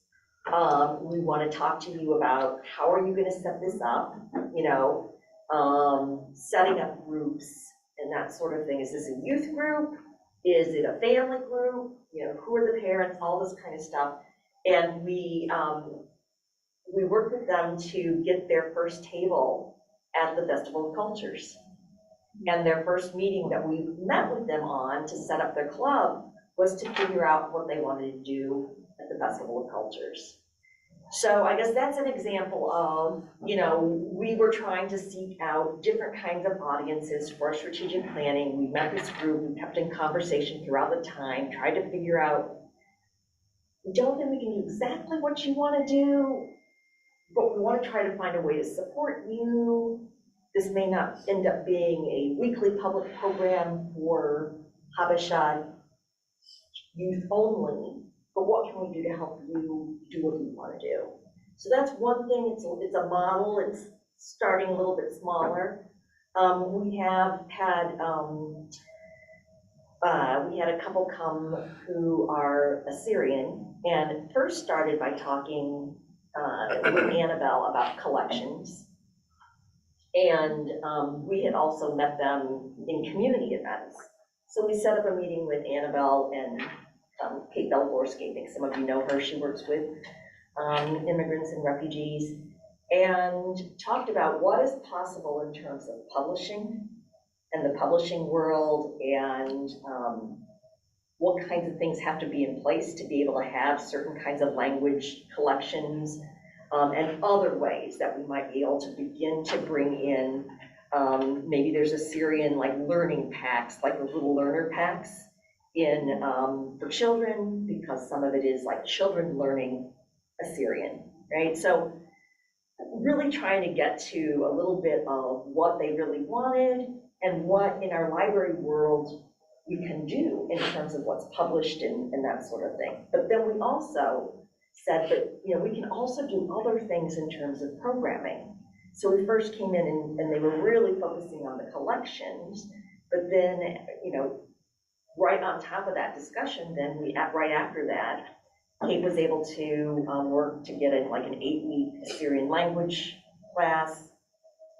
We want to talk to you about how are you going to set this up, you know, setting up groups and that sort of thing. Is this a youth group? Is it a family group? You know, who are the parents? All this kind of stuff. And we worked with them to get their first table at the Festival of Cultures. And their first meeting that we met with them on to set up their club was to figure out what they wanted to do at the Festival of Cultures. So I guess that's an example of, you know, we were trying to seek out different kinds of audiences for strategic planning. We met this group, we kept in conversation throughout the time, tried to figure out, we don't think we can do exactly what you want to do, but we want to try to find a way to support you. This may not end up being a weekly public program for Habesha youth only, but what can we do to help you do what you want to do? So that's one thing, it's a model, it's starting a little bit smaller. We have had, we had a couple come who are Assyrian and first started by talking with Annabelle about collections. And we had also met them in community events. So we set up a meeting with Annabelle and Kate Belgorski, I think some of you know her, she works with immigrants and refugees, and talked about what is possible in terms of publishing and the publishing world and what kinds of things have to be in place to be able to have certain kinds of language collections and other ways that we might be able to begin to bring in, maybe there's Assyrian like learning packs, like the little learner packs in for children, because some of it is like children learning Assyrian, right? So really trying to get to a little bit of what they really wanted and what in our library world we can do in terms of what's published and that sort of thing. But then we also said that, you know, we can also do other things in terms of programming. So we first came in and they were really focusing on the collections, but then, you know, right on top of that discussion, then right after that, Kate was able to work to get in like an 8-week Assyrian language class,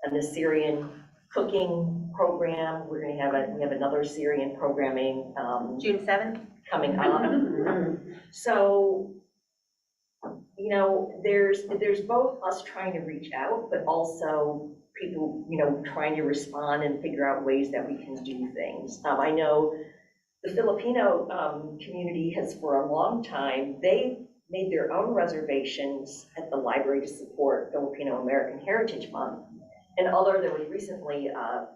an Assyrian cooking program. We have another Assyrian programming. June 7th? Coming up. So, you know, there's both us trying to reach out, but also people, you know, trying to respond and figure out ways that we can do things. I know the Filipino community has for a long time, they made their own reservations at the library to support Filipino American Heritage Month. And there was recently a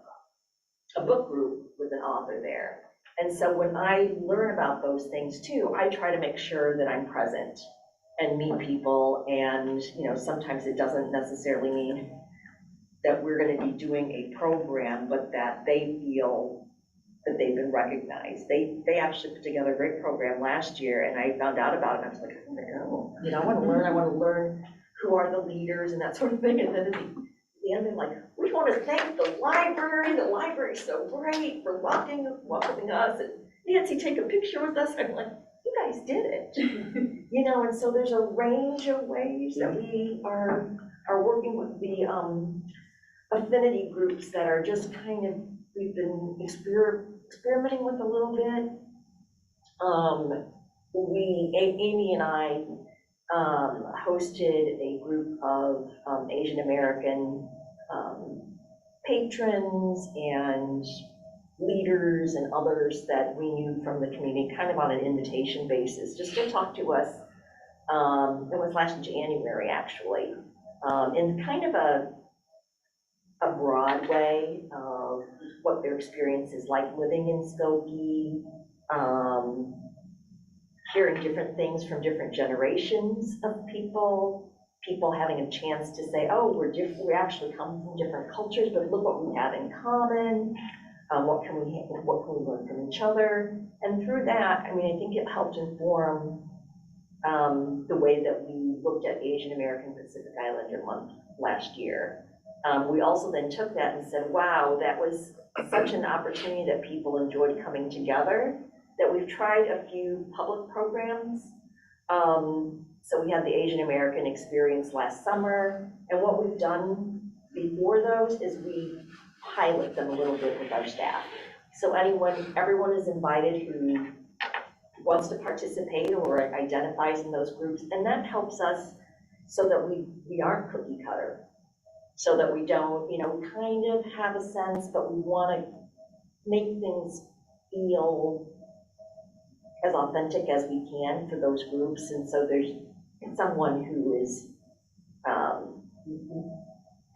book group with an author there. And so when I learn about those things too, I try to make sure that I'm present and meet people. And, you know, sometimes it doesn't necessarily mean that we're going to be doing a program, but that they feel that they've been recognized. They actually put together a great program last year, and I found out about it, and I was like, oh my God, you know, I want to learn who are the leaders and that sort of thing. And then at the end, they're like, we want to thank the library's so great for welcoming us, and Nancy, take a picture with us. I'm like, you guys did it. You know, and so there's a range of ways that we are working with the affinity groups that are just kind of, we've been experimenting with a little bit. Amy and I hosted a group of Asian American patrons and leaders and others that we knew from the community, kind of on an invitation basis, just to talk to us. It was last January, actually, in kind of a broad way of what their experience is like living in Skokie, hearing different things from different generations of people, people having a chance to say, oh, we're different, we actually come from different cultures, but look what we have in common. What can we learn from each other? And through that, I mean, I think it helped inform the way that we looked at Asian American Pacific Islander Month last year. We also then took that and said, wow, that was such an opportunity that people enjoyed coming together, that we've tried a few public programs. So we had the Asian American experience last summer, and what we've done before those is we pilot them a little bit with our staff. So everyone is invited who wants to participate or identifies in those groups, and that helps us so that we aren't cookie cutter, so that we don't, kind of have a sense, but we want to make things feel as authentic as we can for those groups. And so there's someone who is,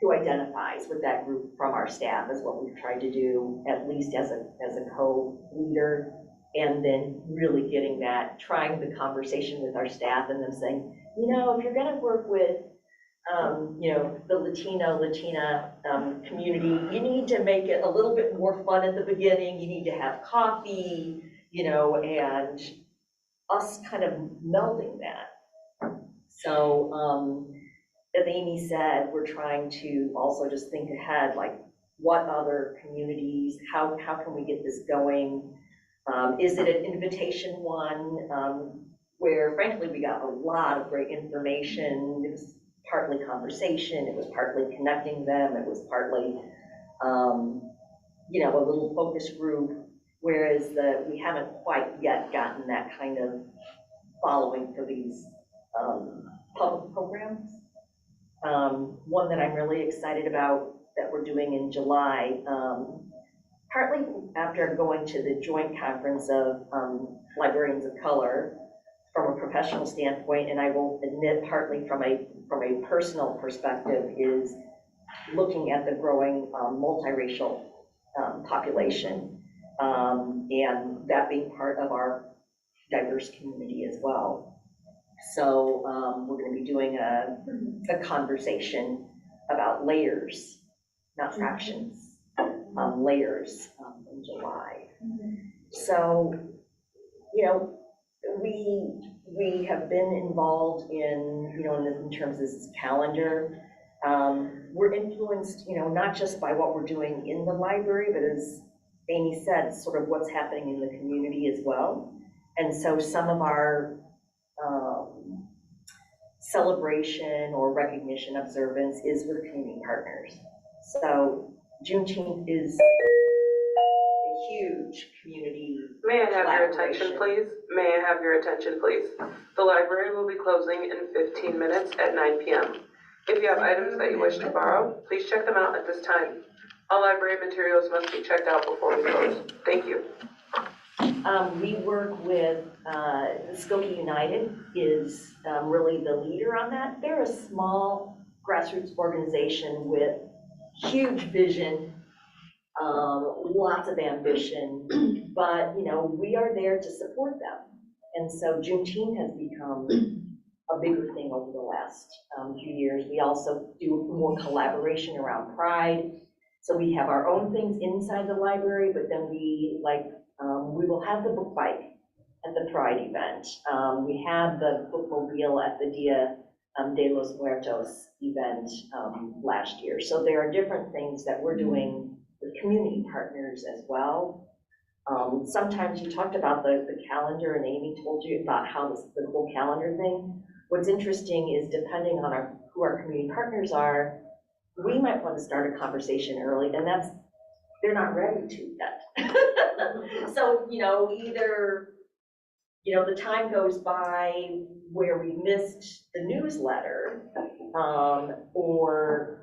who identifies with that group from our staff is what we've tried to do, at least as a co-leader, and then really trying the conversation with our staff and them saying, if you're gonna work with, the Latina community, you need to make it a little bit more fun at the beginning, you need to have coffee, and us kind of melding that. So, as Amy said, we're trying to also just think ahead, like what other communities, how can we get this going? Is it an invitation one, where frankly we got a lot of great information. It was partly conversation, it was partly connecting them, it was partly, a little focus group, whereas we haven't quite yet gotten that kind of following for these public programs. One that I'm really excited about that we're doing in July, partly after going to the joint conference of librarians of color from a professional standpoint, and I will admit partly from a personal perspective, is looking at the growing multiracial population, and that being part of our diverse community as well. So we're going to be doing a conversation about layers, not fractions, layers in July. So, we have been involved in terms of this calendar. We're influenced, not just by what we're doing in the library, but as Amy said, sort of what's happening in the community as well. And so some of our celebration or recognition observance is with community partners. So Juneteenth is a huge community. May I have your attention, please? May I have your attention, please? The library will be closing in 15 minutes at 9 p.m. If you have items that you wish to borrow, please check them out at this time. All library materials must be checked out before we close. Thank you. We work with Skokie United is really the leader on that. They're a small grassroots organization with huge vision, lots of ambition, but we are there to support them. And so Juneteenth has become a bigger thing over the last few years. We also do more collaboration around Pride. So we have our own things inside the library, but then we will have the book bike at the Pride event. We had the bookmobile at the Dia de los Muertos event last year. So there are different things that we're doing with community partners as well. Sometimes you talked about the calendar, and Amy told you about how the whole calendar thing. What's interesting is depending on who our community partners are, we might want to start a conversation early, and they're not ready to yet. So, either, the time goes by where we missed the newsletter, or,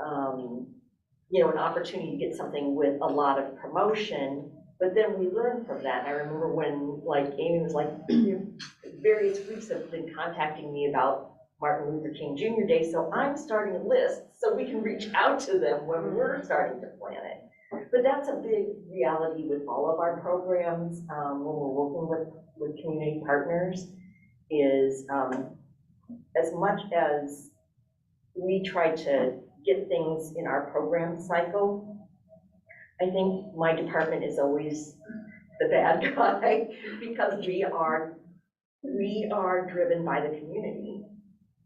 an opportunity to get something with a lot of promotion, but then we learn from that. And I remember when, Amy was like, various groups have been contacting me about Martin Luther King Jr. Day, so I'm starting a list so we can reach out to them when we're starting to plan it. But that's a big reality with all of our programs when we're working with community partners, is as much as we try to get things in our program cycle. I think my department is always the bad guy because we are driven by the community.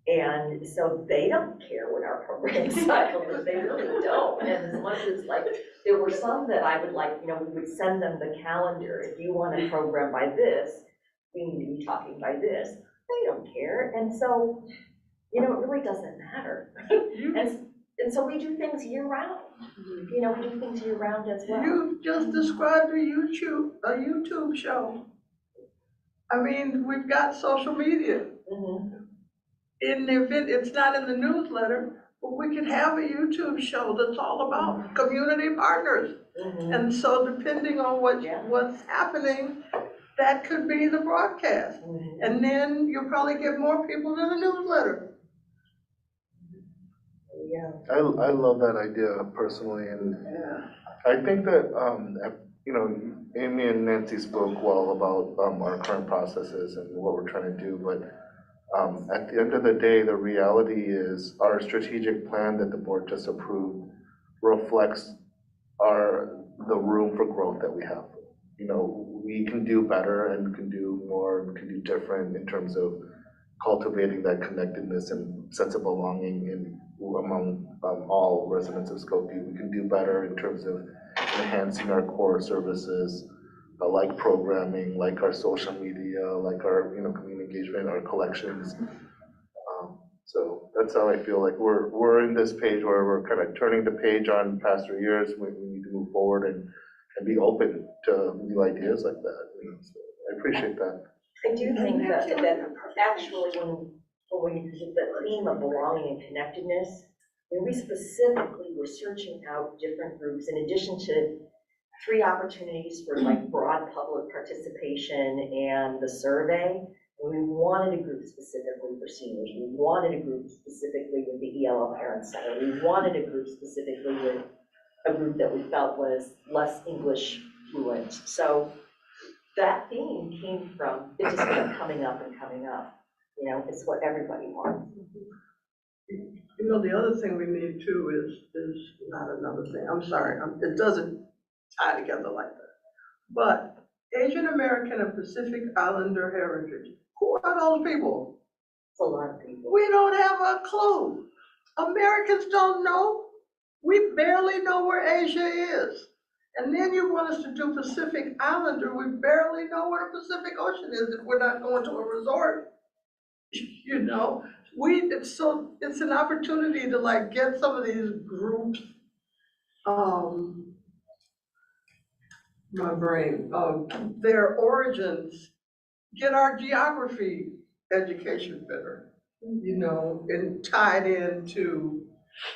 And so they don't care what our program cycle is, they really don't. And as much as like, there were some that I would like, we would send them the calendar. If you want a program by this, we need to be talking by this. They don't care. And so, it really doesn't matter. And so we do things year round. We do things year round as well. You just described a YouTube show. I mean, we've got social media. In the event, it's not in the newsletter, but we could have a YouTube show that's all about community partners. And so depending on what's happening, that could be the broadcast. And then you'll probably get more people in the newsletter. I love that idea personally, and I think that, Amy and Nancy spoke well about our current processes and what we're trying to do, but at the end of the day, the reality is our strategic plan that the board just approved reflects the room for growth that we have. We can do better and can do more, and can do different in terms of cultivating that connectedness and sense of belonging among all residents of Skokie. We can do better in terms of enhancing our core services, like programming, like our social media, like our community engagement, our collections. So that's how I feel like we're in this page where we're kind of turning the page on past 3 years. We need to move forward and be open to new ideas like that. So I appreciate that. I do think that actually when we hit the theme of belonging and connectedness, we specifically were searching out different groups in addition to 3 opportunities for like broad public participation and the survey. And we wanted a group specifically for seniors. We wanted a group specifically with the ELL Parent Center. We wanted a group specifically with a group that we felt was less English fluent. So that theme came from, it just kept coming up and coming up. It's what everybody wants. The other thing we need too is not another thing. I'm sorry, it doesn't tie together like that. But Asian American and Pacific Islander heritage, who are those people? It's a lot of people. We don't have a clue. Americans don't know. We barely know where Asia is. And then you want us to do Pacific Islander, we barely know where the Pacific Ocean is if we're not going to a resort. It's an opportunity to like get some of these groups, my brain, their origins, get our geography education better, and tied into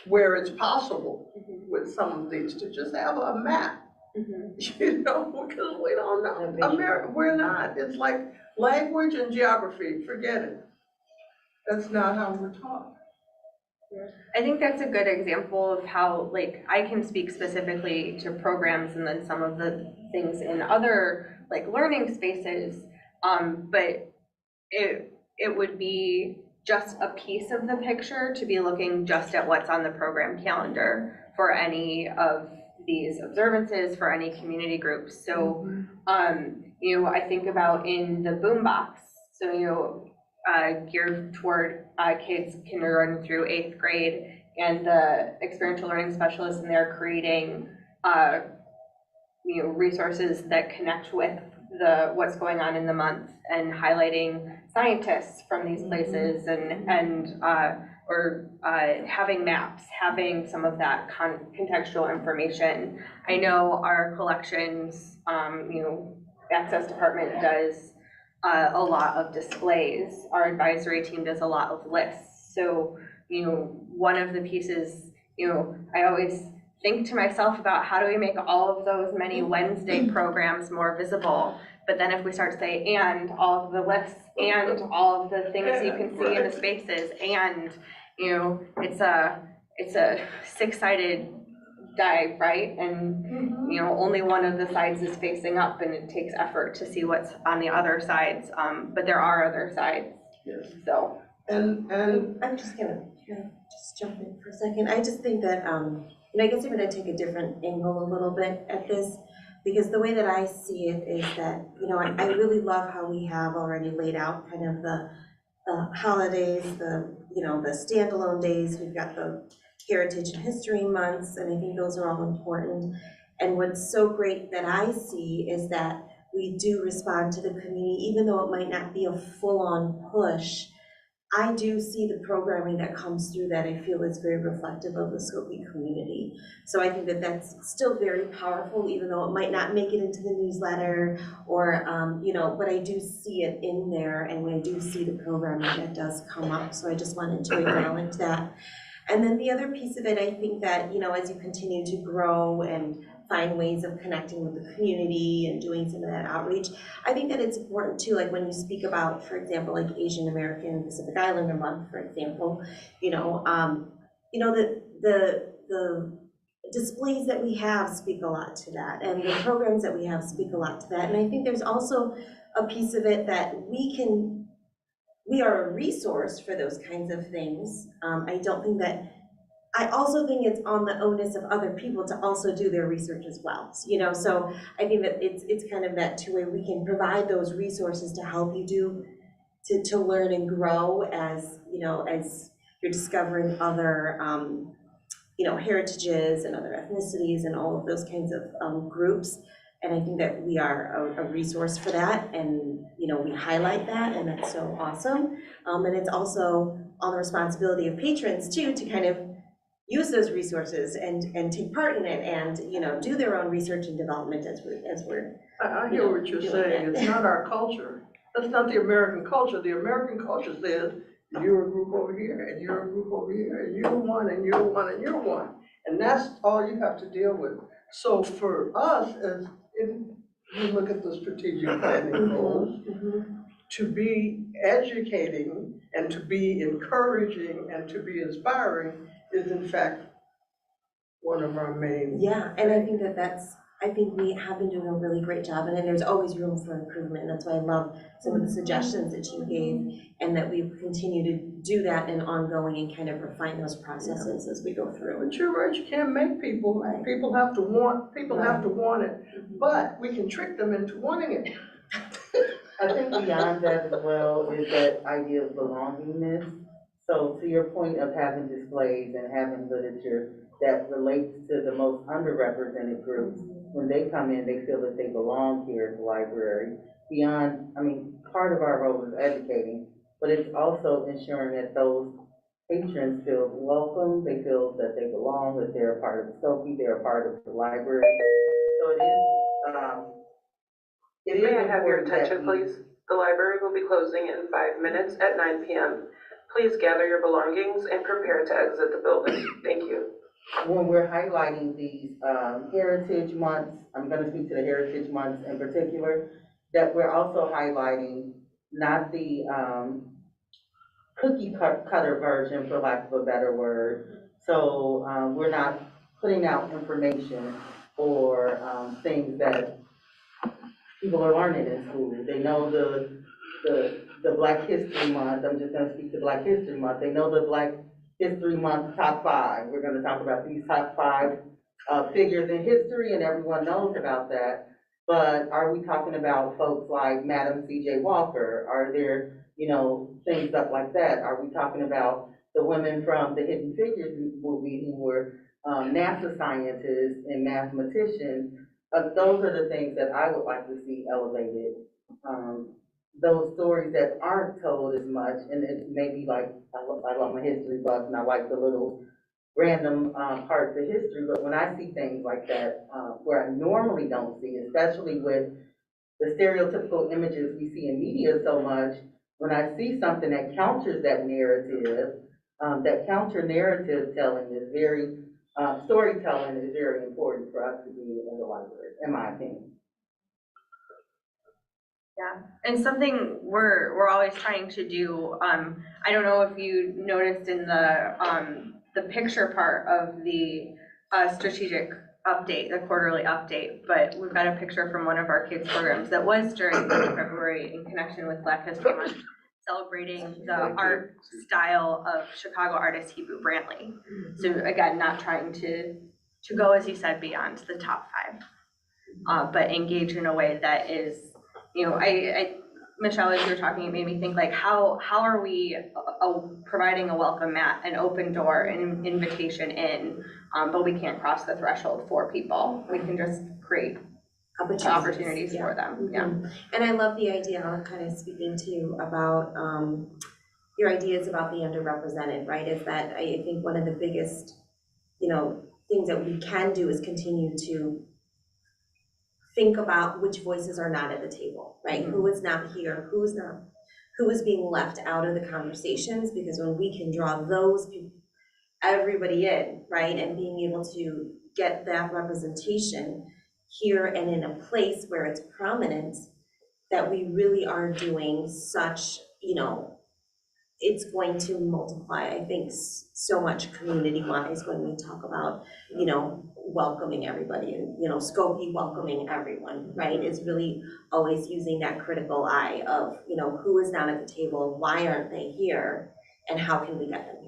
where it's possible with some of these to just have a map, because we don't know. We're not. It's like language and geography, forget it. That's not how we're taught. I think that's a good example of how, I can speak specifically to programs and then some of the things in other, learning spaces, but it would be just a piece of the picture to be looking just at what's on the program calendar for any of these observances, for any community groups. So, I think about in the boombox, so, geared toward kids kindergarten through 8th grade, and the experiential learning specialists, and they're creating resources that connect with what's going on in the month and highlighting scientists from these places or having maps, having some of that contextual information. I know our collections, access department does a lot of displays. Our advisory team does a lot of lists. So, one of the pieces, I always think to myself about how do we make all of those many Wednesday programs more visible. But then if we start to say, and all of the lists, and all of the things you can see in the spaces, and, it's a 6-sided die, right? And, only one of the sides is facing up, and it takes effort to see what's on the other sides. But there are other sides. Yes. So. And I'm just gonna Can I just jump in for a second? I just think that, I guess I'm gonna take a different angle a little bit at this, because the way that I see it is that, I really love how we have already laid out kind of the holidays, the standalone days. We've got the Heritage and History Months, and I think those are all important. And what's so great that I see is that we do respond to the community, even though it might not be a full-on push. I do see the programming that comes through that I feel is very reflective of the Skokie community. So I think that that's still very powerful, even though it might not make it into the newsletter or, but I do see it in there, and I do see the programming that does come up. So I just wanted to acknowledge that. And then the other piece of it, I think that, as you continue to grow and find ways of connecting with the community and doing some of that outreach, I think that it's important too, like when you speak about, for example, like Asian American Pacific Islander Month, for example, the displays that we have speak a lot to that, and the programs that we have speak a lot to that. And I think there's also a piece of it that we are a resource for those kinds of things. I also think it's on the onus of other people to also do their research as well. So I think that it's kind of that two-way. We can provide those resources to help you to learn and grow as you're discovering other heritages and other ethnicities and all of those kinds of groups. And I think that we are a resource for that, and we highlight that, and that's so awesome. And it's also on the responsibility of patrons too to kind of use those resources and take part in it, and do their own research and development as we're. I hear what you're saying. It's not our culture. That's not the American culture. The American culture says you're a group over here, and you're a group over here, and you're one, and you're one, and you're one, and that's all you have to deal with. So for us, as you look at the strategic planning goals, to be educating and to be encouraging and to be inspiring is in fact one of our main. Yeah, and I think I think we have been doing a really great job, and then there's always room for improvement. And that's why I love some of the suggestions that you gave, and that we continue to do that and ongoing and kind of refine those processes as we go through. But you're right, you can't make people, people have to want it, but we can trick them into wanting it. I think beyond that as well is that idea of belongingness. So to your point of having displays and having literature that relates to the most underrepresented groups, when they come in, they feel that they belong here at the library. Part of our role is educating, but it's also ensuring that those patrons feel welcome, they feel that they belong, that they're a part of Skokie, they're a part of the library. So it is May I have your important attention, please? The library will be closing in 5 minutes at 9 p.m. Please gather your belongings and prepare to exit the building. Thank you. When we're highlighting these heritage months, I'm going to speak to the heritage months in particular, that we're also highlighting not the cookie cutter version, for lack of a better word. So we're not putting out information or things that people are learning in school. They know the Black History Month. I'm just going to speak to Black History Month. They know the Black History Month top 5. We're going to talk about these top 5 figures in history, and everyone knows about that. But are we talking about folks like Madam C.J. Walker? Are there, things up like that? Are we talking about the women from the Hidden Figures movie who were NASA scientists and mathematicians? Those are the things that I would like to see elevated. Those stories that aren't told as much, and it may be like, I love my history bucks, and I like the little random parts of history, but when I see things like that, where I normally don't see, especially with the stereotypical images we see in media so much, when I see something that counters that narrative, that counter narrative telling is very, storytelling is very important for us to do in the library, in my opinion. Yeah, and something we're always trying to do, I don't know if you noticed in the picture part of the strategic update, the quarterly update, but we've got a picture from one of our kids programs that was during February in connection with Black History Month, celebrating the art style of Chicago artist Hebrew Brantley. So again, not trying to go, as you said, beyond the top 5, but engage in a way that is, you know, Michelle, as you were talking, it made me think like, how are we providing a welcome mat, an open door, an invitation in, but we can't cross the threshold for people. We can just create opportunities for them, yeah. And I love the idea, kind of speaking to about your ideas about the underrepresented, right? Is that I think one of the biggest, you know, things that we can do is continue to think about which voices are not at the table, right? Who is not here, who is being left out of the conversations, because when we can draw those people, everybody in, right? And being able to get that representation here and in a place where it's prominent, that we really are doing such, you know, it's going to multiply, I think, so much community-wise when we talk about, you know, welcoming everybody and, you know, Skokie welcoming everyone, right? Is really always using that critical eye of, you know, who is not at the table, why aren't they here, and how can we get them here?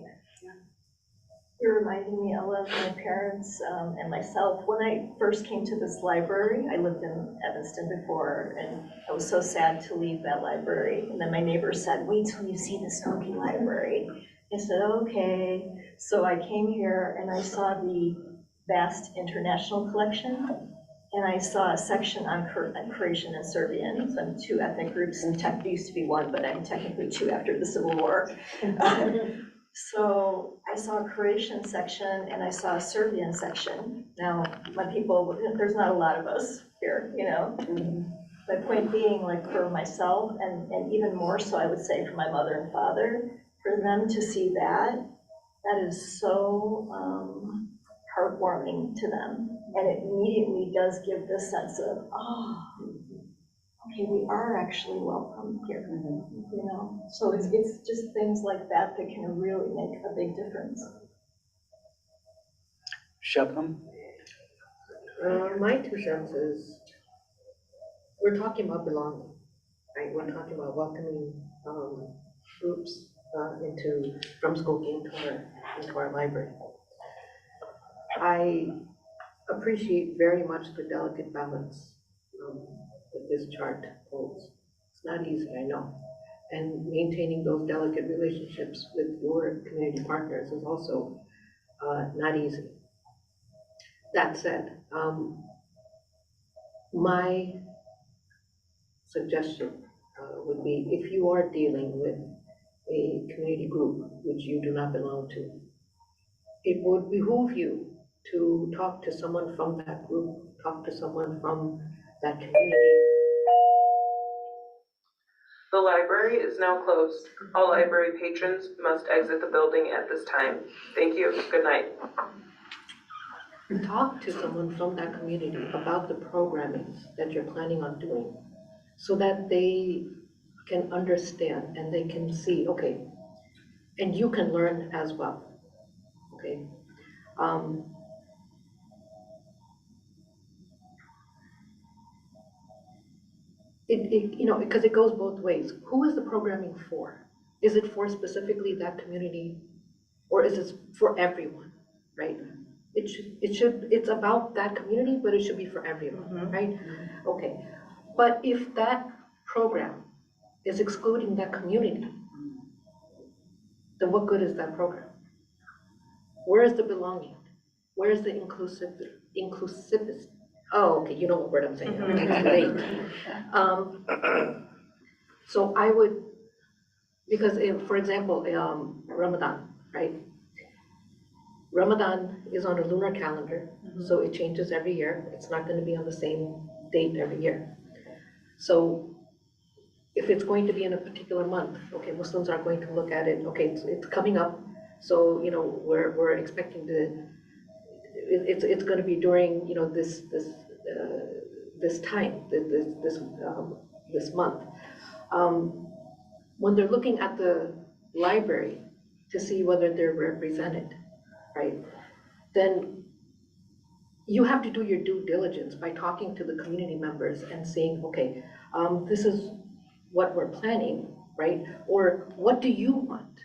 You're reminding me, Ella, of my parents and myself. When I first came to this library, I lived in Evanston before, and I was so sad to leave that library. And then my neighbor said, wait till you see the Skokie Library. I said, okay. So I came here and I saw the vast international collection, and I saw a section on Croatian and Serbian. So I'm 2 ethnic groups, and tech used to be 1, but I'm technically 2 after the Civil War. So I saw a Croatian section and I saw a Serbian section. Now, my people, there's not a lot of us here, you know. My point being, like, for myself, and even more so, I would say, for my mother and father, for them to see that is so heartwarming to them. And it immediately does give this sense of, oh, okay, we are actually welcome here, you know? So it's just things like that that can really make a big difference. Shubham? My 2 cents is, we're talking about belonging, right? We're talking about welcoming groups from Skokie into our library. I appreciate very much the delicate balance that this chart holds. It's not easy, I know. And maintaining those delicate relationships with your community partners is also not easy. That said, my suggestion would be, if you are dealing with a community group which you do not belong to, it would behoove you to talk to someone from that group, talk to someone from that community. The library is now closed. All library patrons must exit the building at this time. Thank you. Good night. Talk to someone from that community about the programming that you're planning on doing, so that they can understand and they can see, okay, and you can learn as well, okay? You know, because it goes both ways. Who is the programming for? Is it for specifically that community, or is it for everyone, right? It's about that community, but it should be for everyone, right? Okay, but if that program is excluding that community, then what good is that program? Where is the belonging? Where is the inclusivity? Oh, okay, you know what word I'm saying. It's late. So I would, because for example, Ramadan, right? Ramadan is on a lunar calendar, so it changes every year. It's not going to be on the same date every year. So if it's going to be in a particular month, okay, Muslims are going to look at it, okay, it's coming up, so, you know, we're expecting it's going to be during, you know, this time, this month. When they're looking at the library to see whether they're represented, right, then you have to do your due diligence by talking to the community members and saying, okay, this is what we're planning, right? Or what do you want?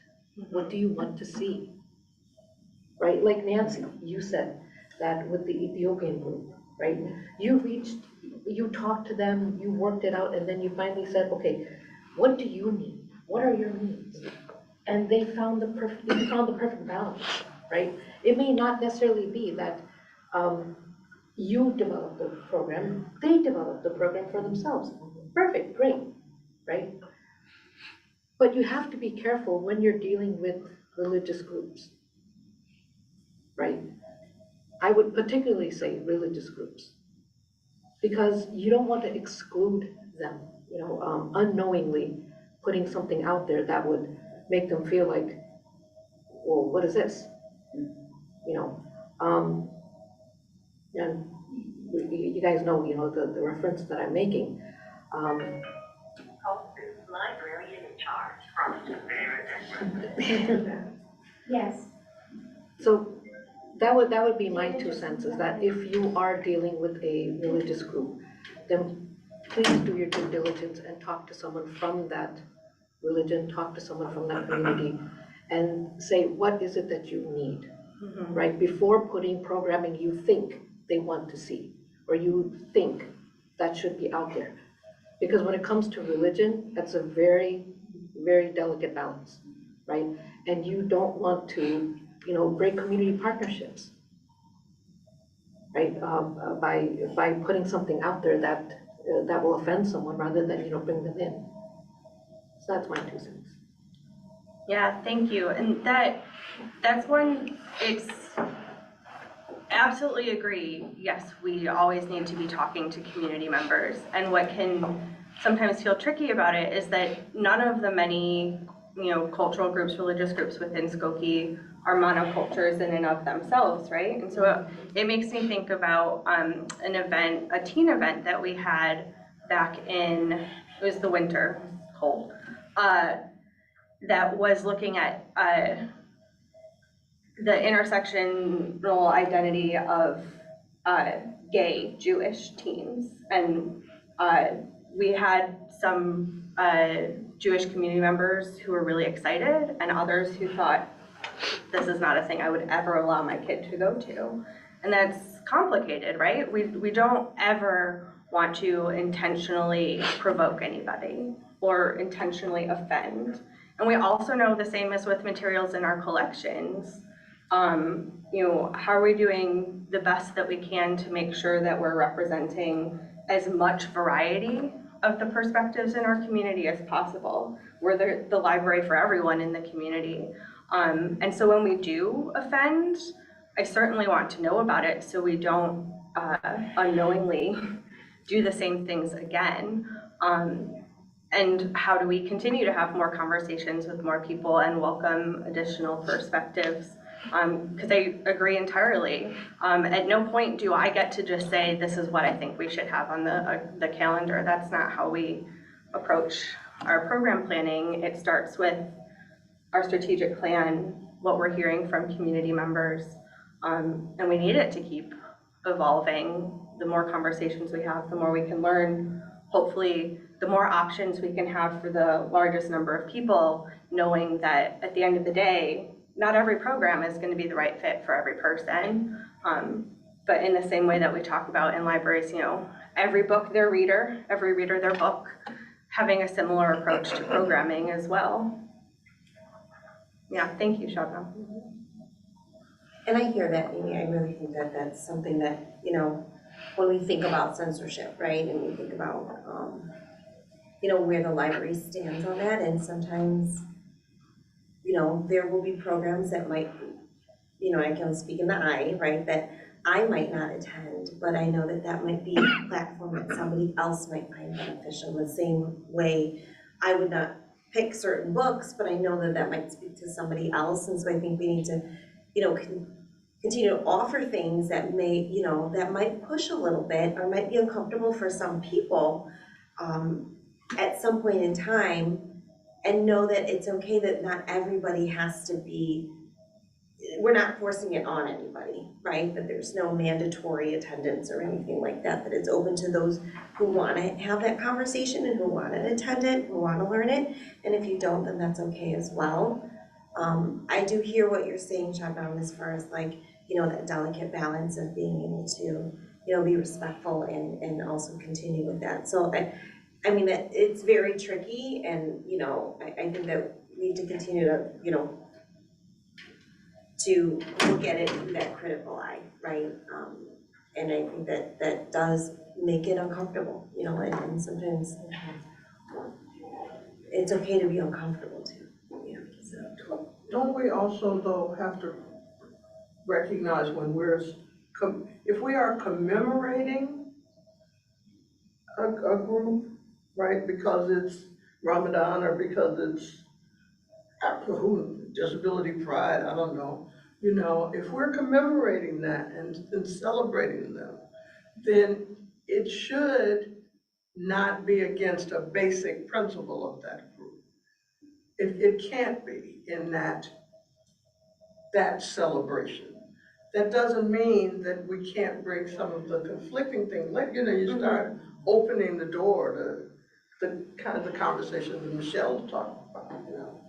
What do you want to see? Right, like Nancy, you said that with the Ethiopian group, right? You talked to them, you worked it out, and then you finally said, okay, what do you need? What are your needs? And they found the perfect balance, right? It may not necessarily be that you develop the program, they develop the program for themselves. Perfect, great, right? But you have to be careful when you're dealing with religious groups, right? I would particularly say religious groups, because you don't want to exclude them, unknowingly putting something out there that would make them feel like, well, what is this? And you guys know, the reference that I'm making. Librarian in charge from Yes. So that would be my 2 cents, is that if you are dealing with a religious group, then please do your due diligence and talk to someone from that religion, talk to someone from that community, and say, what is it that you need, right? Before putting programming you think they want to see, or you think that should be out there. Because when it comes to religion, that's a very, very delicate balance, right? And you don't want to, break community partnerships, right? By putting something out there that will offend someone rather than, bring them in. So that's my 2 cents. Yeah, thank you. And that's one, it's absolutely agree. Yes, we always need to be talking to community members. And what can sometimes feel tricky about it is that none of the many, cultural groups, religious groups within Skokie are monocultures in and of themselves, right? And so it makes me think about an event, a teen event that we had back in, it was the winter, cold, that was looking at the intersectional identity of gay Jewish teens. And we had some Jewish community members who were really excited, and others who thought, this is not a thing I would ever allow my kid to go to. And that's complicated, right? We don't ever want to intentionally provoke anybody or intentionally offend. And we also know the same as with materials in our collections. How are we doing the best that we can to make sure that we're representing as much variety of the perspectives in our community as possible? We're the library for everyone in the community. And so when we do offend, I certainly want to know about it so we don't unknowingly do the same things again. And how do we continue to have more conversations with more people and welcome additional perspectives? Because I agree entirely. At no point do I get to just say, this is what I think we should have on the calendar. That's not how we approach our program planning. It starts with our strategic plan, what we're hearing from community members, and we need it to keep evolving. The more conversations we have, the more we can learn. Hopefully, the more options we can have for the largest number of people, knowing that at the end of the day, not every program is going to be the right fit for every person. But in the same way that we talk about in libraries, every book their reader, every reader their book, having a similar approach to programming as well. Yeah, thank you, Shabna. And I hear that, Amy. I really think that that's something that, when we think about censorship, right, and we think about, where the library stands on that, and sometimes, there will be programs that might, I can speak in the I, right, that I might not attend, but I know that that might be a platform that somebody else might find beneficial. The same way I would not pick certain books, but I know that that might speak to somebody else, and so I think we need to, continue to offer things that may, that might push a little bit or might be uncomfortable for some people at some point in time, and know that it's okay that not everybody has to be we're not forcing it on anybody, right? But there's no mandatory attendance or anything like that, that it's open to those who want to have that conversation and who want to attend it, who want to learn it. And if you don't, then that's okay as well. I do hear what you're saying, Chabam, as far as like, you know, that delicate balance of being able to, you know, be respectful and also continue with that. So I mean, that it's very tricky, and, you know, I think that we need to continue to, you know, to look at it through that critical eye, right? And I think that that does make it uncomfortable, you know, and sometimes it's okay to be uncomfortable too, you know, so. Don't we also, though, have to recognize when if we are commemorating a group, right, because it's Ramadan or because it's disability pride, I don't know. You know, if we're commemorating that and celebrating them, then it should not be against a basic principle of that group. It can't be in that celebration. That doesn't mean that we can't bring some of the conflicting things. Like, you know, you start opening the door to the kinds of conversations that Michelle's talking about, you know.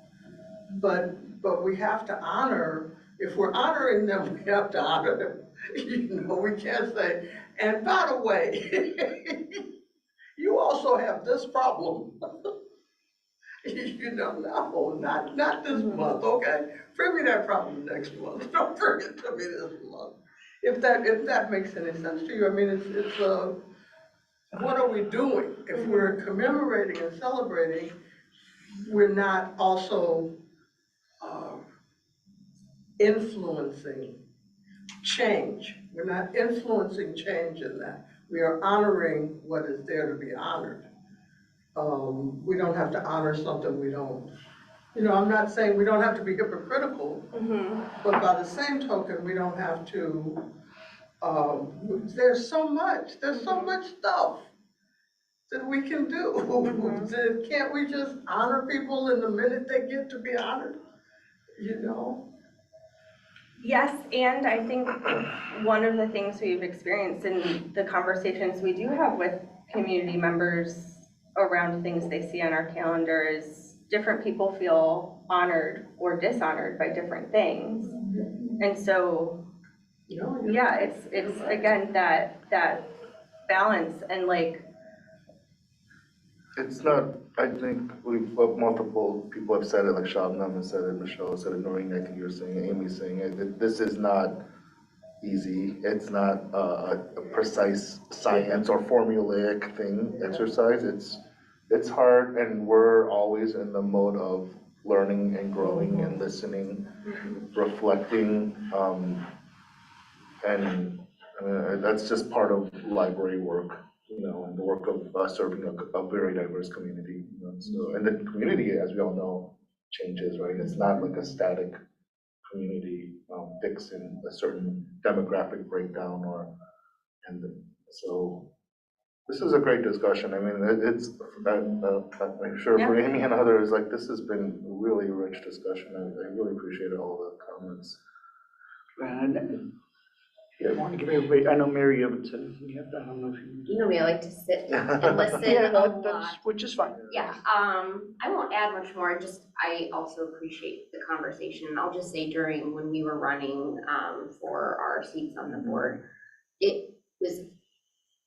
But we have to honor, if we're honoring them, we have to honor them. You know, we can't say, and by the way, you also have this problem. You know, no, not this month, okay? Bring me that problem next month. Don't bring it to me this month. If that makes any sense to you. I mean, it's what are we doing? If we're commemorating and celebrating, we're not also influencing change. We're not influencing change in that. We are honoring what is there to be honored. We don't have to honor something we don't. You know, I'm not saying we don't have to be hypocritical, but by the same token, we don't have to, there's so much stuff that we can do. Can't we just honor people in the minute they get to be honored, you know? Yes, and I think one of the things we've experienced in the conversations we do have with community members around things they see on our calendar is different people feel honored or dishonored by different things. And so, yeah, it's again, that balance and like. It's not, I think multiple people have said it, like Shabnam has said it, Michelle has said it, Noreen, I think you're saying it, Amy's saying it. This is not easy. It's not a precise science or formulaic exercise. It's hard, and we're always in the mode of learning and growing and listening, reflecting, and that's just part of library work, you know, and the work of serving a very diverse community. You know? So, and the community, as we all know, changes, right? It's not like a static community fixed in a certain demographic breakdown so this is a great discussion. I mean, I'm sure for Amy and others, like this has been a really rich discussion. I really appreciate all the comments. I want to give everybody, I know Mary, you haven't said anything yet, I don't know if you. You know me, I like to sit and listen Yeah, a lot. which is fine. Yeah, I won't add much more, I also appreciate the conversation. I'll just say when we were running for our seats on the board, it was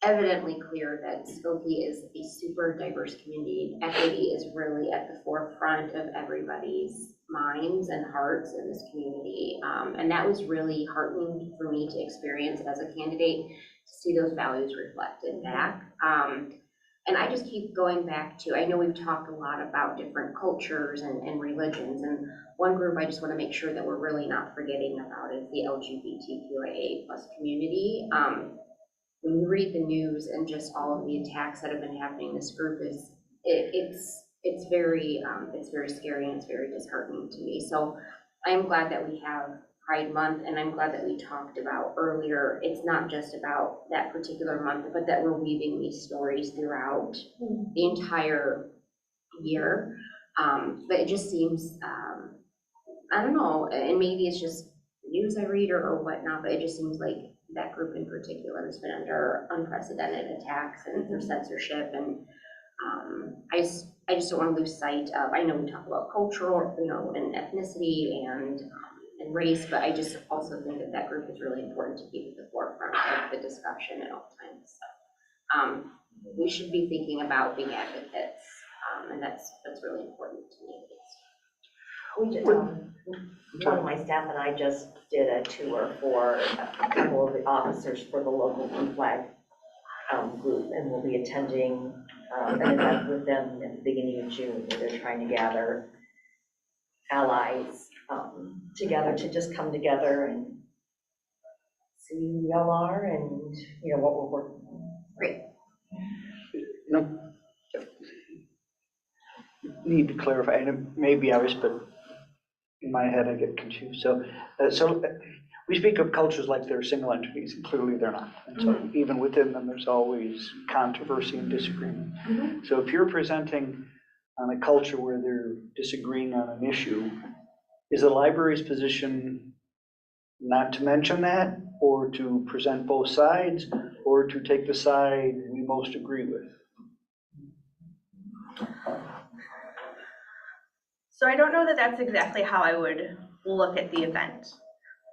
evidently clear that Skokie is a super diverse community. Equity is really at the forefront of everybody's minds and hearts in this community. And that was really heartening for me to experience as a candidate, to see those values reflected back. And I just keep going back to, I know we've talked a lot about different cultures and religions, and one group I just want to make sure that we're really not forgetting about is the LGBTQIA+ community. When you read the news and just all of the attacks that have been happening, this group it's very scary and it's very disheartening to me. So I'm glad that we have Pride Month, and I'm glad that we talked about earlier, it's not just about that particular month, but that we're weaving these stories throughout the entire year. But it just seems, I don't know, and maybe it's just news I read or whatnot, but it just seems like that group in particular has been under unprecedented attacks and their censorship, and I just don't want to lose sight of, I know we talk about cultural, and ethnicity and race, but I just also think that group is really important to keep at the forefront of the discussion at all times. So we should be thinking about being advocates, and that's really important to me. We did, one of my staff and I just did a tour for a couple of the officers for the local Blue Flag group, and we'll be attending an event with them at the beginning of June, where they're trying to gather allies together to just come together and see who we all are and, what we're working on. Great. No. Need to clarify, and it may be obvious, but in my head I get confused. So we speak of cultures like they're single entities, and clearly they're not. And so even within them, there's always controversy and disagreement. So if you're presenting on a culture where they're disagreeing on an issue, is the library's position not to mention that, or to present both sides, or to take the side we most agree with? So I don't know that that's exactly how I would look at the event.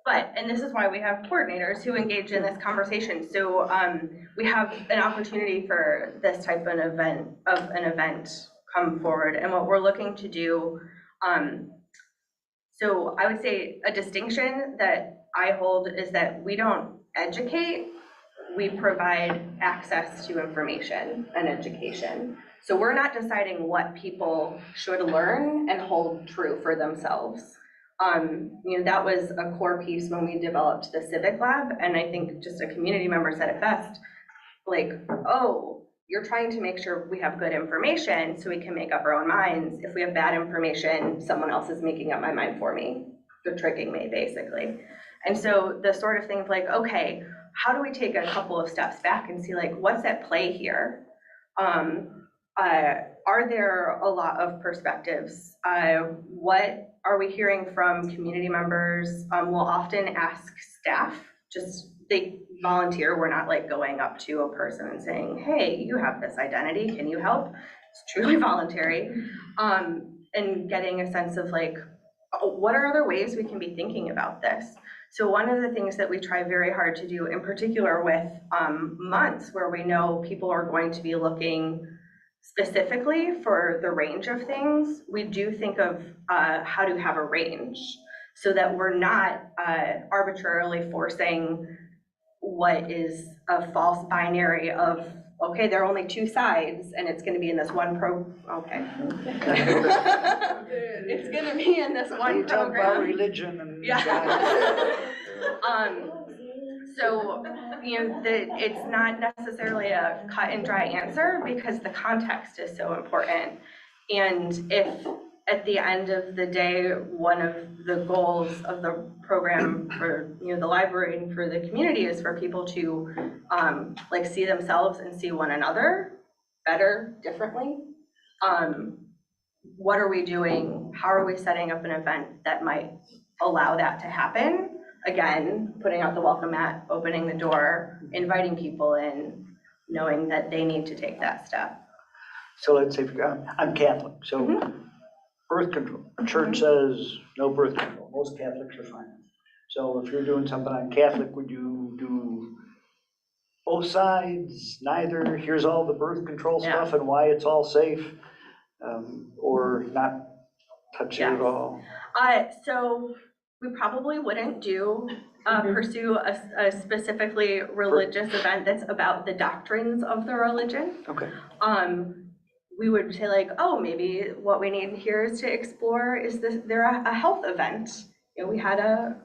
But, and this is why we have coordinators who engage in this conversation. So we have an opportunity for this type of an event come forward. And what we're looking to do, so I would say a distinction that I hold is that we don't educate, we provide access to information and education. So we're not deciding what people should learn and hold true for themselves. That was a core piece when we developed the Civic Lab, and I think just a community member said it best, like, oh, you're trying to make sure we have good information so we can make up our own minds. If we have bad information, someone else is making up my mind for me. They're tricking me, basically. And so the sort of things like, okay, how do we take a couple of steps back and see, like, what's at play here? Are there a lot of perspectives? What are we hearing from community members? We'll often ask staff, they volunteer. We're not like going up to a person and saying, hey, you have this identity, can you help? It's truly voluntary. And getting a sense of like, what are other ways we can be thinking about this? So one of the things that we try very hard to do, in particular with months where we know people are going to be looking specifically for the range of things, we do think of how to have a range so that we're not arbitrarily forcing what is a false binary of, okay, there are only two sides and it's gonna be in this one okay. It's gonna be in this one Talk program. about religion and So, it's not necessarily a cut and dry answer because the context is so important. And if at the end of the day, one of the goals of the program for the library and for the community is for people to like see themselves and see one another better, differently. What are we doing? How are we setting up an event that might allow that to happen? Again, putting out the welcome mat, opening the door, inviting people in, knowing that they need to take that step. So let's say, I'm Catholic, so birth control. The church says no birth control. Most Catholics are fine. So if you're doing something on Catholic, would you do both sides, neither? Here's all the birth control stuff and why it's all safe, or not touch it at all? So we probably wouldn't pursue a specifically religious event that's about the doctrines of the religion. Okay. We would say like, oh, maybe what we need here is to explore is a health event. We had a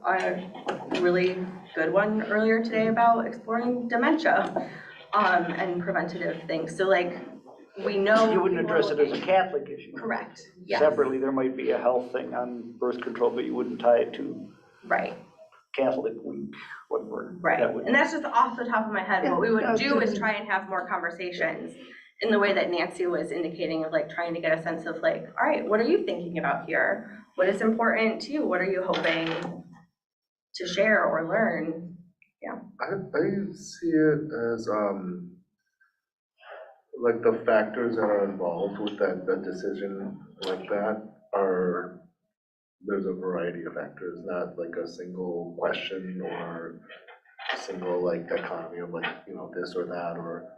really good one earlier today about exploring dementia and preventative things. So like, we know you wouldn't address it as a Catholic issue. Correct. Yes. Separately, there might be a health thing on birth control, but you wouldn't tie it to Catholic week, whatever. Right. And that's just off the top of my head. What we would do is try and have more conversations in the way that Nancy was indicating, of like trying to get a sense of like, all right, what are you thinking about here? What is important to you? What are you hoping to share or learn. I see it as, like the factors that are involved with that decision like that are, there's a variety of factors, not like a single question or a single like dichotomy of like, this or that, or,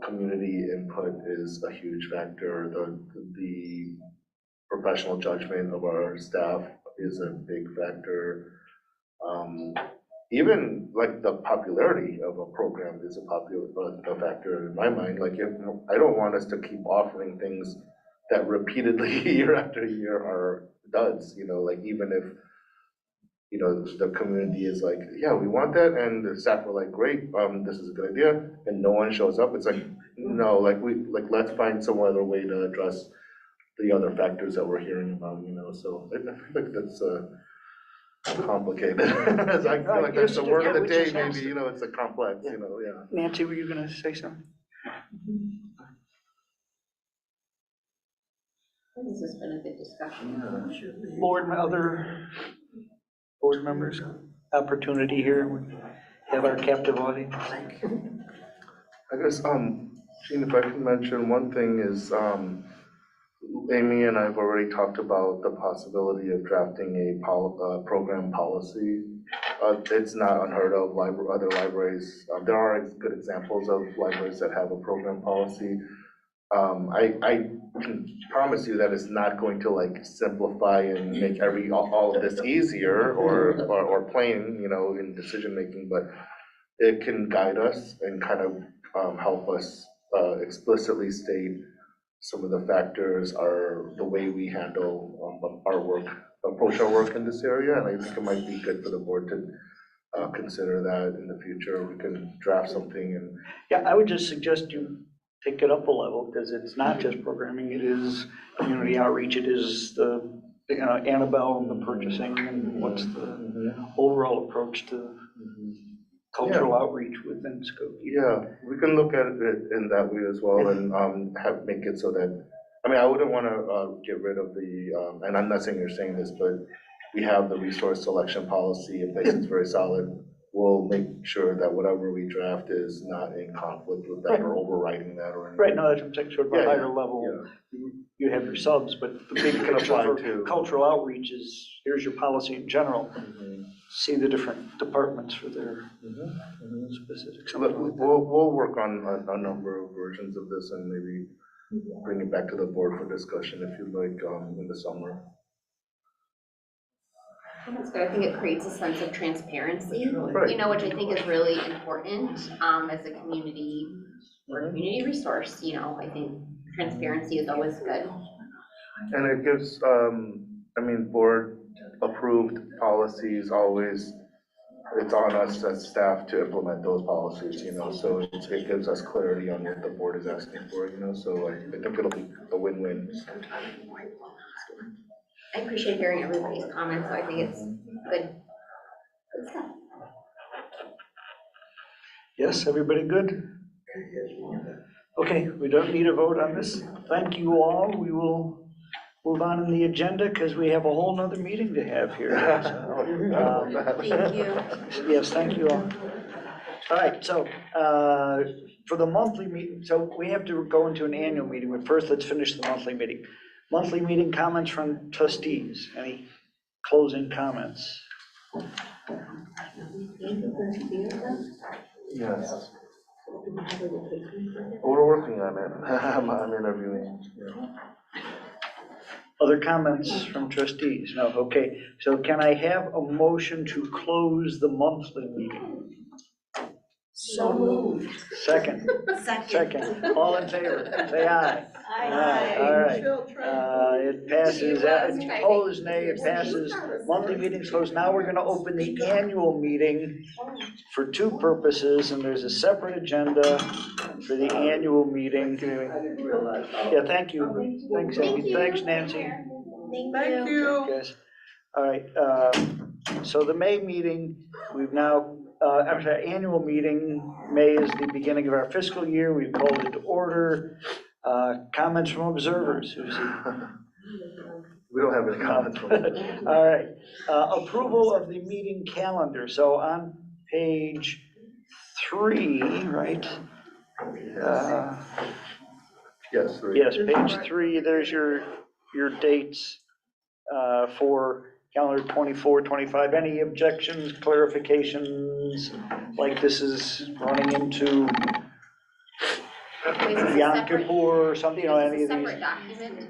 community input is a huge factor. The professional judgment of our staff is a big factor. Even like the popularity of a program is a factor in my mind. Like, I don't want us to keep offering things that repeatedly year after year are duds, like even if, the community is like, yeah, we want that, and the staff are like, great, this is a good idea, and no one shows up. It's like, no, let's find some other way to address the other factors that we're hearing about, so I feel like that's complicated. As I feel like that's the word of the day, maybe, it's a complex, yeah. Nancy, were you gonna say something? This has been a good discussion. Other board members, opportunity here, we have our captive audience. I guess, Gene, if I can mention, one thing is, Amy and I have already talked about the possibility of drafting a program policy. It's not unheard of, other libraries, there are good examples of libraries that have a program policy. I can promise you that it's not going to like simplify and make all of this easier or plain, in decision making, but it can guide us and kind of help us explicitly state some of the factors are the way we handle our work, approach our work in this area, and I think it might be good for the board to consider that in the future. We can draft something and. Yeah, I would just suggest you take it up a level, because it's not just programming, it is community outreach, it is the, Annabelle and the purchasing, and what's the overall approach to cultural outreach within Skokie. Yeah, we can look at it in that way as well, and make it so that, I wouldn't want to get rid of the, and I'm not saying you're saying this, but we have the resource selection policy in place, it's very solid. We'll make sure that whatever we draft is not in conflict with that or overriding that or anything. Right, no, that's what I'm saying, sort of a higher level. You have your subs, but the big picture for cultural outreach is, here's your policy in general. See the different departments for their specifics. We'll work on a number of versions of this and maybe bring it back to the board for discussion if you'd like in the summer. That's good. I think it creates a sense of transparency, Right. Which I think is really important as a community or community resource. I think transparency is always good. And it gives, board approved policies always, it's on us as staff to implement those policies, so it gives us clarity on what the board is asking for, so I think it'll be a win-win. I appreciate hearing everybody's comments, so I think it's good. Good stuff. Yes, everybody good? Okay, we don't need a vote on this. Thank you all. We will move on in the agenda because we have a whole nother meeting to have here. Thank you. Yes, thank you all. All right, so for the monthly meeting, so we have to go into an annual meeting, but first let's finish the monthly meeting. Monthly meeting comments from trustees. Any closing comments? Yes. We're working on it. I'm interviewing. Other comments from trustees? No, okay. So can I have a motion to close the monthly meeting? So moved. Second. Second. All in favor, say aye. Aye. All right. It passes, opposed, nay, it passes. Monthly meeting's closed. Now we're gonna open the annual meeting for two purposes, and there's a separate agenda for the annual meeting. Yeah, thank you. Thanks, Amy. Thanks, Nancy. Thank you. Guys. All right, so the May meeting, we've now, I'm sorry, annual meeting, May is the beginning of our fiscal year. We've called it to order. Comments from observers, Susie? We don't have any comments from it. All right, approval of the meeting calendar, so on page 3, right? Yes, three. Yes, page 3, there's your dates for calendar 24, 25. Any objections, clarifications, like this is running into Wait, is this a Yom separate- Kippur or something, you know, any Is of this a these? separate document?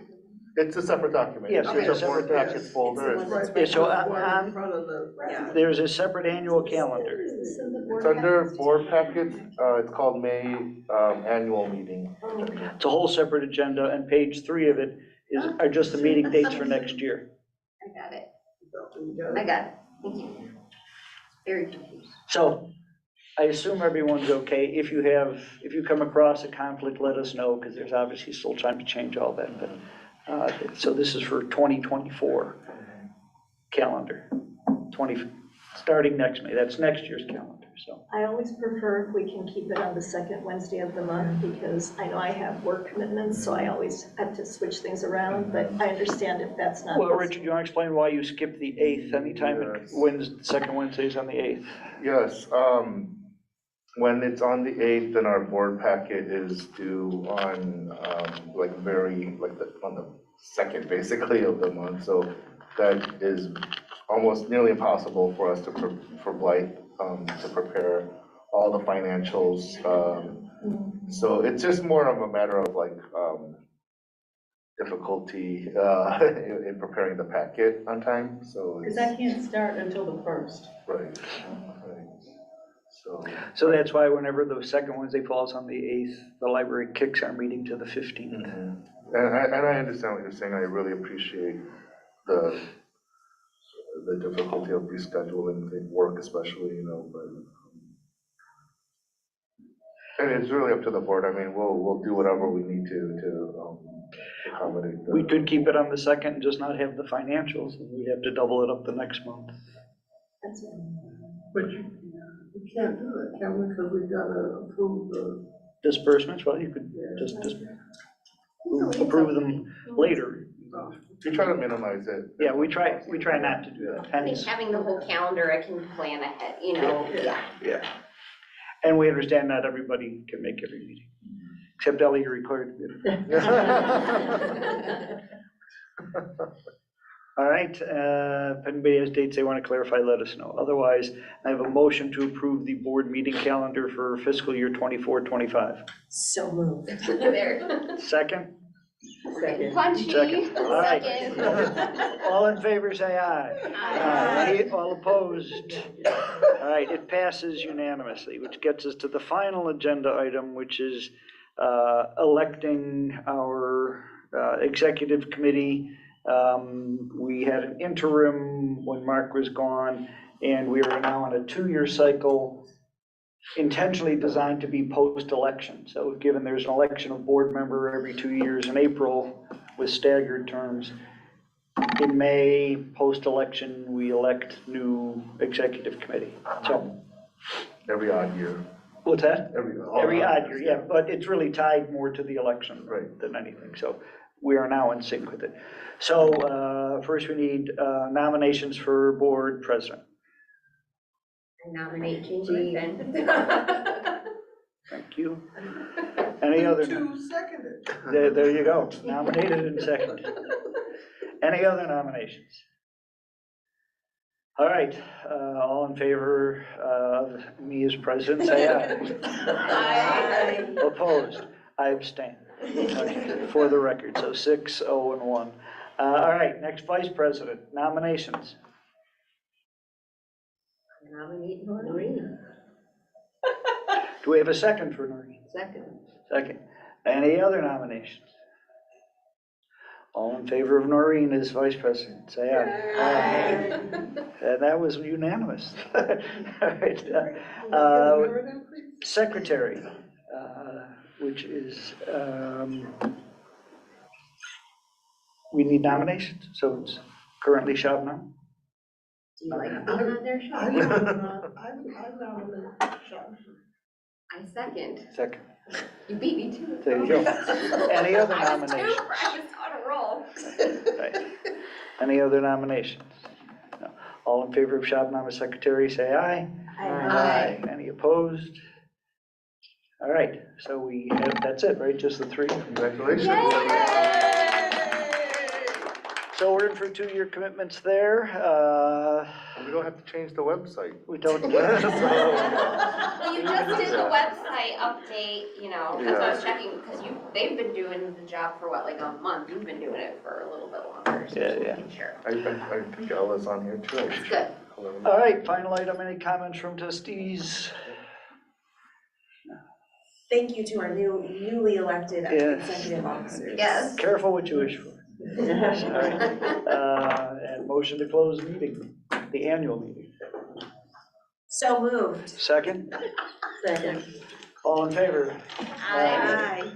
It's a separate document. Yes, It's it's a a board separate- packet folder. Yeah, so Right in front of the. there's a separate annual calendar. It's under board packets. It's called May annual meeting. It's a whole separate agenda, and page 3 of it are just the meeting dates for next year. I got it. I got it. Thank you. Very confused. So I assume everyone's okay. If you come across a conflict, let us know, because there's obviously still time to change all that, but, so this is for 2024 calendar, starting next May. That's next year's calendar, so. I always prefer if we can keep it on the second Wednesday of the month, because I know I have work commitments, so I always have to switch things around, but I understand if that's not. Well, Richard, you want to explain why you skipped the 8th anytime it second Wednesday's on the 8th? Yes, when it's on the 8th, then our board packet is due on, on the second, basically, of the month. So that is almost nearly impossible for us for Blythe, to prepare all the financials. So it's just more of a matter of difficulty in preparing the packet on time, so. Because I can't start until the 1st. Right. So that's why whenever the second Wednesday falls on the 8th, the library kicks our meeting to the 15th. And I understand what you're saying. I really appreciate the difficulty of rescheduling the work, especially, but. And it's really up to the board. I mean, we'll do whatever we need to accommodate. We could keep it on the second and just not have the financials, and we'd have to double it up the next month. That's it. But you can't do that, can we? Because we gotta approve the. Disbursements, well, you could just approve them later. We try to minimize it. Yeah, we try not to do that. I think having the whole calendar, I can plan ahead, yeah. Yeah. And we understand not everybody can make every meeting, except Ellie, you're required to be. All right, if anybody has dates they want to clarify, let us know. Otherwise, I have a motion to approve the board meeting calendar for fiscal year 24-25. So moved. There. Second? Punchy. Second. All right. Second. All in favor, say aye. Aye. All opposed? All right, it passes unanimously, which gets us to the final agenda item, which is electing our executive committee. We had an interim when Mark was gone, and we are now on a 2-year cycle intentionally designed to be post-election. So given there's an election of board member every 2 years in April with staggered terms, in May, post-election, we elect new executive committee. So Every odd year. what's that? Every odd year, yeah, yeah. but it's really tied more to the election than anything. So we are now in sync with it. So first we need nominations for board president. I nominate Jean Griffin. Thank you. Any other? Two seconded. There you go, nominated and seconded. Any other nominations? All right, all in favor of me as president, say aye. Aye. Opposed? I abstain. Okay, for the record, so 6, 0, and 1. All right, next vice president, nominations. Nominate Noreen. Do we have a second for Noreen? Second. Second. Any other nominations? All in favor of Noreen as vice president, say aye. Aye. And that was unanimous. All right. Secretary, which is, we need nominations, so it's currently Shabnam. Do you like being on their show? I nominate Sean. I second. Second. You beat me too. There you go. Any other I was nominations? I was on a roll. Right. Any other nominations? No. All in favor of Shabnam as secretary, say aye. Aye. Any opposed? All right, so that's it, right? Just the three? Congratulations. So we're in for 2-year commitments there. We don't have to change the website. We don't. Well, you just did the website update, you know, that's why I was checking, because they've been doing the job for what, like a month? You've been doing it for a little bit longer, so just making sure. I think Ella's on here too. Good. All right, final item, any comments from trustees? Thank you to our newly elected executive officers. Yes. Careful what you wish for. All right. And motion to close the meeting, the annual meeting. So moved. Second? Second. All in favor? Aye.